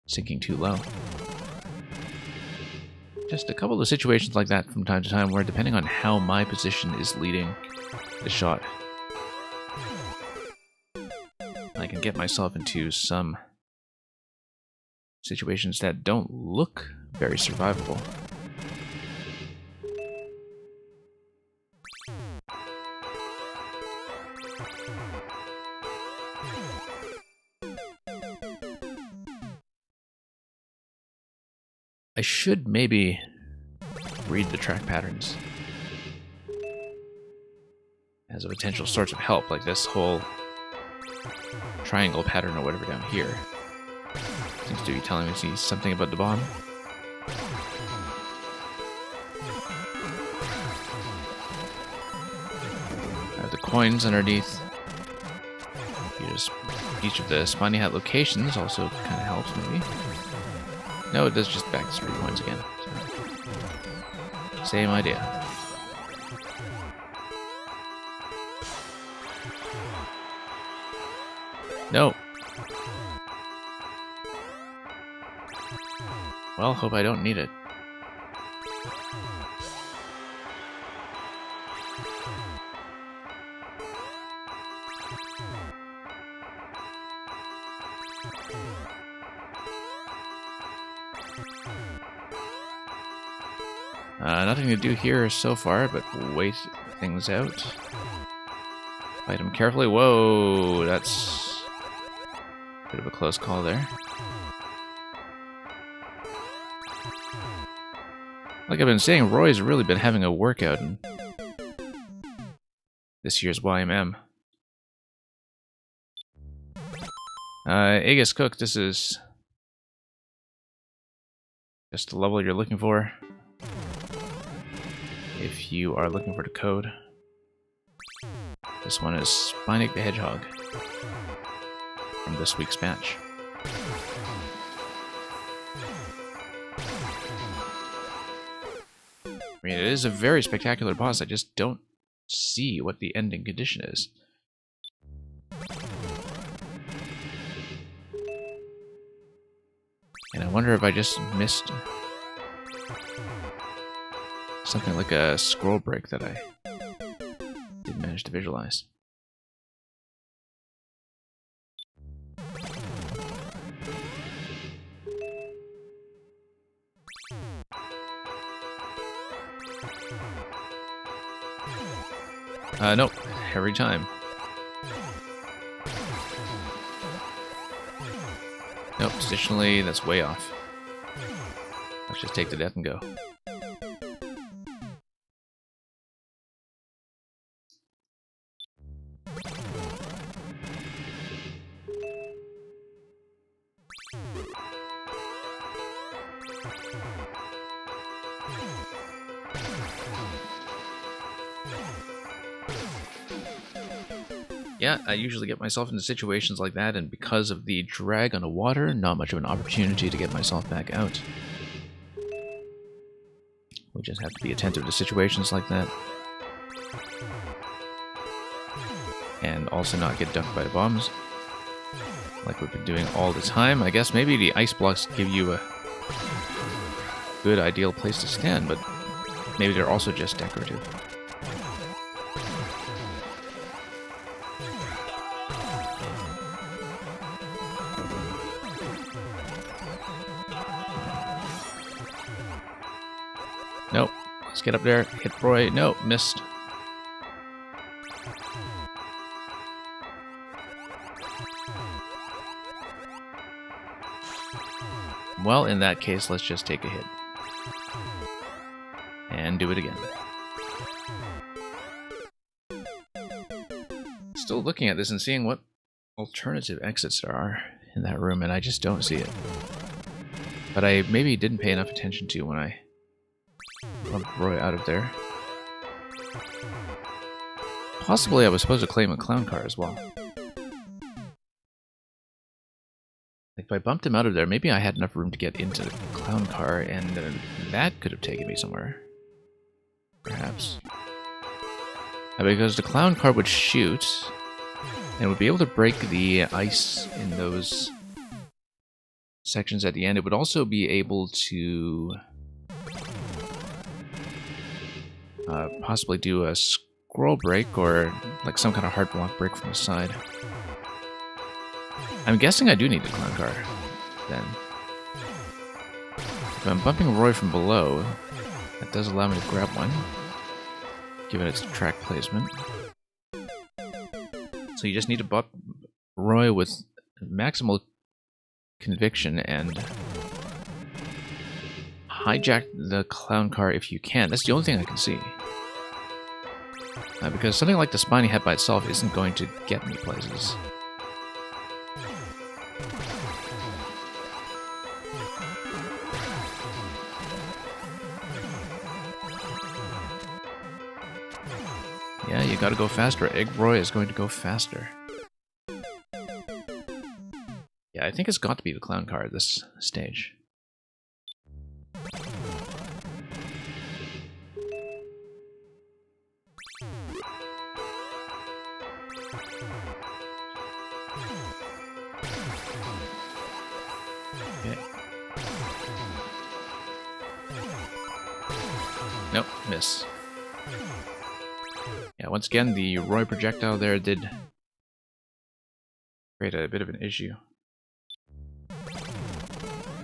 sinking too low. Just a couple of situations like that from time to time where, depending on how my position is leading the shot, I can get myself into some situations that don't look very survivable. I should maybe read the track patterns as a potential source of help, like this whole triangle pattern or whatever down here. Seems to be telling me something about the bomb. The coins underneath each of the spiny hat locations also kind of helps, maybe. No, it does just back 3 coins again. So, same idea. No. Well, hope I don't need it. Nothing to do here so far, but wait things out. Fight him carefully. Whoa, that's a bit of a close call there. Like I've been saying, Roy's really been having a workout in this year's YMM. Aegis Cook, this is just the level you're looking for. If you are looking for the code, this one is Spinac the Hedgehog from this week's match. I mean, it is a very spectacular boss. I just don't see what the ending condition is. And I wonder if I just missed something like a scroll break that I didn't manage to visualize. Nope, every time. Nope, positionally, that's way off. Let's just take the death and go. Yeah, I usually get myself into situations like that, and because of the drag on the water, not much of an opportunity to get myself back out. We just have to be attentive to situations like that. And also not get dunked by the bombs, like we've been doing all the time. I guess maybe the ice blocks give you a good, ideal place to stand, but maybe they're also just decorative. Nope. Let's get up there. Hit Roy. Nope. Missed. Well, in that case, let's just take a hit. And do it again. Still looking at this and seeing what alternative exits there are in that room, and I just don't see it. But I maybe didn't pay enough attention to when I bumped Roy out of there. Possibly I was supposed to claim a clown car as well. If I bumped him out of there, maybe I had enough room to get into the clown car, and that could have taken me somewhere. Perhaps. Because the clown car would shoot, and would be able to break the ice in those sections at the end. It would also be able to possibly do a scroll break, or like some kind of hard block break from the side. I'm guessing I do need a clown car, then. If I'm bumping Roy from below, that does allow me to grab one, given its track placement. So you just need to bump Roy with maximal conviction and hijack the clown car if you can. That's the only thing I can see. Because something like the spiny head by itself isn't going to get me places. Yeah, you gotta go faster. Egg Roy is going to go faster. Yeah, I think it's got to be the clown car at this stage. Okay. Nope, miss. Yeah, once again, the Roy projectile there did create a bit of an issue.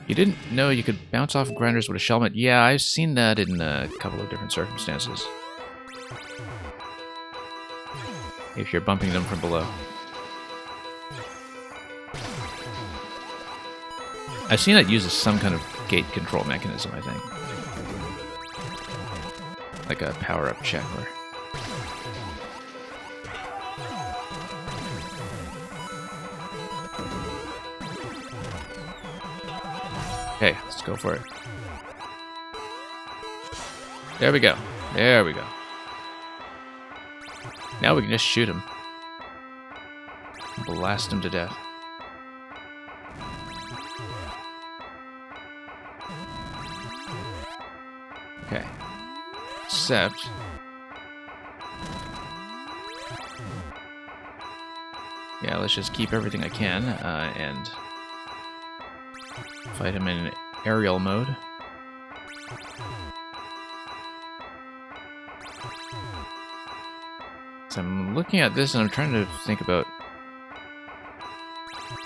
You didn't know you could bounce off grinders with a Shelmet? Yeah, I've seen that in a couple of different circumstances. If you're bumping them from below. I've seen it uses some kind of gate control mechanism, I think. Like a power-up check or... Okay, let's go for it. There we go. There we go. Now we can just shoot him. Blast him to death. Okay. Except... Yeah, let's just keep everything I can and fight him in aerial mode. So I'm looking at this and I'm trying to think about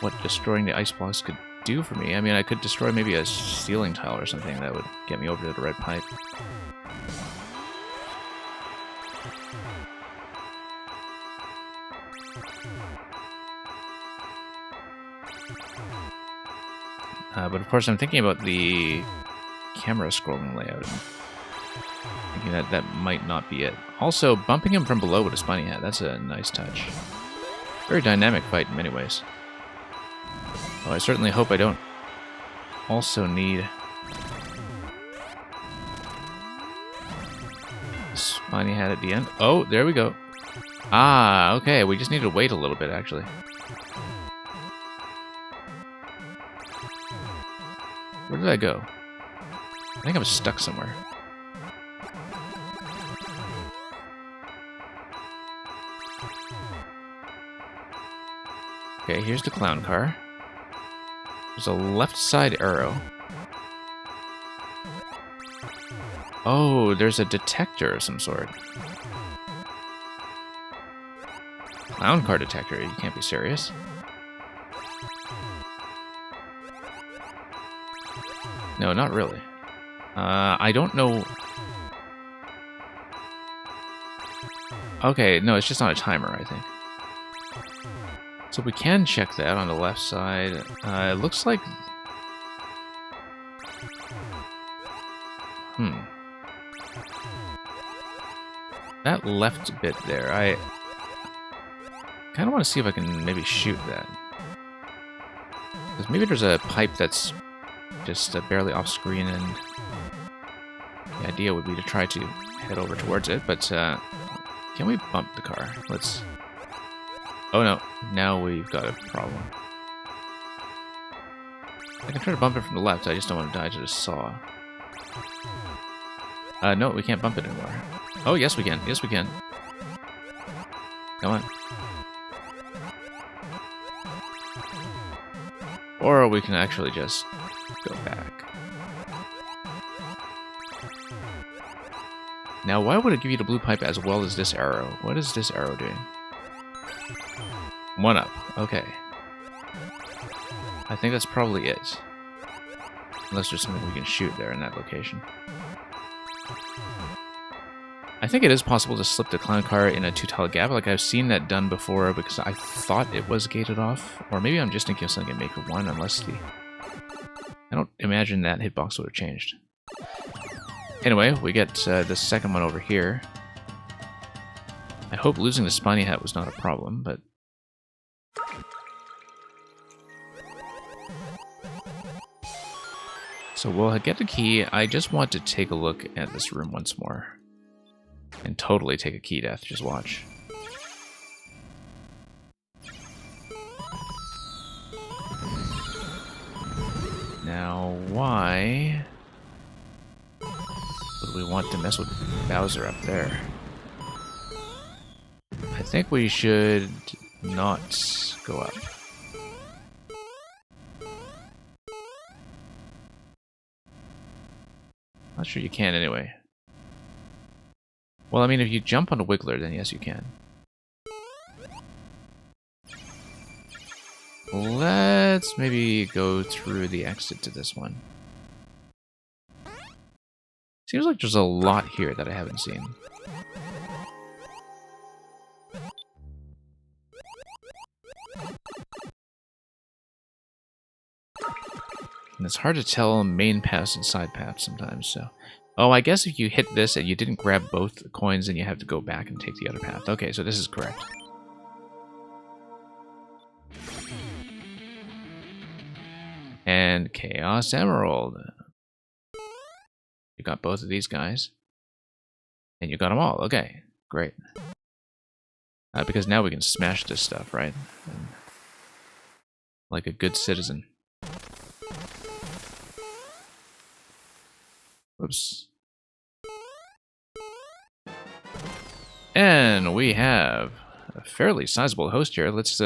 what destroying the ice blocks could do for me. I mean, I could destroy maybe a ceiling tile or something that would get me over to the red pipe. But of course, I'm thinking about the camera scrolling layout and thinking that that might not be it. Also, bumping him from below with a spiny hat, that's a nice touch. Very dynamic fight in many ways. Oh, I certainly hope I don't also need a spiny hat at the end. Oh, there we go. Ah, okay, we just need to wait a little bit, actually. Where did I go? I think I'm stuck somewhere. Okay, here's the clown car. There's a left side arrow. Oh, there's a detector of some sort. Clown car detector, you can't be serious. No, not really. I don't know. Okay, no, it's just on a timer, I think. So we can check that on the left side. It looks like... That left bit there, I kind of want to see if I can maybe shoot that. Because maybe there's a pipe that's just barely off screen, and the idea would be to try to head over towards it, but can we bump the car? Let's... Oh no, now we've got a problem. I can try to bump it from the left, I just don't want to die to the saw. No, we can't bump it anymore. Oh, yes we can, yes we can. Come on. Or we can actually just go back. Now, why would it give you the blue pipe as well as this arrow? What is this arrow doing? 1 up. Okay. I think that's probably it. Unless there's something we can shoot there in that location. I think it is possible to slip the clown car in a 2-tile gap. Like, I've seen that done before because I thought it was gated off. Or maybe I'm just thinking of something in Maker 1, unless the... I don't imagine that hitbox would have changed. Anyway, we get the second one over here. I hope losing the spiny hat was not a problem, but... So we'll get the key. I just want to take a look at this room once more. And totally take a key death, just watch. Now, why would we want to mess with Bowser up there? I think we should not go up. Not sure you can anyway. Well, I mean, if you jump on a Wiggler, then yes, you can. Let's maybe go through the exit to this one. Seems like there's a lot here that I haven't seen. And it's hard to tell main paths and side paths sometimes, so... Oh, I guess if you hit this and you didn't grab both coins, then you have to go back and take the other path. Okay, so this is correct. And Chaos Emerald. You got both of these guys. And you got them all. Okay, great. Because now we can smash this stuff, right? And like a good citizen. Whoops. And we have a fairly sizable host here. Let's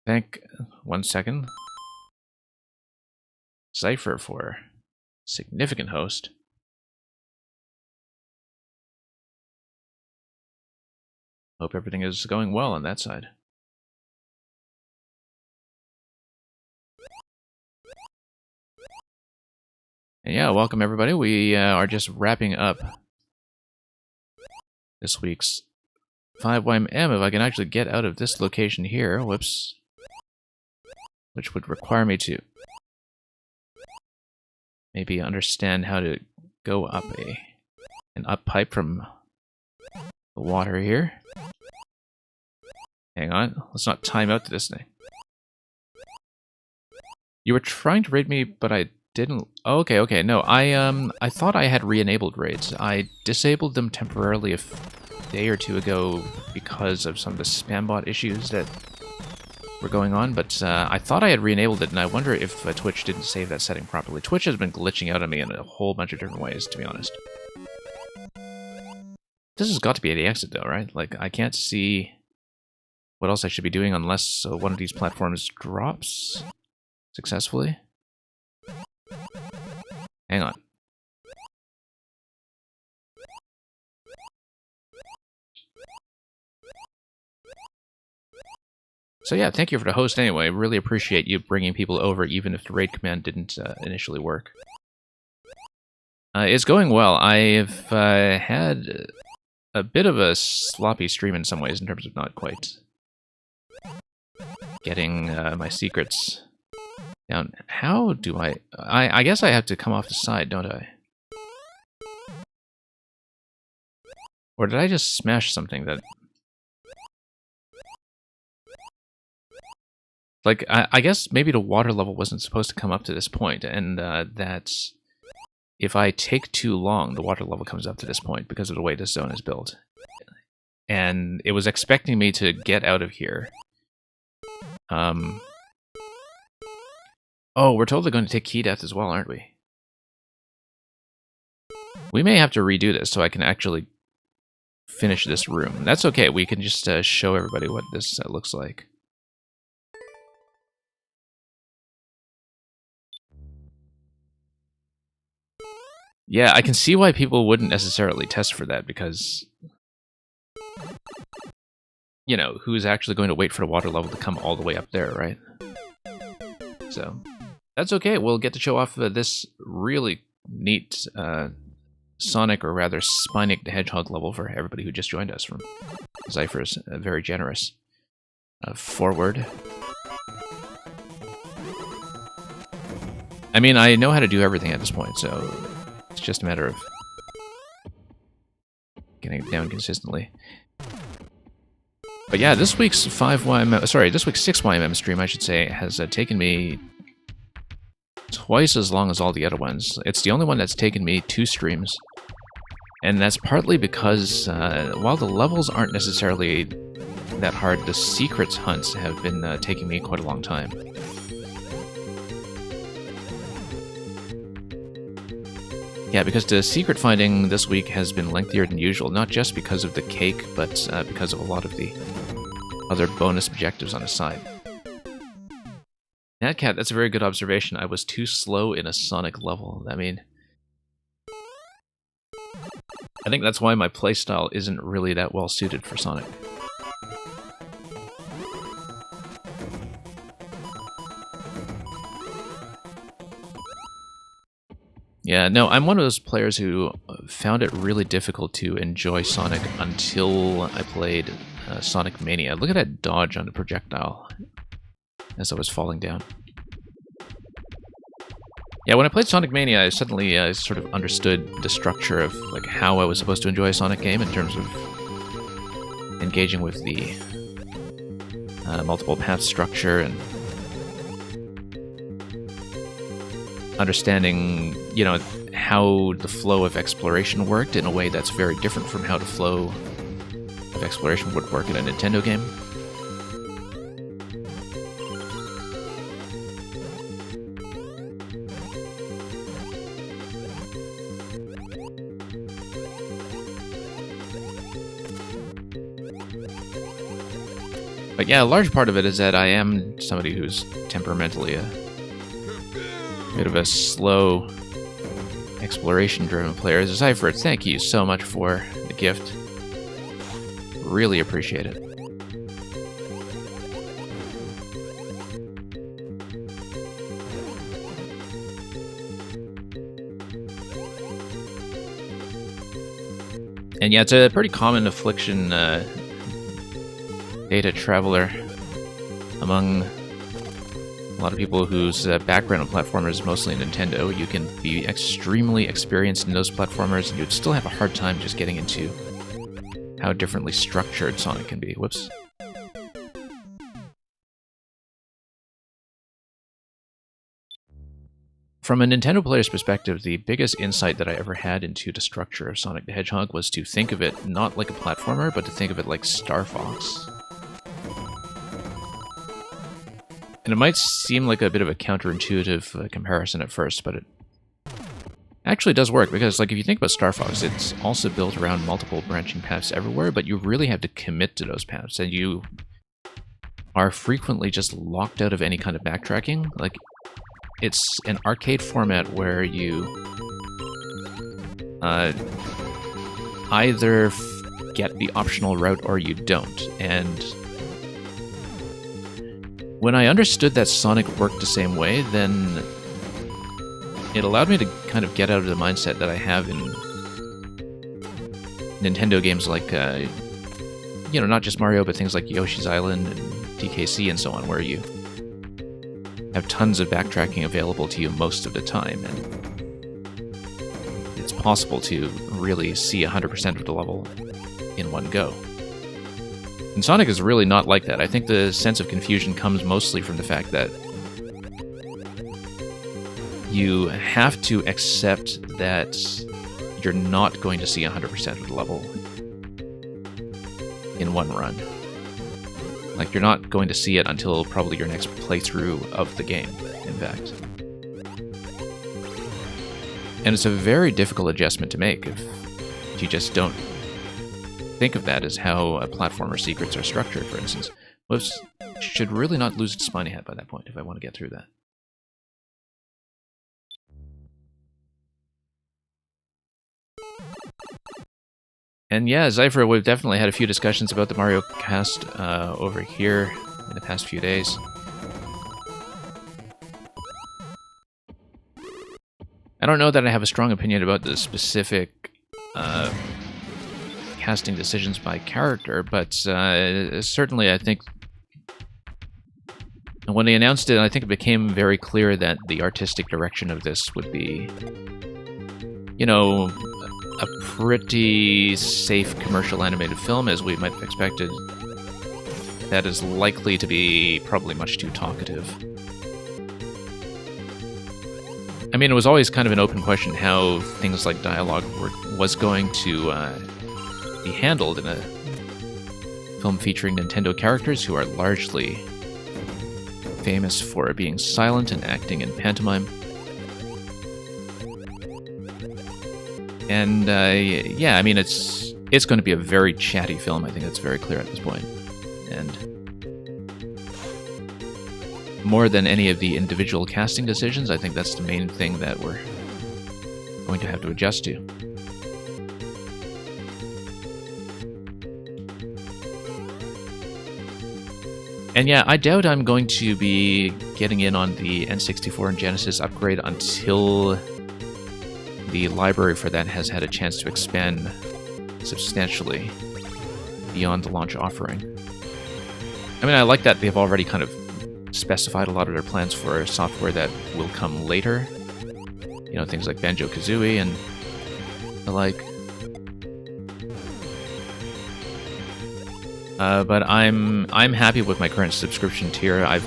Thank 1 second. Cypher for significant host. Hope everything is going well on that side. And yeah, welcome everybody. We are just wrapping up this week's 5YM. If I can actually get out of this location here, whoops, which would require me to maybe understand how to go up an up pipe from the water here. Hang on, let's not time out to this thing. You were trying to raid me, but I didn't. Oh, okay. No, I thought I had re-enabled raids. I disabled them temporarily a day or two ago because of some of the spam bot issues that were going on, but I thought I had re-enabled it, and I wonder if Twitch didn't save that setting properly. Twitch has been glitching out on me in a whole bunch of different ways, to be honest. This has got to be the exit, though, right? Like, I can't see what else I should be doing unless one of these platforms drops successfully. Hang on. So yeah, thank you for the host anyway. Really appreciate you bringing people over, even if the raid command didn't initially work. It's going well. I've had a bit of a sloppy stream in some ways, in terms of not quite getting my secrets down. How do I guess I have to come off the side, don't I? Or did I just smash something that... Like, I guess maybe the water level wasn't supposed to come up to this point, and that if I take too long, the water level comes up to this point because of the way this zone is built. And it was expecting me to get out of here. Oh, we're totally going to take key death as well, aren't we? We may have to redo this so I can actually finish this room. That's okay, we can just show everybody what this looks like. Yeah, I can see why people wouldn't necessarily test for that, because, you know, who's actually going to wait for the water level to come all the way up there, right? So, that's okay. We'll get to show off this really neat Sonic, or rather Spinic the Hedgehog level for everybody who just joined us from Cypher's very generous forward. I mean, I know how to do everything at this point, so it's just a matter of getting it down consistently. But yeah, this week's 6YMM stream, I should say, has taken me twice as long as all the other ones. It's the only one that's taken me 2 streams. And that's partly because, while the levels aren't necessarily that hard, the secrets hunts have been taking me quite a long time. Yeah, because the secret finding this week has been lengthier than usual, not just because of the cake, but because of a lot of the other bonus objectives on the side. Natcat, that's a very good observation. I was too slow in a Sonic level. I mean, I think that's why my playstyle isn't really that well suited for Sonic. Yeah, no, I'm one of those players who found it really difficult to enjoy Sonic until I played Sonic Mania. Look at that dodge on the projectile as I was falling down. Yeah, when I played Sonic Mania, I suddenly sort of understood the structure of like how I was supposed to enjoy a Sonic game in terms of engaging with the multiple path structure and understanding, you know, how the flow of exploration worked in a way that's very different from how the flow of exploration would work in a Nintendo game. But yeah, a large part of it is that I am somebody who's temperamentally a bit of a slow, exploration-driven player. Zypher, thank you so much for the gift. Really appreciate it. And yeah, it's a pretty common affliction, data traveler, among a lot of people whose background in platformers is mostly Nintendo. You can be extremely experienced in those platformers, and you'd still have a hard time just getting into how differently structured Sonic can be. Whoops. From a Nintendo player's perspective, the biggest insight that I ever had into the structure of Sonic the Hedgehog was to think of it not like a platformer, but to think of it like Star Fox. And it might seem like a bit of a counterintuitive comparison at first, but it actually does work, because like if you think about Star Fox, it's also built around multiple branching paths everywhere, but you really have to commit to those paths, and you are frequently just locked out of any kind of backtracking. Like, it's an arcade format where you either get the optional route or you don't. And when I understood that Sonic worked the same way, then it allowed me to kind of get out of the mindset that I have in Nintendo games like, you know, not just Mario, but things like Yoshi's Island and DKC and so on, where you have tons of backtracking available to you most of the time, and it's possible to really see 100% of the level in one go. And Sonic is really not like that. I think the sense of confusion comes mostly from the fact that you have to accept that you're not going to see 100% of the level in one run. Like, you're not going to see it until probably your next playthrough of the game, in fact. And it's a very difficult adjustment to make if you just don't think of that as how a platformer secrets are structured, for instance. Whoops, should really not lose its spiny head by that point if I want to get through that. And yeah, Zypher, we've definitely had a few discussions about the Mario Cast over here in the past few days. I don't know that I have a strong opinion about the specific casting decisions by character, but certainly I think when they announced it, I think it became very clear that the artistic direction of this would be, you know, a pretty safe commercial animated film, as we might have expected. That is likely to be probably much too talkative. I mean, it was always kind of an open question how things like dialogue was going to be handled in a film featuring Nintendo characters who are largely famous for being silent and acting in pantomime. And yeah, I mean, it's going to be a very chatty film. I think that's very clear at this point. And more than any of the individual casting decisions, I think that's the main thing that we're going to have to adjust to. And yeah, I doubt I'm going to be getting in on the N64 and Genesis upgrade until the library for that has had a chance to expand substantially beyond the launch offering. I mean, I like that they've already kind of specified a lot of their plans for software that will come later. You know, things like Banjo-Kazooie and the like. But I'm happy with my current subscription tier. I've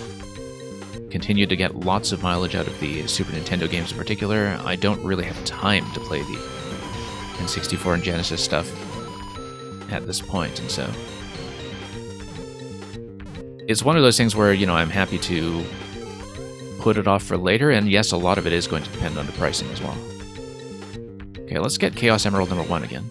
continued to get lots of mileage out of the Super Nintendo games in particular. I don't really have time to play the N64 and Genesis stuff at this point, and so it's one of those things where, you know, I'm happy to put it off for later, and yes, a lot of it is going to depend on the pricing as well. Okay, let's get Chaos Emerald number 1 again.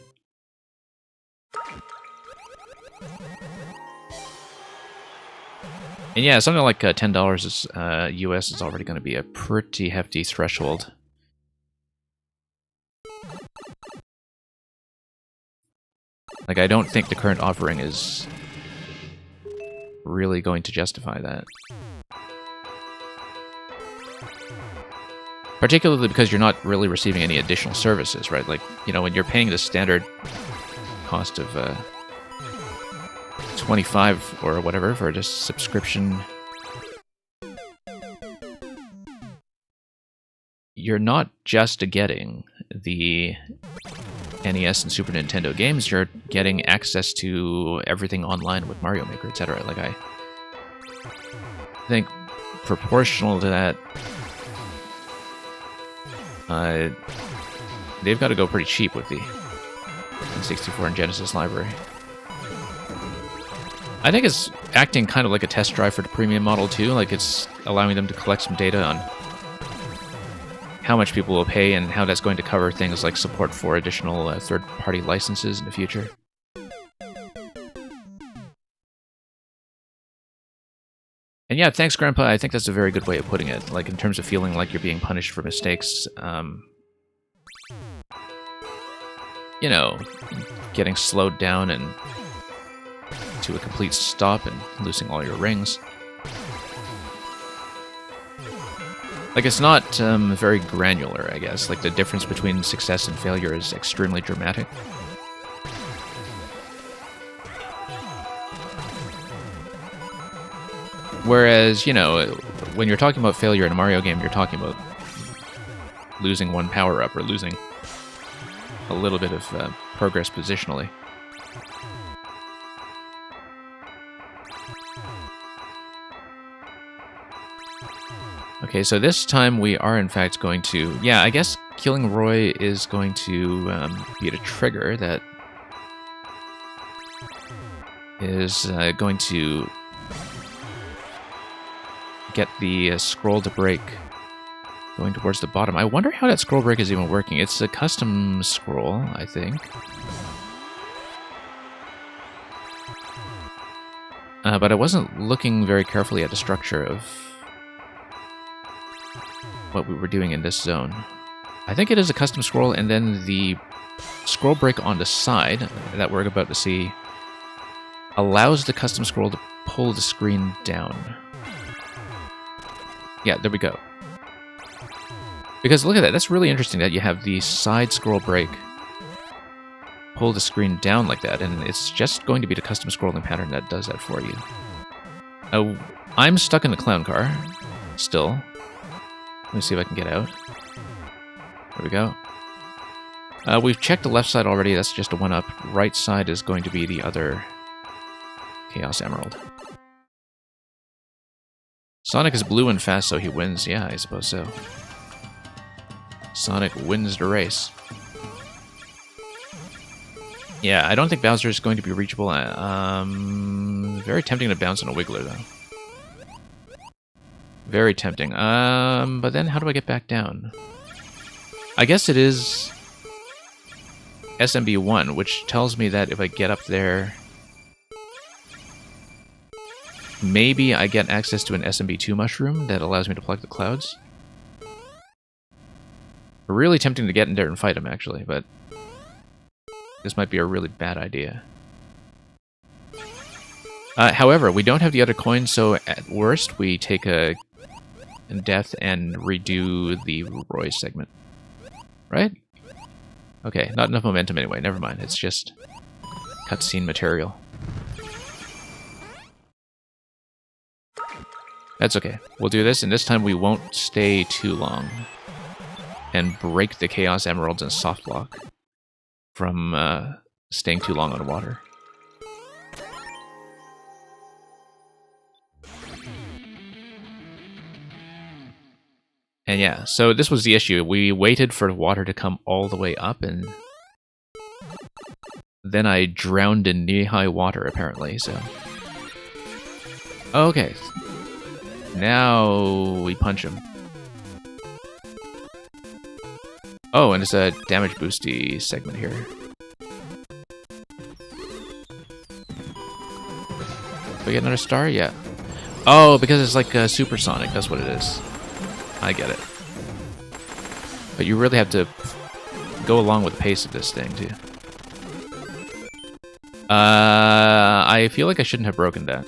And yeah, something like $10 is, US is already going to be a pretty hefty threshold. Like, I don't think the current offering is really going to justify that. Particularly because you're not really receiving any additional services, right? Like, you know, when you're paying the standard cost of 25 or whatever for just subscription, you're not just getting the NES and Super Nintendo games, you're getting access to everything online with Mario Maker, etc. Like, I think proportional to that, they've got to go pretty cheap with the N64 and Genesis library. I think it's acting kind of like a test drive for the premium model too, like it's allowing them to collect some data on how much people will pay and how that's going to cover things like support for additional third-party licenses in the future. And yeah, thanks, Grandpa. I think that's a very good way of putting it. Like, in terms of feeling like you're being punished for mistakes, you know, getting slowed down and to a complete stop and losing all your rings. Like, it's not very granular, I guess. Like, the difference between success and failure is extremely dramatic. Whereas, you know, when you're talking about failure in a Mario game, you're talking about losing one power-up or losing a little bit of progress positionally. Okay, so this time we are in fact going to... Yeah, I guess killing Roy is going to be the trigger that is going to get the scroll to break going towards the bottom. I wonder how that scroll break is even working. It's a custom scroll, I think. But I wasn't looking very carefully at the structure of what we were doing in this zone. I think it is a custom scroll, and then the scroll break on the side that we're about to see allows the custom scroll to pull the screen down. Yeah, there we go. Because look at that, that's really interesting that you have the side scroll break pull the screen down like that, and it's just going to be the custom scrolling pattern that does that for you. I'm stuck in the clown car, still. Let me see if I can get out. There we go. We've checked the left side already, that's just a 1-up. Right side is going to be the other Chaos Emerald. Sonic is blue and fast, so he wins. Yeah, I suppose so. Sonic wins the race. Yeah, I don't think Bowser is going to be reachable. Very tempting to bounce on a Wiggler, though. Very tempting. But then how do I get back down? I guess it is SMB1, which tells me that if I get up there, maybe I get access to an SMB2 mushroom that allows me to pluck the clouds. Really tempting to get in there and fight him, actually, but this might be a really bad idea. However, we don't have the other coin, so at worst, we take a death and redo the Roy segment. Right? Okay, not enough momentum anyway, never mind. It's just cutscene material. That's okay. We'll do this, and this time we won't stay too long and break the Chaos Emeralds and soft lock from staying too long on water. And yeah, so this was the issue. We waited for the water to come all the way up, and then I drowned in knee-high water, apparently, so... Okay. Now we punch him. Oh, and it's a damage boosty segment here. We get another star? Yeah. Oh, because it's like supersonic. That's what it is. I get it. But you really have to go along with the pace of this thing, too. I feel like I shouldn't have broken that.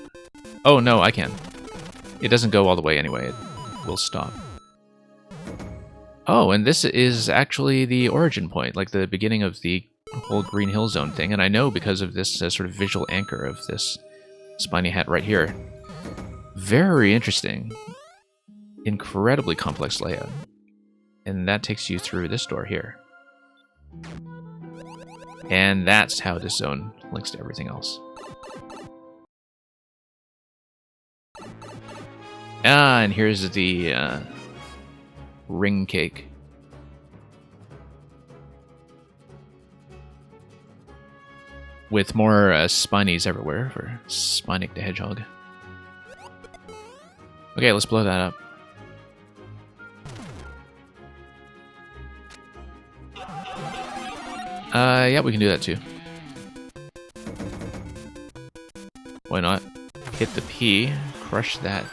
Oh, no, I can. It doesn't go all the way anyway. It will stop. Oh, and this is actually the origin point, like the beginning of the whole Green Hill Zone thing. And I know because of this sort of visual anchor of this spiny hat right here. Very interesting. Incredibly complex layout. And that takes you through this door here. And that's how this zone links to everything else. Ah, and here's the ring cake. With more spinies everywhere for Spinic the Hedgehog. Okay, let's blow that up. Yeah, we can do that too. Why not? Hit the P, crush that.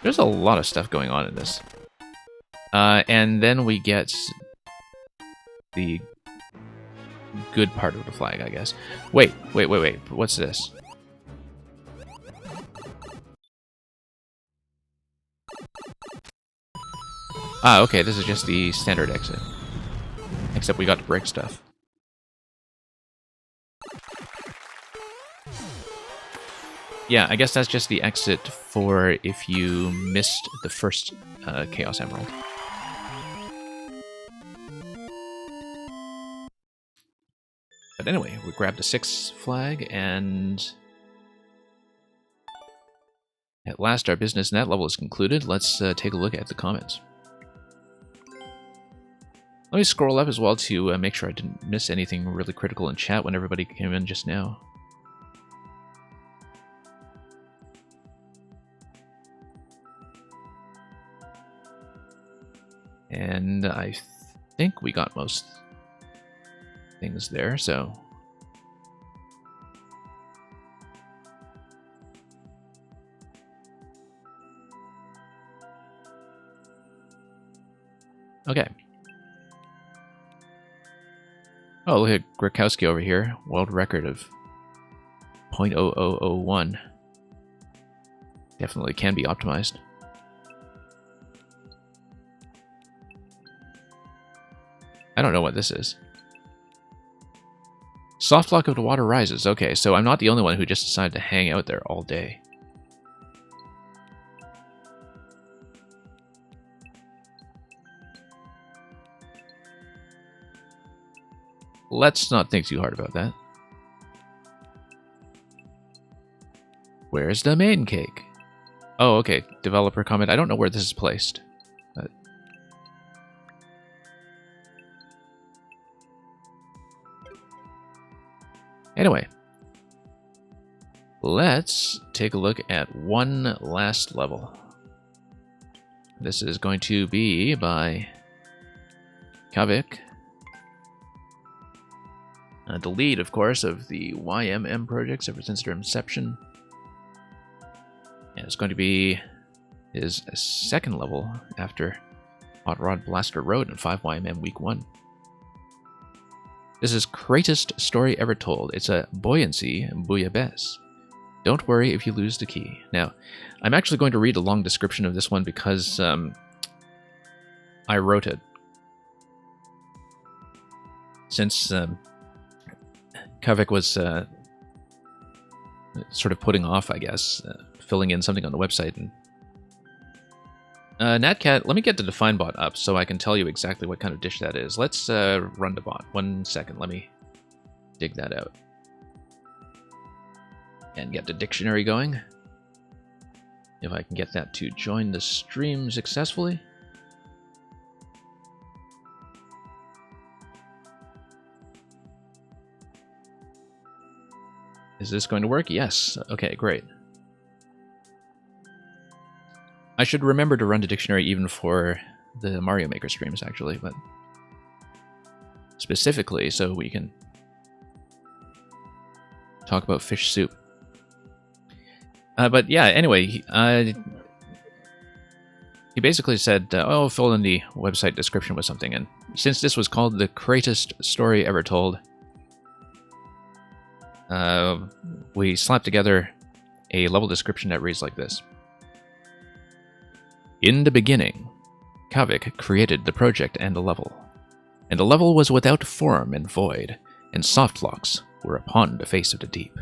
There's a lot of stuff going on in this. And then we get the good part of the flag, I guess. Wait. What's this? Ah, okay, this is just the standard exit. Except we got to break stuff. Yeah, I guess that's just the exit for if you missed the first Chaos Emerald. But anyway, we grabbed the 6 flag, and at last our business in that level is concluded. Let's take a look at the comments. Let me scroll up as well to make sure I didn't miss anything really critical in chat when everybody came in just now. And I think we got most things there, so... Okay. Oh, look at Grakowski over here. World record of 0.0001. Definitely can be optimized. I don't know what this is. Soft block of the water rises. Okay, so I'm not the only one who just decided to hang out there all day. Let's not think too hard about that. Where's the main cake? Oh, okay. Developer comment. I don't know where this is placed. But... Anyway. Let's take a look at one last level. This is going to be by Kavik. The lead, of course, of the YMM projects ever since their inception. And it's going to be his second level after Hot Rod Blaster Road in 5YMM Week 1. This is greatest story ever told. It's a buoyancy bouillabaisse. Don't worry if you lose the key. Now, I'm actually going to read a long description of this one because I wrote it. Since Kavik was sort of putting off, I guess, filling in something on the website. And Natcat, let me get the define bot up so I can tell you exactly what kind of dish that is. Let's run the bot. 1 second, let me dig that out. And get the dictionary going. If I can get that to join the stream successfully. Is this going to work? Yes. Okay, great. I should remember to run the dictionary even for the Mario Maker streams, actually, but specifically so we can talk about fish soup. But yeah, anyway, he basically said, oh, fill in the website description with something. And since this was called the greatest story ever told, we slapped together a level description that reads like this. In the beginning, Kavik created the project and the level. And the level was without form and void, and softlocks were upon the face of the deep.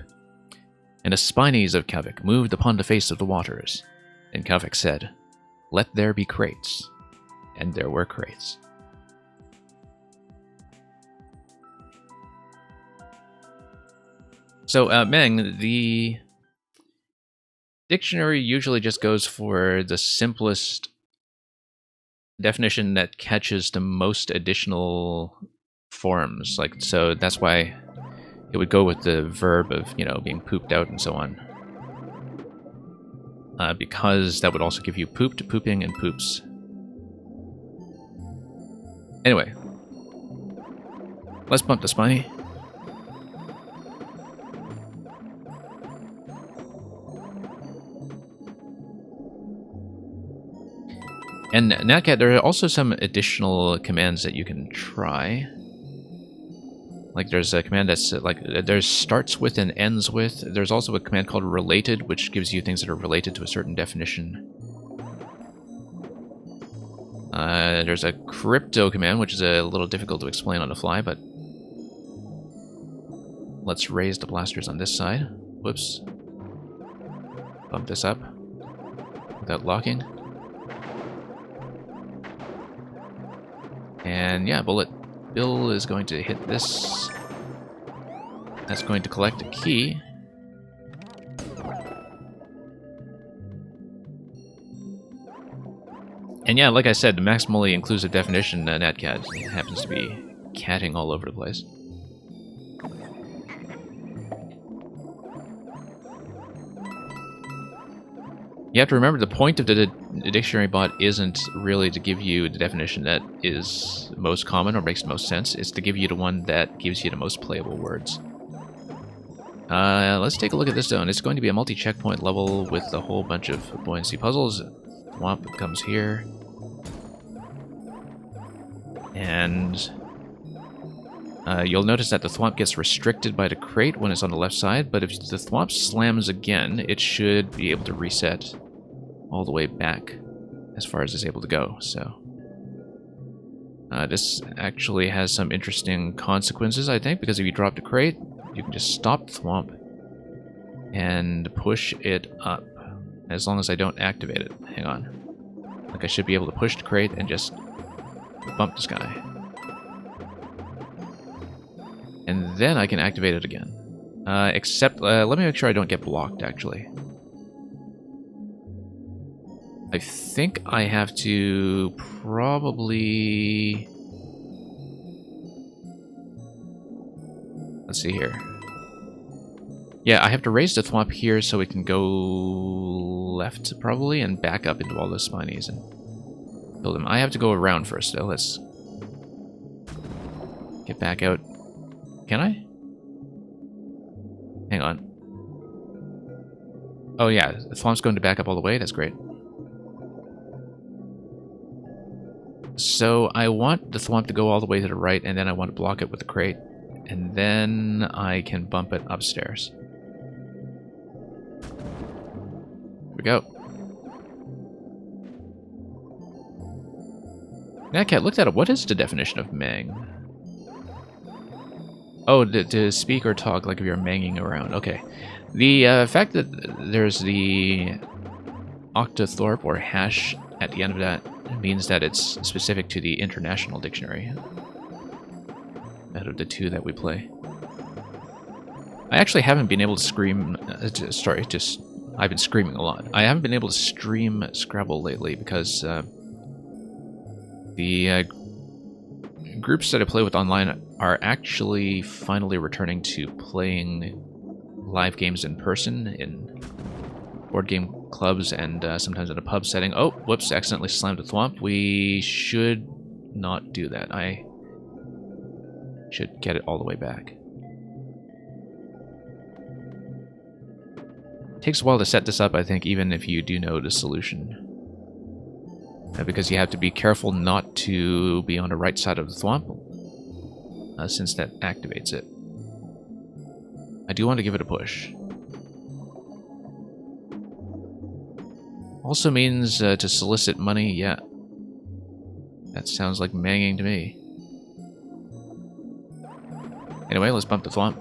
And the spinies of Kavik moved upon the face of the waters. And Kavik said, let there be crates. And there were crates. So, Meng, the dictionary usually just goes for the simplest definition that catches the most additional forms. Like, so that's why it would go with the verb of, you know, being pooped out and so on. Because that would also give you pooped, pooping, and poops. Anyway. Let's bump the spiny. And Natcat, there are also some additional commands that you can try. Like there's a command that's like, there's starts with and ends with. There's also a command called related, which gives you things that are related to a certain definition. There's a crypto command, which is a little difficult to explain on the fly, but let's raise the blasters on this side. Whoops. Bump this up without locking. And yeah, Bullet Bill is going to hit this. That's going to collect a key. And yeah, like I said, the maximally inclusive definition, Natcat, happens to be catting all over the place. You have to remember the point of the dictionary bot isn't really to give you the definition that is most common or makes the most sense. It's to give you the one that gives you the most playable words. Let's take a look at this zone. It's going to be a multi-checkpoint level with a whole bunch of buoyancy puzzles. Thwomp comes here. And you'll notice that the Thwomp gets restricted by the crate when it's on the left side, but if the Thwomp slams again, it should be able to reset all the way back as far as it's able to go. So this actually has some interesting consequences, I think, because if you drop the crate, you can just stop the Thwomp and push it up, as long as I don't activate it. Hang on. Like I should be able to push the crate and just bump this guy. And then I can activate it again. Except, let me make sure I don't get blocked, actually. I think I have to probably... Let's see here. Yeah, I have to raise the Thwomp here so it can go left, probably, and back up into all those spinies and build them. I have to go around first, though. Let's get back out. Can I? Hang on. Oh yeah, the Thwomp's going to back up all the way. That's great. So I want the Thwomp to go all the way to the right, and then I want to block it with the crate. And then I can bump it upstairs. Here we go. Natcat, look that up. What is the definition of Meng? Oh, to speak or talk like if you're manging around. Okay. The fact that there's the octothorpe or hash at the end of that means that it's specific to the International Dictionary out of the two that we play. I actually haven't been able to scream... I've been screaming a lot. I haven't been able to stream Scrabble lately because the groups that I play with online are actually finally returning to playing live games in person in board game clubs and sometimes in a pub setting. Oh, whoops, accidentally slammed a Thwomp. We should not do that. I should get it all the way back. Takes a while to set this up, I think, even if you do know the solution. Because you have to be careful not to be on the right side of the thwomp, since that activates it. I do want to give it a push. Also means to solicit money, yeah. That sounds like manging to me. Anyway, let's bump the thwomp.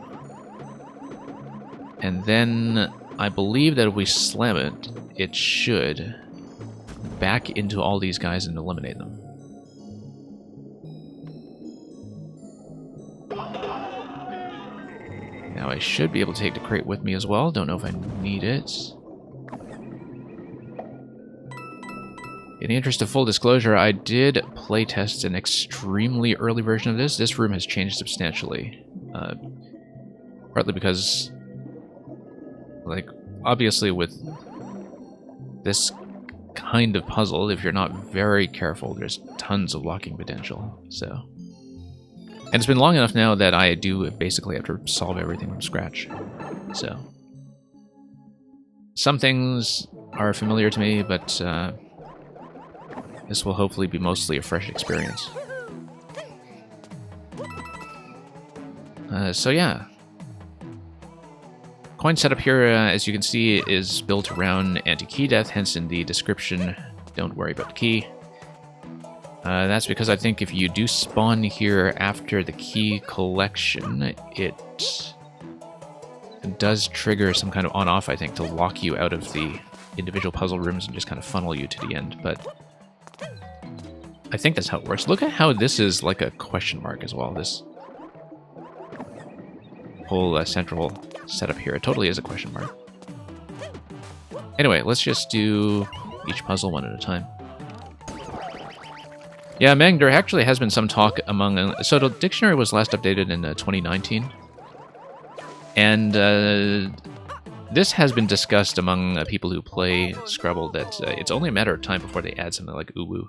And then I believe that if we slam it, it should back into all these guys and eliminate them. Now I should be able to take the crate with me as well. Don't know if I need it. In the interest of full disclosure, I did playtest an extremely early version of this. This room has changed substantially. Partly because, like, obviously with this kind of puzzle, if you're not very careful, there's tons of locking potential, so... And it's been long enough now that I do basically have to solve everything from scratch, so... Some things are familiar to me, but this will hopefully be mostly a fresh experience. So yeah. Coin setup here, as you can see, is built around anti-key death, hence in the description, don't worry about the key. That's because I think if you do spawn here after the key collection, it does trigger some kind of on-off, I think, to lock you out of the individual puzzle rooms and just kind of funnel you to the end, but I think that's how it works. Look at how this is like a question mark as well, this whole central setup here. It totally is a question mark. Anyway, let's just do each puzzle one at a time. Yeah, Meng, there actually has been some talk among... so the dictionary was last updated in 2019. And this has been discussed among people who play Scrabble that it's only a matter of time before they add something like uwu.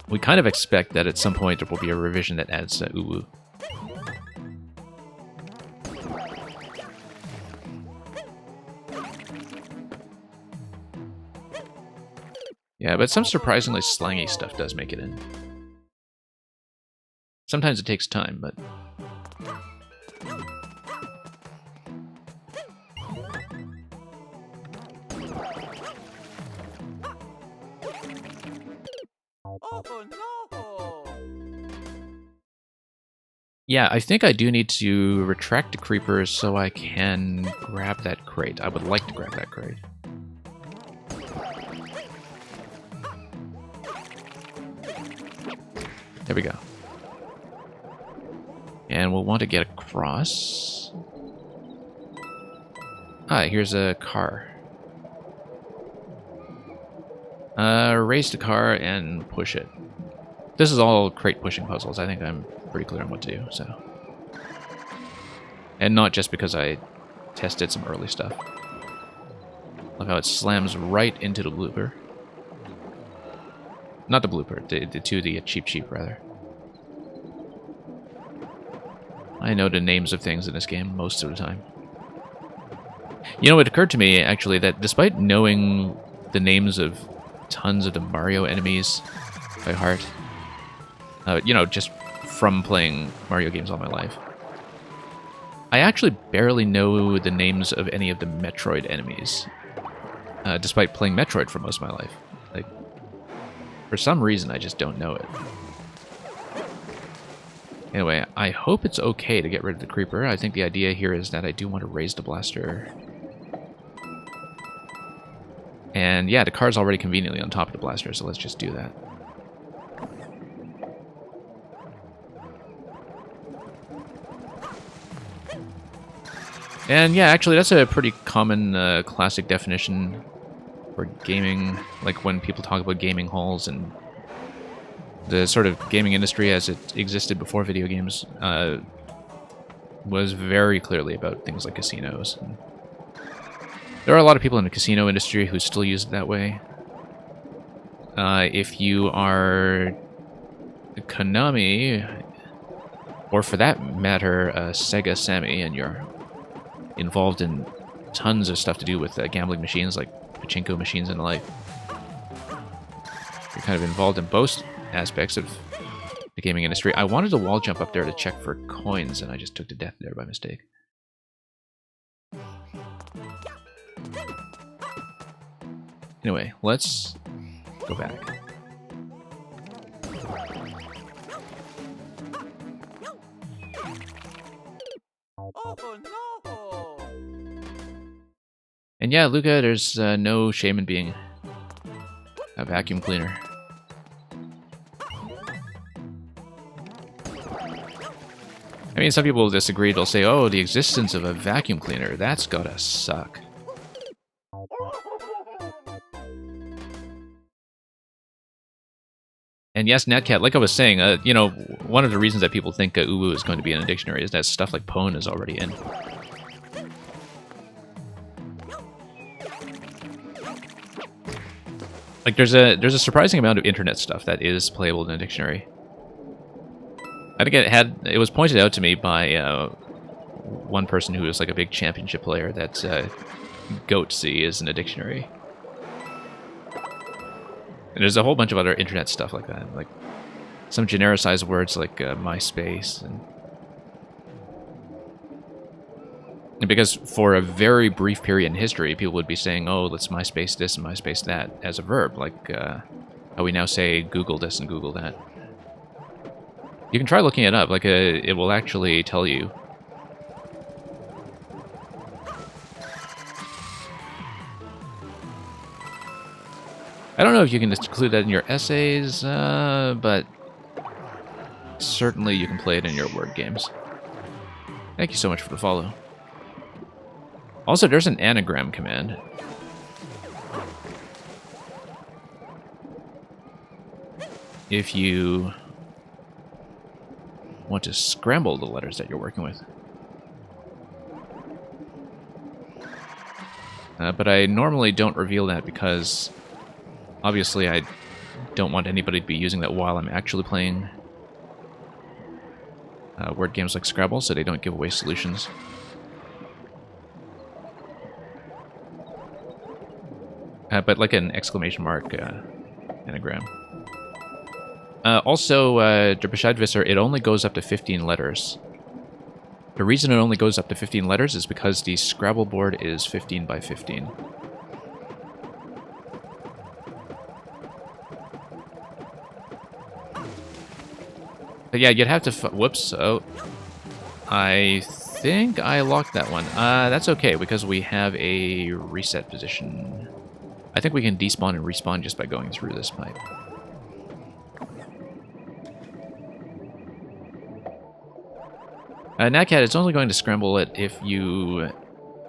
We kind of expect that at some point there will be a revision that adds uwu. Yeah, but some surprisingly slangy stuff does make it in. Sometimes it takes time, but... Oh no! Yeah, I think I do need to retract the creepers so I can grab that crate. I would like to grab that crate. There we go. And we'll want to get across. Ah, here's a car. Raise the car and push it. This is all crate pushing puzzles. I think I'm pretty clear on what to do, so. And not just because I tested some early stuff. Look how it slams right into the blooper. Not the blooper, the Cheep Cheep, rather. I know the names of things in this game most of the time. You know, it occurred to me, actually, that despite knowing the names of tons of the Mario enemies by heart, you know, just from playing Mario games all my life, I actually barely know the names of any of the Metroid enemies, despite playing Metroid for most of my life. Like, for some reason, I just don't know it. Anyway, I hope it's okay to get rid of the creeper. I think the idea here is that I do want to raise the blaster. And yeah, the car's already conveniently on top of the blaster, so let's just do that. And yeah, actually, that's a pretty common classic definition for gaming, like when people talk about gaming halls and the sort of gaming industry as it existed before video games was very clearly about things like casinos. And there are a lot of people in the casino industry who still use it that way. If you are Konami, or for that matter, Sega Sammy, and you're involved in tons of stuff to do with gambling machines, like pachinko machines and the like. You're kind of involved in both aspects of the gaming industry. I wanted to wall jump up there to check for coins, and I just took to death there by mistake. Anyway, let's go back. Oh no! And yeah, Luca, there's no shame in being a vacuum cleaner. I mean, some people will disagree. They'll say, oh, the existence of a vacuum cleaner, that's gotta suck. And yes, Netcat, like I was saying, you know, one of the reasons that people think Uwu is going to be in a dictionary is that stuff like Pwn is already in. Like, there's a surprising amount of internet stuff that is playable in a dictionary. I think it was pointed out to me by one person who is like a big championship player that Goatsy is in a dictionary. And there's a whole bunch of other internet stuff like that, like some genericized words like MySpace, and because for a very brief period in history, people would be saying, "Oh, let's MySpace this and MySpace that" as a verb, like how we now say Google this and Google that. You can try looking it up; like it will actually tell you. I don't know if you can include that in your essays, but certainly you can play it in your word games. Thank you so much for the follow. Also, there's an anagram command. If you want to scramble the letters that you're working with. But I normally don't reveal that because obviously I don't want anybody to be using that while I'm actually playing word games like Scrabble, so they don't give away solutions. But like an exclamation mark anagram. Also, Der Bescheidwisser, it only goes up to 15 letters. The reason it only goes up to 15 letters is because the Scrabble board is 15 by 15. But yeah, you'd have to... Whoops. Oh. I think I locked that one. That's okay, because we have a reset position. I think we can despawn and respawn just by going through this pipe. Natcat, it's only going to scramble it if you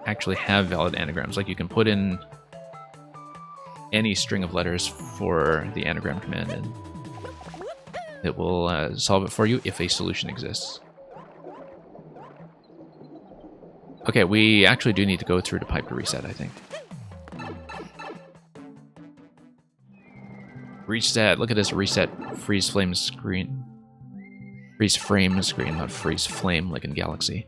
actually have valid anagrams. Like, you can put in any string of letters for the anagram command, and it will solve it for you if a solution exists. Okay, we actually do need to go through the pipe to reset, I think. Reset. Look at this reset freeze flame screen. Freeze frame screen, not freeze flame like in Galaxy.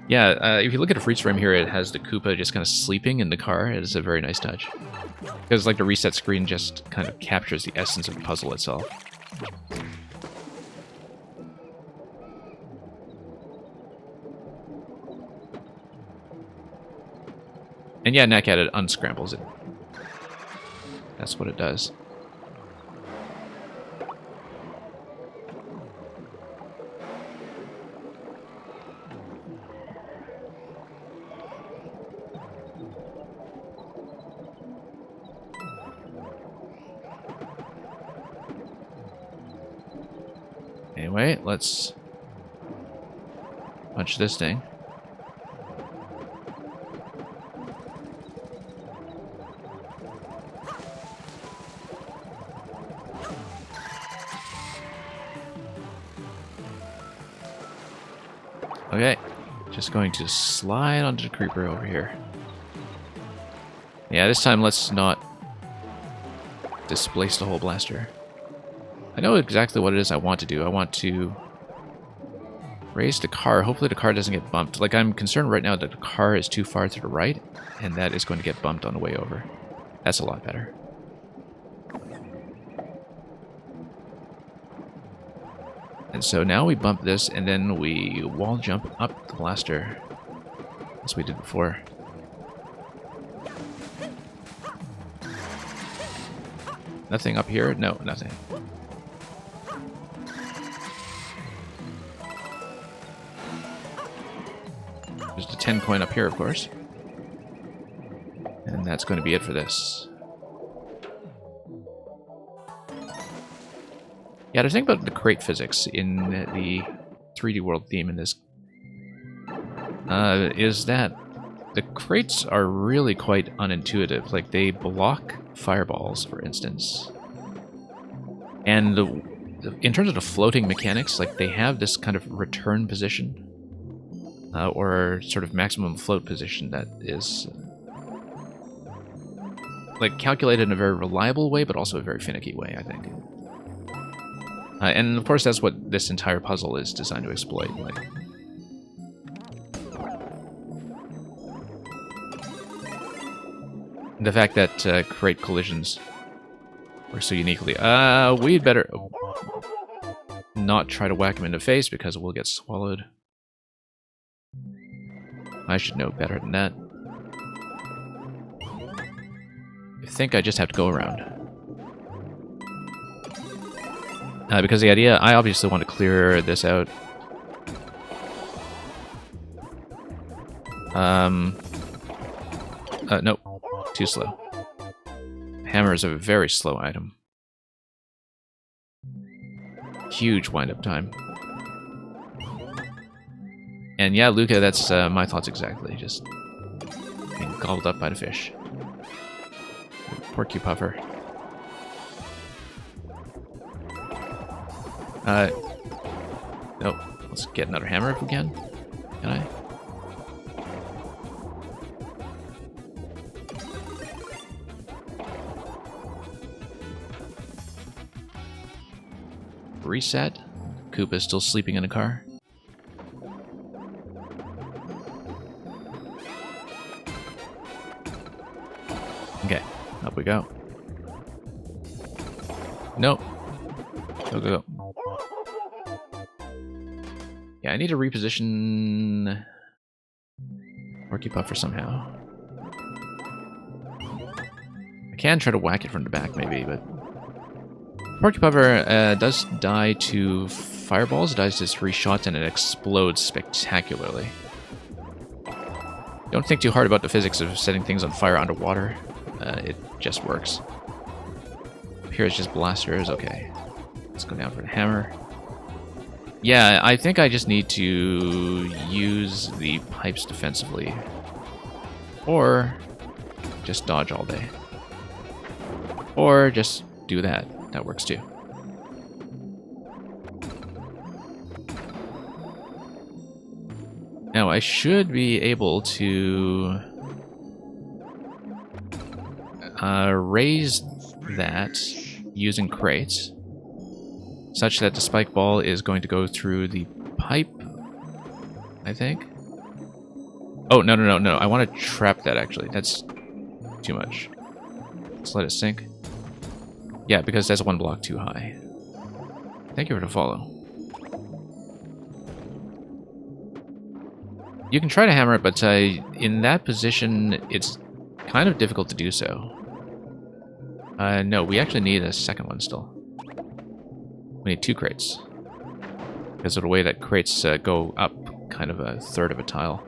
Yeah, if you look at a freeze frame here, it has the Koopa just kind of sleeping in the car. It is a very nice touch. Because like the reset screen just kind of captures the essence of the puzzle itself. And yeah, Natcat, it unscrambles it. That's what it does. Anyway, let's punch this thing. Okay, just going to slide onto the creeper over here. Yeah, this time let's not displace the whole blaster. I know exactly what it is I want to do. I want to Raise the car. Hopefully the car doesn't get bumped. Like, I'm concerned right now that the car is too far to the right, and that is going to get bumped on the way over. That's a lot better. And so now we bump this, and then we wall jump up the blaster, as we did before. Nothing up here? No, nothing. There's the 10 coin up here, of course. And that's going to be it for this. Yeah, the thing about the crate physics in the 3D world theme in this is that the crates are really quite unintuitive. Like, they block fireballs, for instance. And in terms of the floating mechanics, like, they have this kind of return position. Or sort of maximum float position that is like calculated in a very reliable way, but also a very finicky way, I think. And of course, that's what this entire puzzle is designed to exploit. Like, the fact that crate collisions were so uniquely. We'd better not try to whack him in the face because we'll get swallowed. I should know better than that. I think I just have to go around. Because the idea, I obviously want to clear this out. Nope. Too slow. Hammer is a very slow item. Huge wind-up time. And yeah, Luca, that's my thoughts exactly. Just being gobbled up by the fish. Porcupuffer. Nope. Let's get another hammer if we can. Can I? Reset. Koopa's still sleeping in the car. Okay, up we go. Nope. Go, go, go. Yeah, I need to reposition Porcupuffer somehow. I can try to whack it from the back, maybe, but Porcupuffer does die to fireballs. It dies to 3 shots, and it explodes spectacularly. Don't think too hard about the physics of setting things on fire underwater. It just works. Here it's just blasters. Okay. Let's go down for the hammer. Yeah, I think I just need to use the pipes defensively. Or just dodge all day. Or just do that. That works too. Now I should be able to raise that using crates, such that the spike ball is going to go through the pipe, I think. Oh, no, no, no, no. I want to trap that, actually. That's too much. Let's let it sink. Yeah, because that's 1 block too high. Thank you for the follow. You can try to hammer it, but in that position, it's kind of difficult to do so. No, we actually need a second one still. We need 2 crates. Because of the way that crates go up kind of a third of a tile.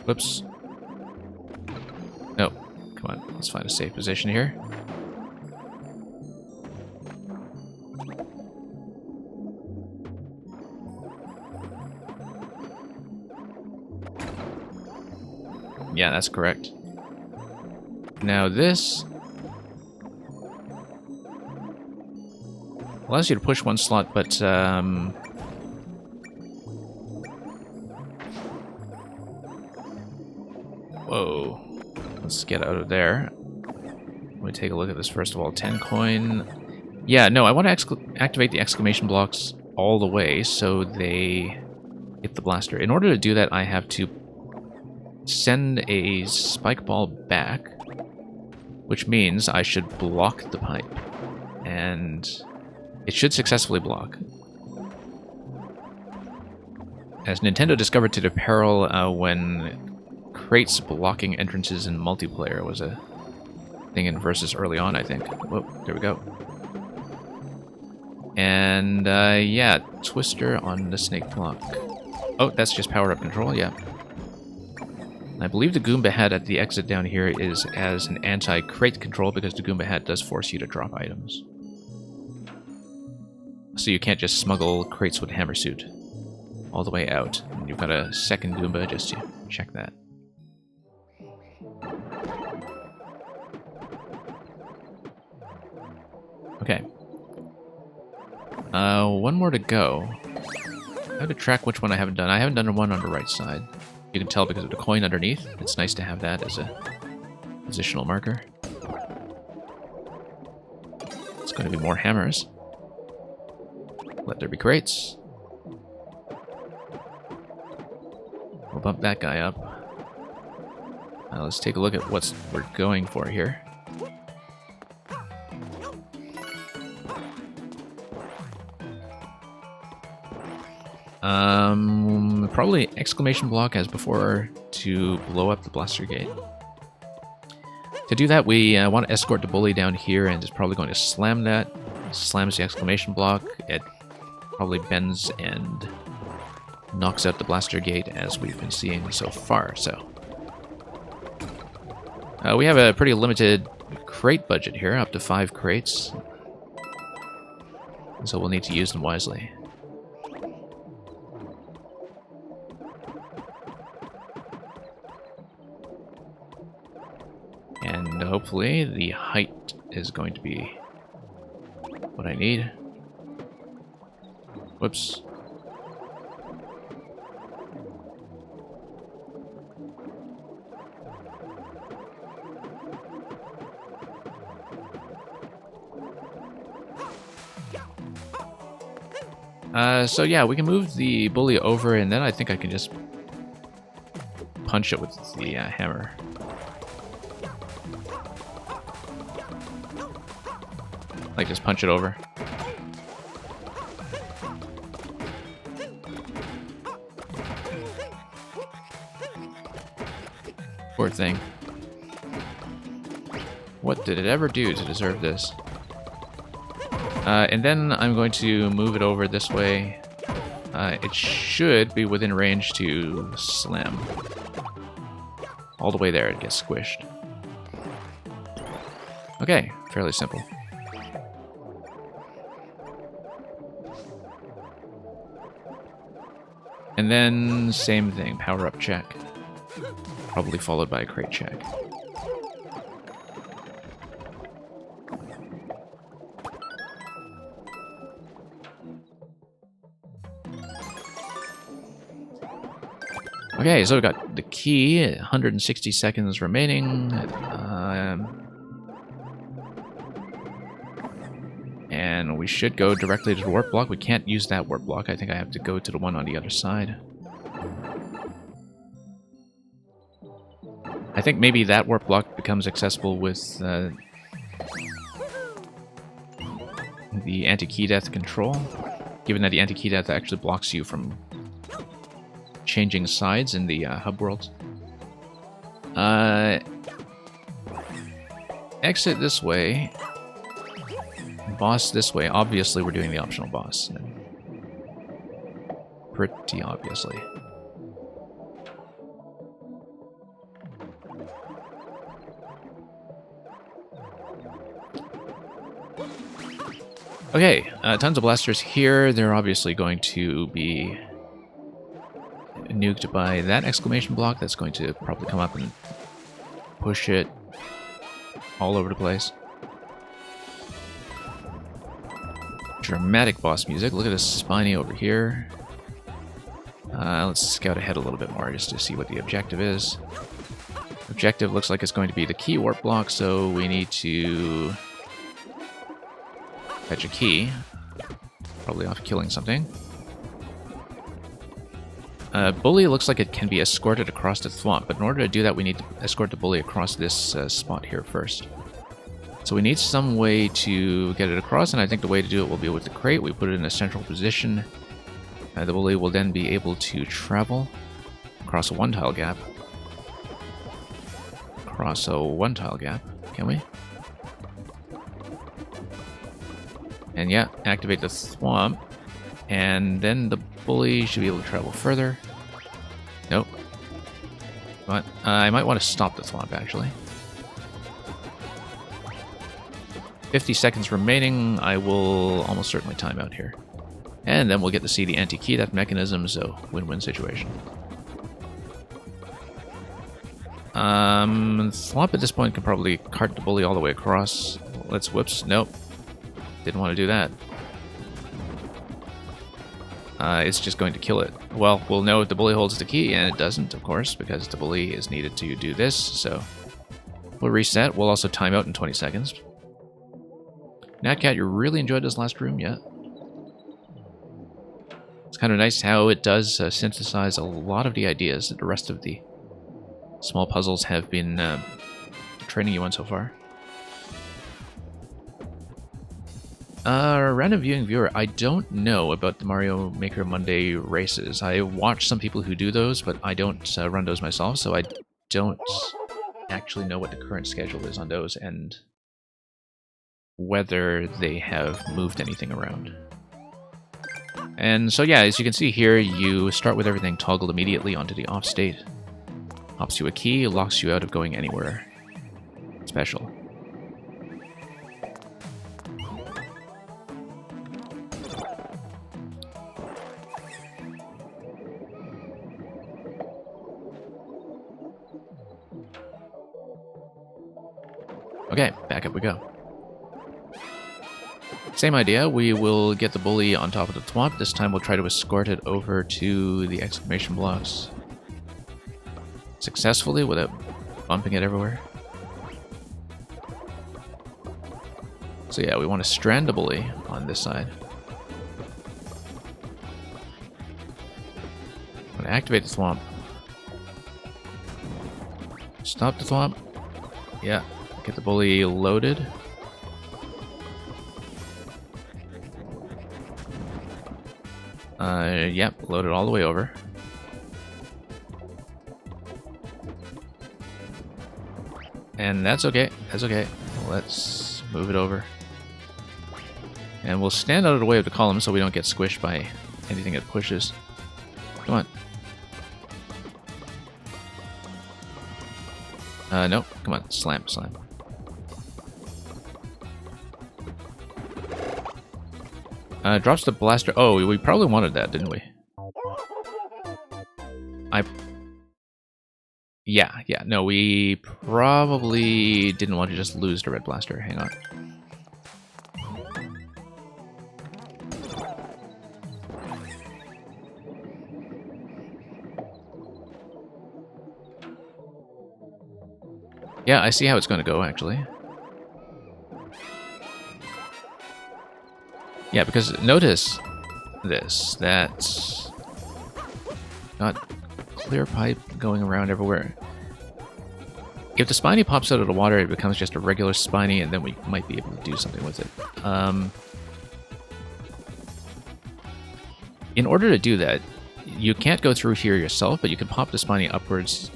Whoops. No, come on, let's find a safe position here. Yeah, that's correct. Now this allows you to push 1 slot, but whoa. Let's get out of there. Let me take a look at this first of all. 10 coin. Yeah, no, I want to activate the exclamation blocks all the way so they hit the blaster. In order to do that, I have to send a spike ball back, which means I should block the pipe. And it should successfully block. As Nintendo discovered to their peril when crates blocking entrances in multiplayer was a thing in Versus early on, I think. Whoa, there we go. And, yeah, Twister on the snake block. Oh, that's just power-up control, yeah. I believe the Goomba hat at the exit down here is as an anti-crate control because the Goomba hat does force you to drop items. So you can't just smuggle crates with Hammer Suit all the way out. And you've got a second Goomba just to check that. Okay. One more to go. I have to track which one I haven't done. I haven't done the one on the right side. You can tell because of the coin underneath. It's nice to have that as a positional marker. It's going to be more hammers. Let there be crates. We'll bump that guy up. Let's take a look at what we're going for here. Probably exclamation block as before to blow up the blaster gate. To do that, we want to escort the bully down here, and it's probably going to slam that. Slams the exclamation block. It probably bends and knocks out the blaster gate as we've been seeing so far. So we have a pretty limited crate budget here, up to 5 crates. So we'll need to use them wisely. And hopefully the height is going to be what I need. Whoops. So yeah, we can move the bully over, and then I think I can just punch it with the hammer. Like, just punch it over. Poor thing. What did it ever do to deserve this? And then I'm going to move it over this way. It should be within range to slam. All the way there, it gets squished. Okay, fairly simple. And then, same thing, power-up check. Probably followed by a crate check. Okay, so we've got the key, 160 seconds remaining. And we should go directly to the warp block. We can't use that warp block. I think I have to go to the one on the other side. I think maybe that warp block becomes accessible with the anti-key death control, given that the anti-key death actually blocks you from changing sides in the hub worlds. Exit this way. Boss this way. Obviously, we're doing the optional boss. Pretty obviously. Okay, tons of blasters here. They're obviously going to be nuked by that exclamation block. That's going to probably come up and push it all over the place. Dramatic boss music. Look at this Spiny over here. Let's scout ahead a little bit more just to see what the objective is. Objective looks like it's going to be the key warp block, so we need to fetch a key. Probably off killing something. Bully looks like it can be escorted across the thwomp, but in order to do that we need to escort the bully across this spot here first. So we need some way to get it across, and I think the way to do it will be with the crate. We put it in a central position. The bully will then be able to travel across a one-tile gap. Across a one-tile gap, can we? And yeah, activate the thwomp. And then the bully should be able to travel further. Nope. But I might want to stop the thwomp, actually. 50 seconds remaining. I will almost certainly time out here. And then we'll get to see the anti-key that mechanism, so win-win situation. Thwomp at this point can probably cart the bully all the way across. Let's, whoops, nope. Didn't want to do that. It's just going to kill it. Well, we'll know if the bully holds the key, and it doesn't, of course, because the bully is needed to do this, so we'll reset. We'll also time out in 20 seconds. Natcat, you really enjoyed this last room, yeah? It's kind of nice how it does synthesize a lot of the ideas that the rest of the small puzzles have been training you on so far. Random viewing viewer, I don't know about the Mario Maker Monday races. I watch some people who do those, but I don't run those myself, so I don't actually know what the current schedule is on those and whether they have moved anything around. And so yeah, as you can see here, you start with everything toggled immediately onto the off state. Pops you a key, locks you out of going anywhere special. Okay, back up we go. Same idea, we will get the bully on top of the thwomp. This time we'll try to escort it over to the exclamation blocks successfully without bumping it everywhere. So yeah, we want to strand the bully on this side. I'm going to activate the thwomp. Stop the thwomp. Yeah. Get the bully loaded. Yep, loaded all the way over. And that's okay, that's okay. Let's move it over. And we'll stand out of the way of the column so we don't get squished by anything it pushes. Come on. No, come on, slam, slam. Drops the blaster. Oh, we probably wanted that, didn't we? Yeah. No, we probably didn't want to just lose the red blaster. Hang on. Yeah, I see how it's going to go, actually. Yeah, because notice this, that's got clear pipe going around everywhere. If the Spiny pops out of the water, it becomes just a regular Spiny, and then we might be able to do something with it. In order to do that, you can't go through here yourself, but you can pop the Spiny upwards.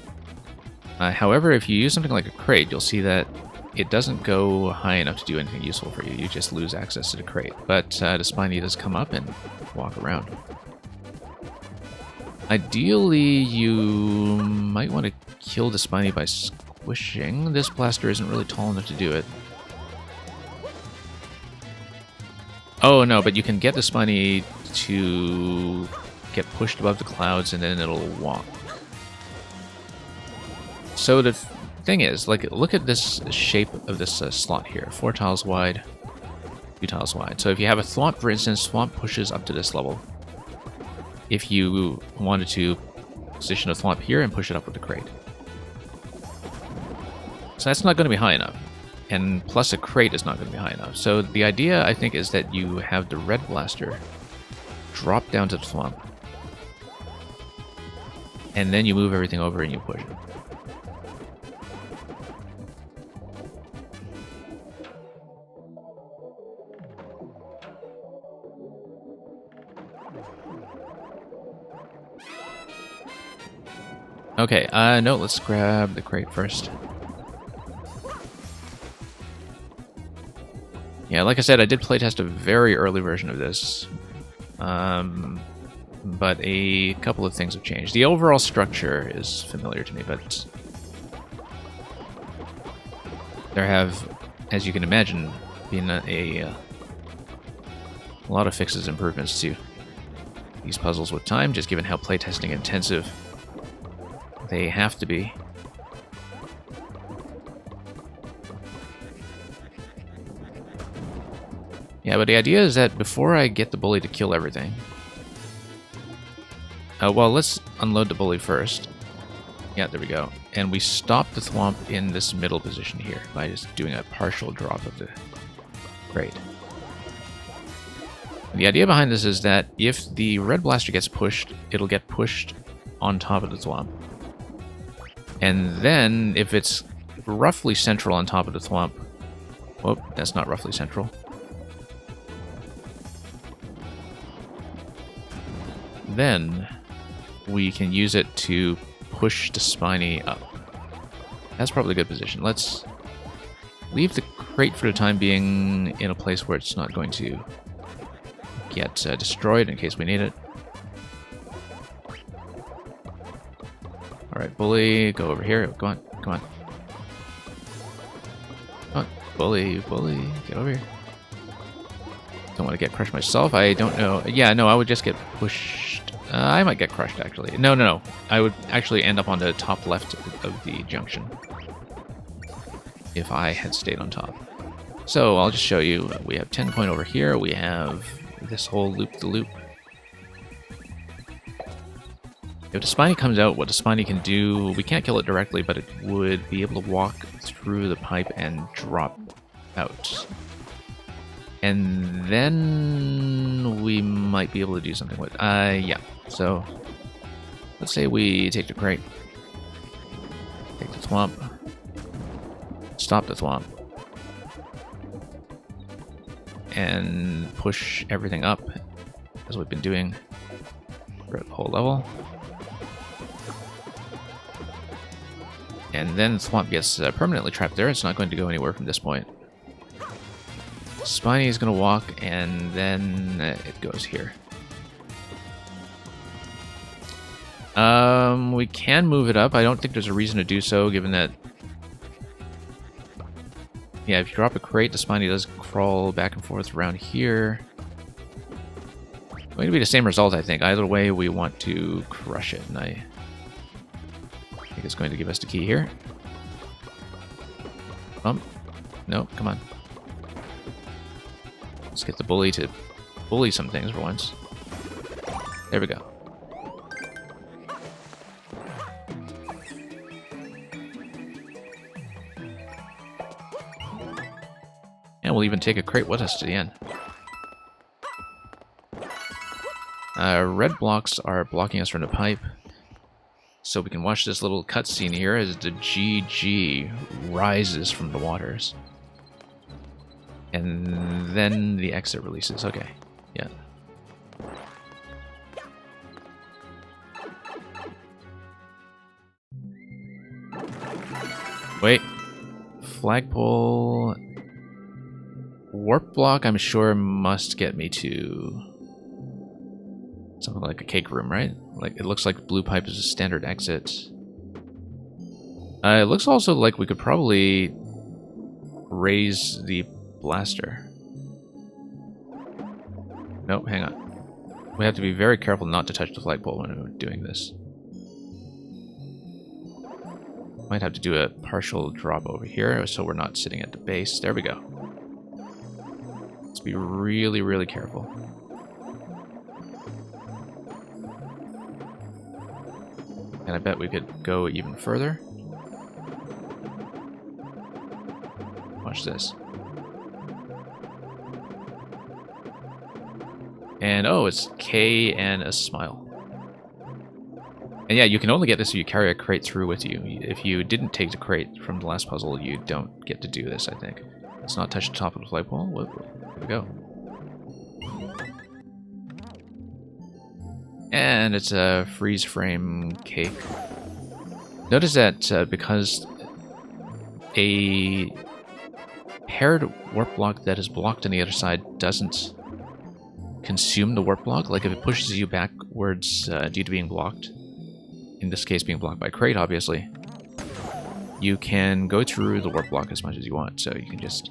However, if you use something like a crate, you'll see that it doesn't go high enough to do anything useful for you. You just lose access to the crate. But the Spiny does come up and walk around. Ideally, you might want to kill the Spiny by squishing. This blaster isn't really tall enough to do it. Oh no, but you can get the Spiny to get pushed above the clouds and then it'll walk. So the thing is, like, look at this shape of this slot here. 4 tiles wide, 2 tiles wide. So if you have a thwomp, for instance, thwomp pushes up to this level. If you wanted to position a thwomp here and push it up with the crate. So that's not going to be high enough. And plus a crate is not going to be high enough. So the idea, I think, is that you have the red blaster drop down to the swamp. And then you move everything over and you push it. Okay, no, let's grab the crate first. Yeah, like I said, I did playtest a very early version of this. But a couple of things have changed. The overall structure is familiar to me, but there have, as you can imagine, been a lot of fixes, improvements to these puzzles with time, just given how playtesting intensive they have to be. Yeah, but the idea is that before I get the bully to kill everything... well, let's unload the bully first. Yeah, there we go. And we stop the thwomp in this middle position here by just doing a partial drop of the crate. And the idea behind this is that if the red blaster gets pushed, it'll get pushed on top of the thwomp. And then, if it's roughly central on top of the thwomp... Whoop, that's not roughly central. Then, we can use it to push the spiny up. That's probably a good position. Let's leave the crate for the time being in a place where it's not going to get destroyed in case we need it. Alright, bully, go over here. Go on, come on. Come on, bully, get over here. Don't want to get crushed myself. I don't know. Yeah, no, I would just get pushed. I might get crushed, actually. No. I would actually end up on the top left of the junction if I had stayed on top. So I'll just show you. We have 10 point over here. We have this whole loop-the-loop. If the spiny comes out, what the spiny can do, we can't kill it directly, but it would be able to walk through the pipe and drop out. And then we might be able to do something with it. Yeah. So let's say we take the crate, take the thwomp, stop the thwomp, and push everything up as we've been doing throughout the whole level. And then the thwomp gets permanently trapped there. It's not going to go anywhere from this point. Spiny is going to walk, and then it goes here. We can move it up. I don't think there's a reason to do so, given that... Yeah, if you drop a crate, the spiny does crawl back and forth around here. It's going to be the same result, I think. Either way, we want to crush it, and I think it's going to give us the key here. No, come on. Let's get the bully to bully some things for once. There we go. And we'll even take a crate with us to the end. Red blocks are blocking us from the pipe. So we can watch this little cutscene here as the GG rises from the waters. And then the exit releases. Okay, yeah. Wait. Flagpole... Warp block, I'm sure, must get me to... something like a cake room, right? Like, it looks like blue pipe is a standard exit. It looks also like we could probably raise the blaster. Nope, hang on. We have to be very careful not to touch the flagpole when we're doing this. Might have to do a partial drop over here so we're not sitting at the base. There we go. Let's be really, really careful. And I bet we could go even further. Watch this. And oh, it's K and a smile. And yeah, you can only get this if you carry a crate through with you. If you didn't take the crate from the last puzzle, you don't get to do this, I think. Let's not touch the top of the flagpole. There we go. And it's a freeze frame cake. Notice that because a paired warp block that is blocked on the other side doesn't consume the warp block, like if it pushes you backwards due to being blocked, in this case being blocked by crate, obviously, you can go through the warp block as much as you want. So you can just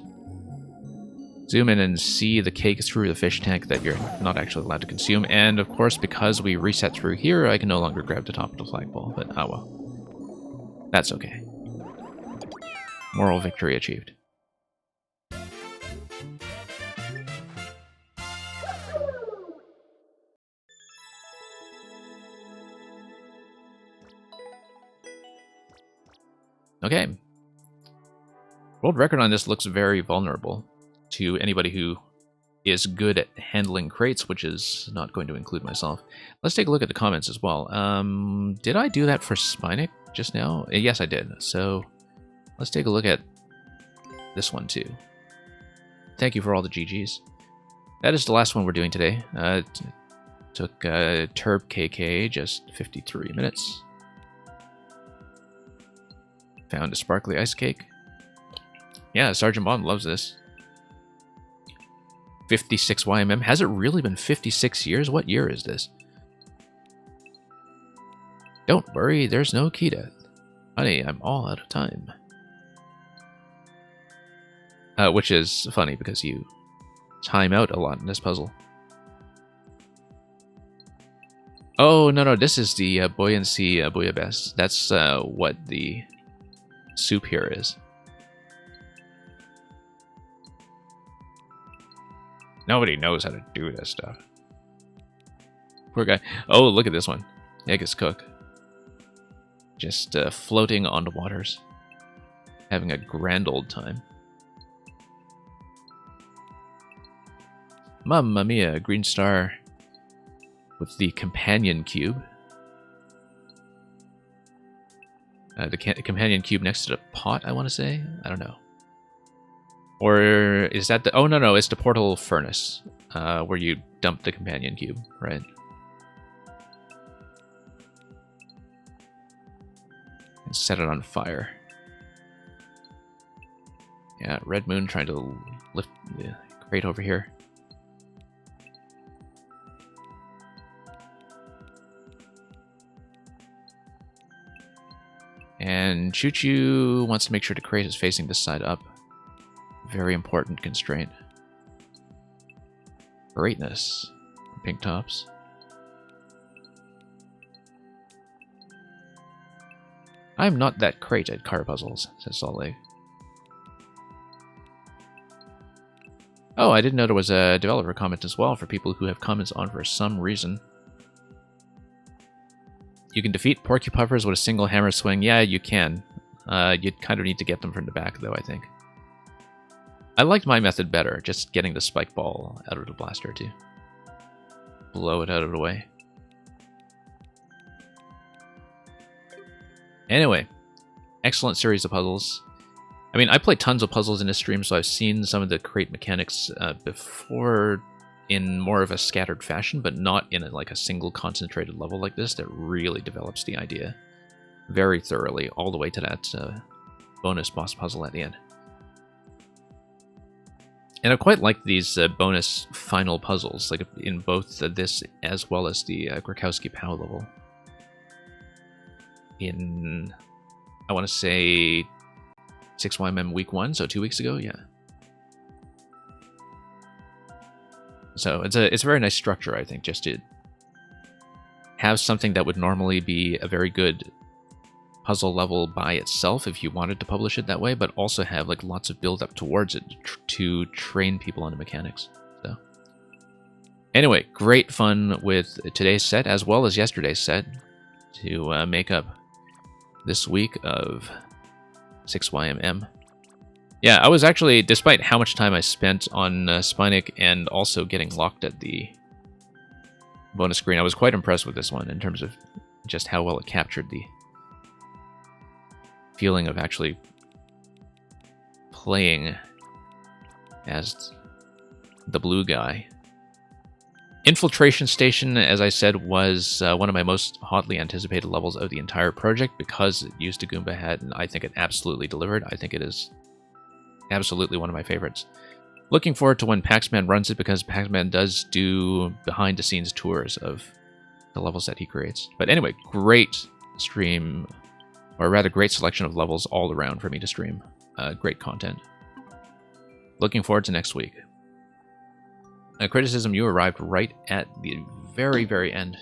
zoom in and see the cake through the fish tank that you're not actually allowed to consume. And of course, because we reset through here, I can no longer grab the top of the flagpole, but oh well. That's okay. Moral victory achieved. Okay. World record on this looks very vulnerable to anybody who is good at handling crates, which is not going to include myself. Let's take a look at the comments as well. Did I do that for Spinic just now? Yes, I did. So let's take a look at this one too. Thank you for all the GGs. That is the last one we're doing today. Took Turb KK just 53 minutes. Found a sparkly ice cake. Yeah, Sergeant Bond loves this. 56 YMM. Has it really been 56 years? What year is this? Don't worry, there's no key death. Honey, I'm all out of time. Which is funny because you time out a lot in this puzzle. Oh, no, this is the buoyancy bouillabaisse. That's what the soup here is. Nobody knows how to do this stuff. Poor guy. Oh, look at this one. Eggus Cook. Just floating on the waters. Having a grand old time. Mamma mia, green star with the companion cube. The companion cube next to the pot, I want to say? I don't know. Or is that the... Oh, no, it's the portal furnace, where you dump the companion cube, right? And set it on fire. Yeah, Red Moon trying to lift the crate over here. And Choo Choo wants to make sure the crate is facing this side up. Very important constraint. Greatness. Pink tops. I'm not that great at car puzzles, says Salt Lake. Oh, I didn't know there was a developer comment as well for people who have comments on for some reason. You can defeat Porcupuffers with a single hammer swing. Yeah, you can. You'd kind of need to get them from the back, though, I think. I liked my method better, just getting the spike ball out of the blaster, too. Blow it out of the way. Anyway, excellent series of puzzles. I mean, I play tons of puzzles in this stream, so I've seen some of the crate mechanics before in more of a scattered fashion, but not in like a single concentrated level like this that really develops the idea very thoroughly, all the way to that bonus boss puzzle at the end. And I quite like these bonus final puzzles, like in both this as well as the Grakowski POW level. In, I want to say, 6YMM week 1, so 2 weeks ago, yeah. So it's a very nice structure, I think, just to have something that would normally be a very good puzzle level by itself if you wanted to publish it that way, but also have like lots of build up towards it to train people on the mechanics. So anyway, great fun with today's set as well as yesterday's set to make up this week of 6YMM. Yeah, I was actually, despite how much time I spent on Spinac and also getting locked at the bonus screen, I was quite impressed with this one in terms of just how well it captured the feeling of actually playing as the blue guy. Infiltration Station, as I said, was one of my most hotly anticipated levels of the entire project because it used a Goomba head, and I think it absolutely delivered. I think it is absolutely one of my favorites. Looking forward to when Paxman runs it, because Paxman does do behind-the-scenes tours of the levels that he creates. But anyway, great stream, or rather great selection of levels all around for me to stream. Great content. Looking forward to next week. Criticism, you arrived right at the very, very end.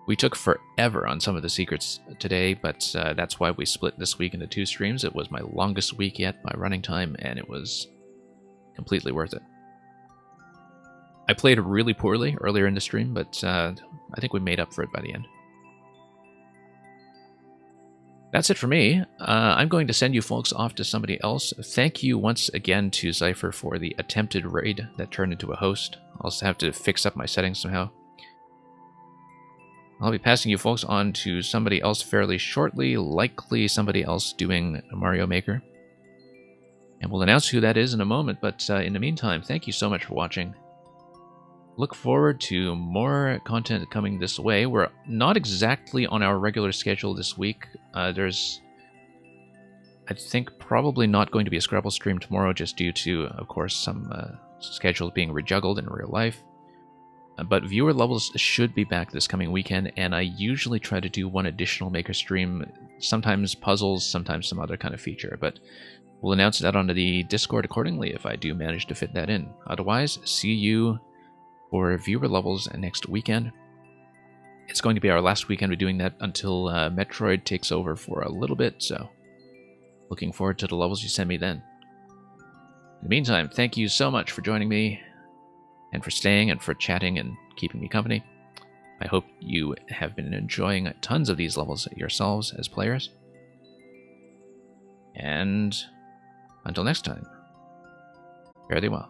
We took forever on some of the secrets today, but that's why we split this week into 2 streams. It was my longest week yet by running time, and it was completely worth it. I played really poorly earlier in the stream, but I think we made up for it by the end. That's it for me. I'm going to send you folks off to somebody else. Thank you once again to Zypher for the attempted raid that turned into a host. I'll also have to fix up my settings somehow. I'll be passing you folks on to somebody else fairly shortly, likely somebody else doing Mario Maker. And we'll announce who that is in a moment, but in the meantime, thank you so much for watching. Look forward to more content coming this way. We're not exactly on our regular schedule this week. There's, I think, probably not going to be a Scrabble stream tomorrow, just due to, of course, some schedules being rejuggled in real life. But viewer levels should be back this coming weekend, and I usually try to do one additional Maker stream, sometimes puzzles, sometimes some other kind of feature, but we'll announce that onto the Discord accordingly if I do manage to fit that in. Otherwise, see you for viewer levels next weekend. It's going to be our last weekend of doing that until Metroid takes over for a little bit, so looking forward to the levels you send me then. In the meantime, thank you so much for joining me, and for staying, and for chatting and keeping me company. I hope you have been enjoying tons of these levels yourselves as players. And until next time, fare thee well.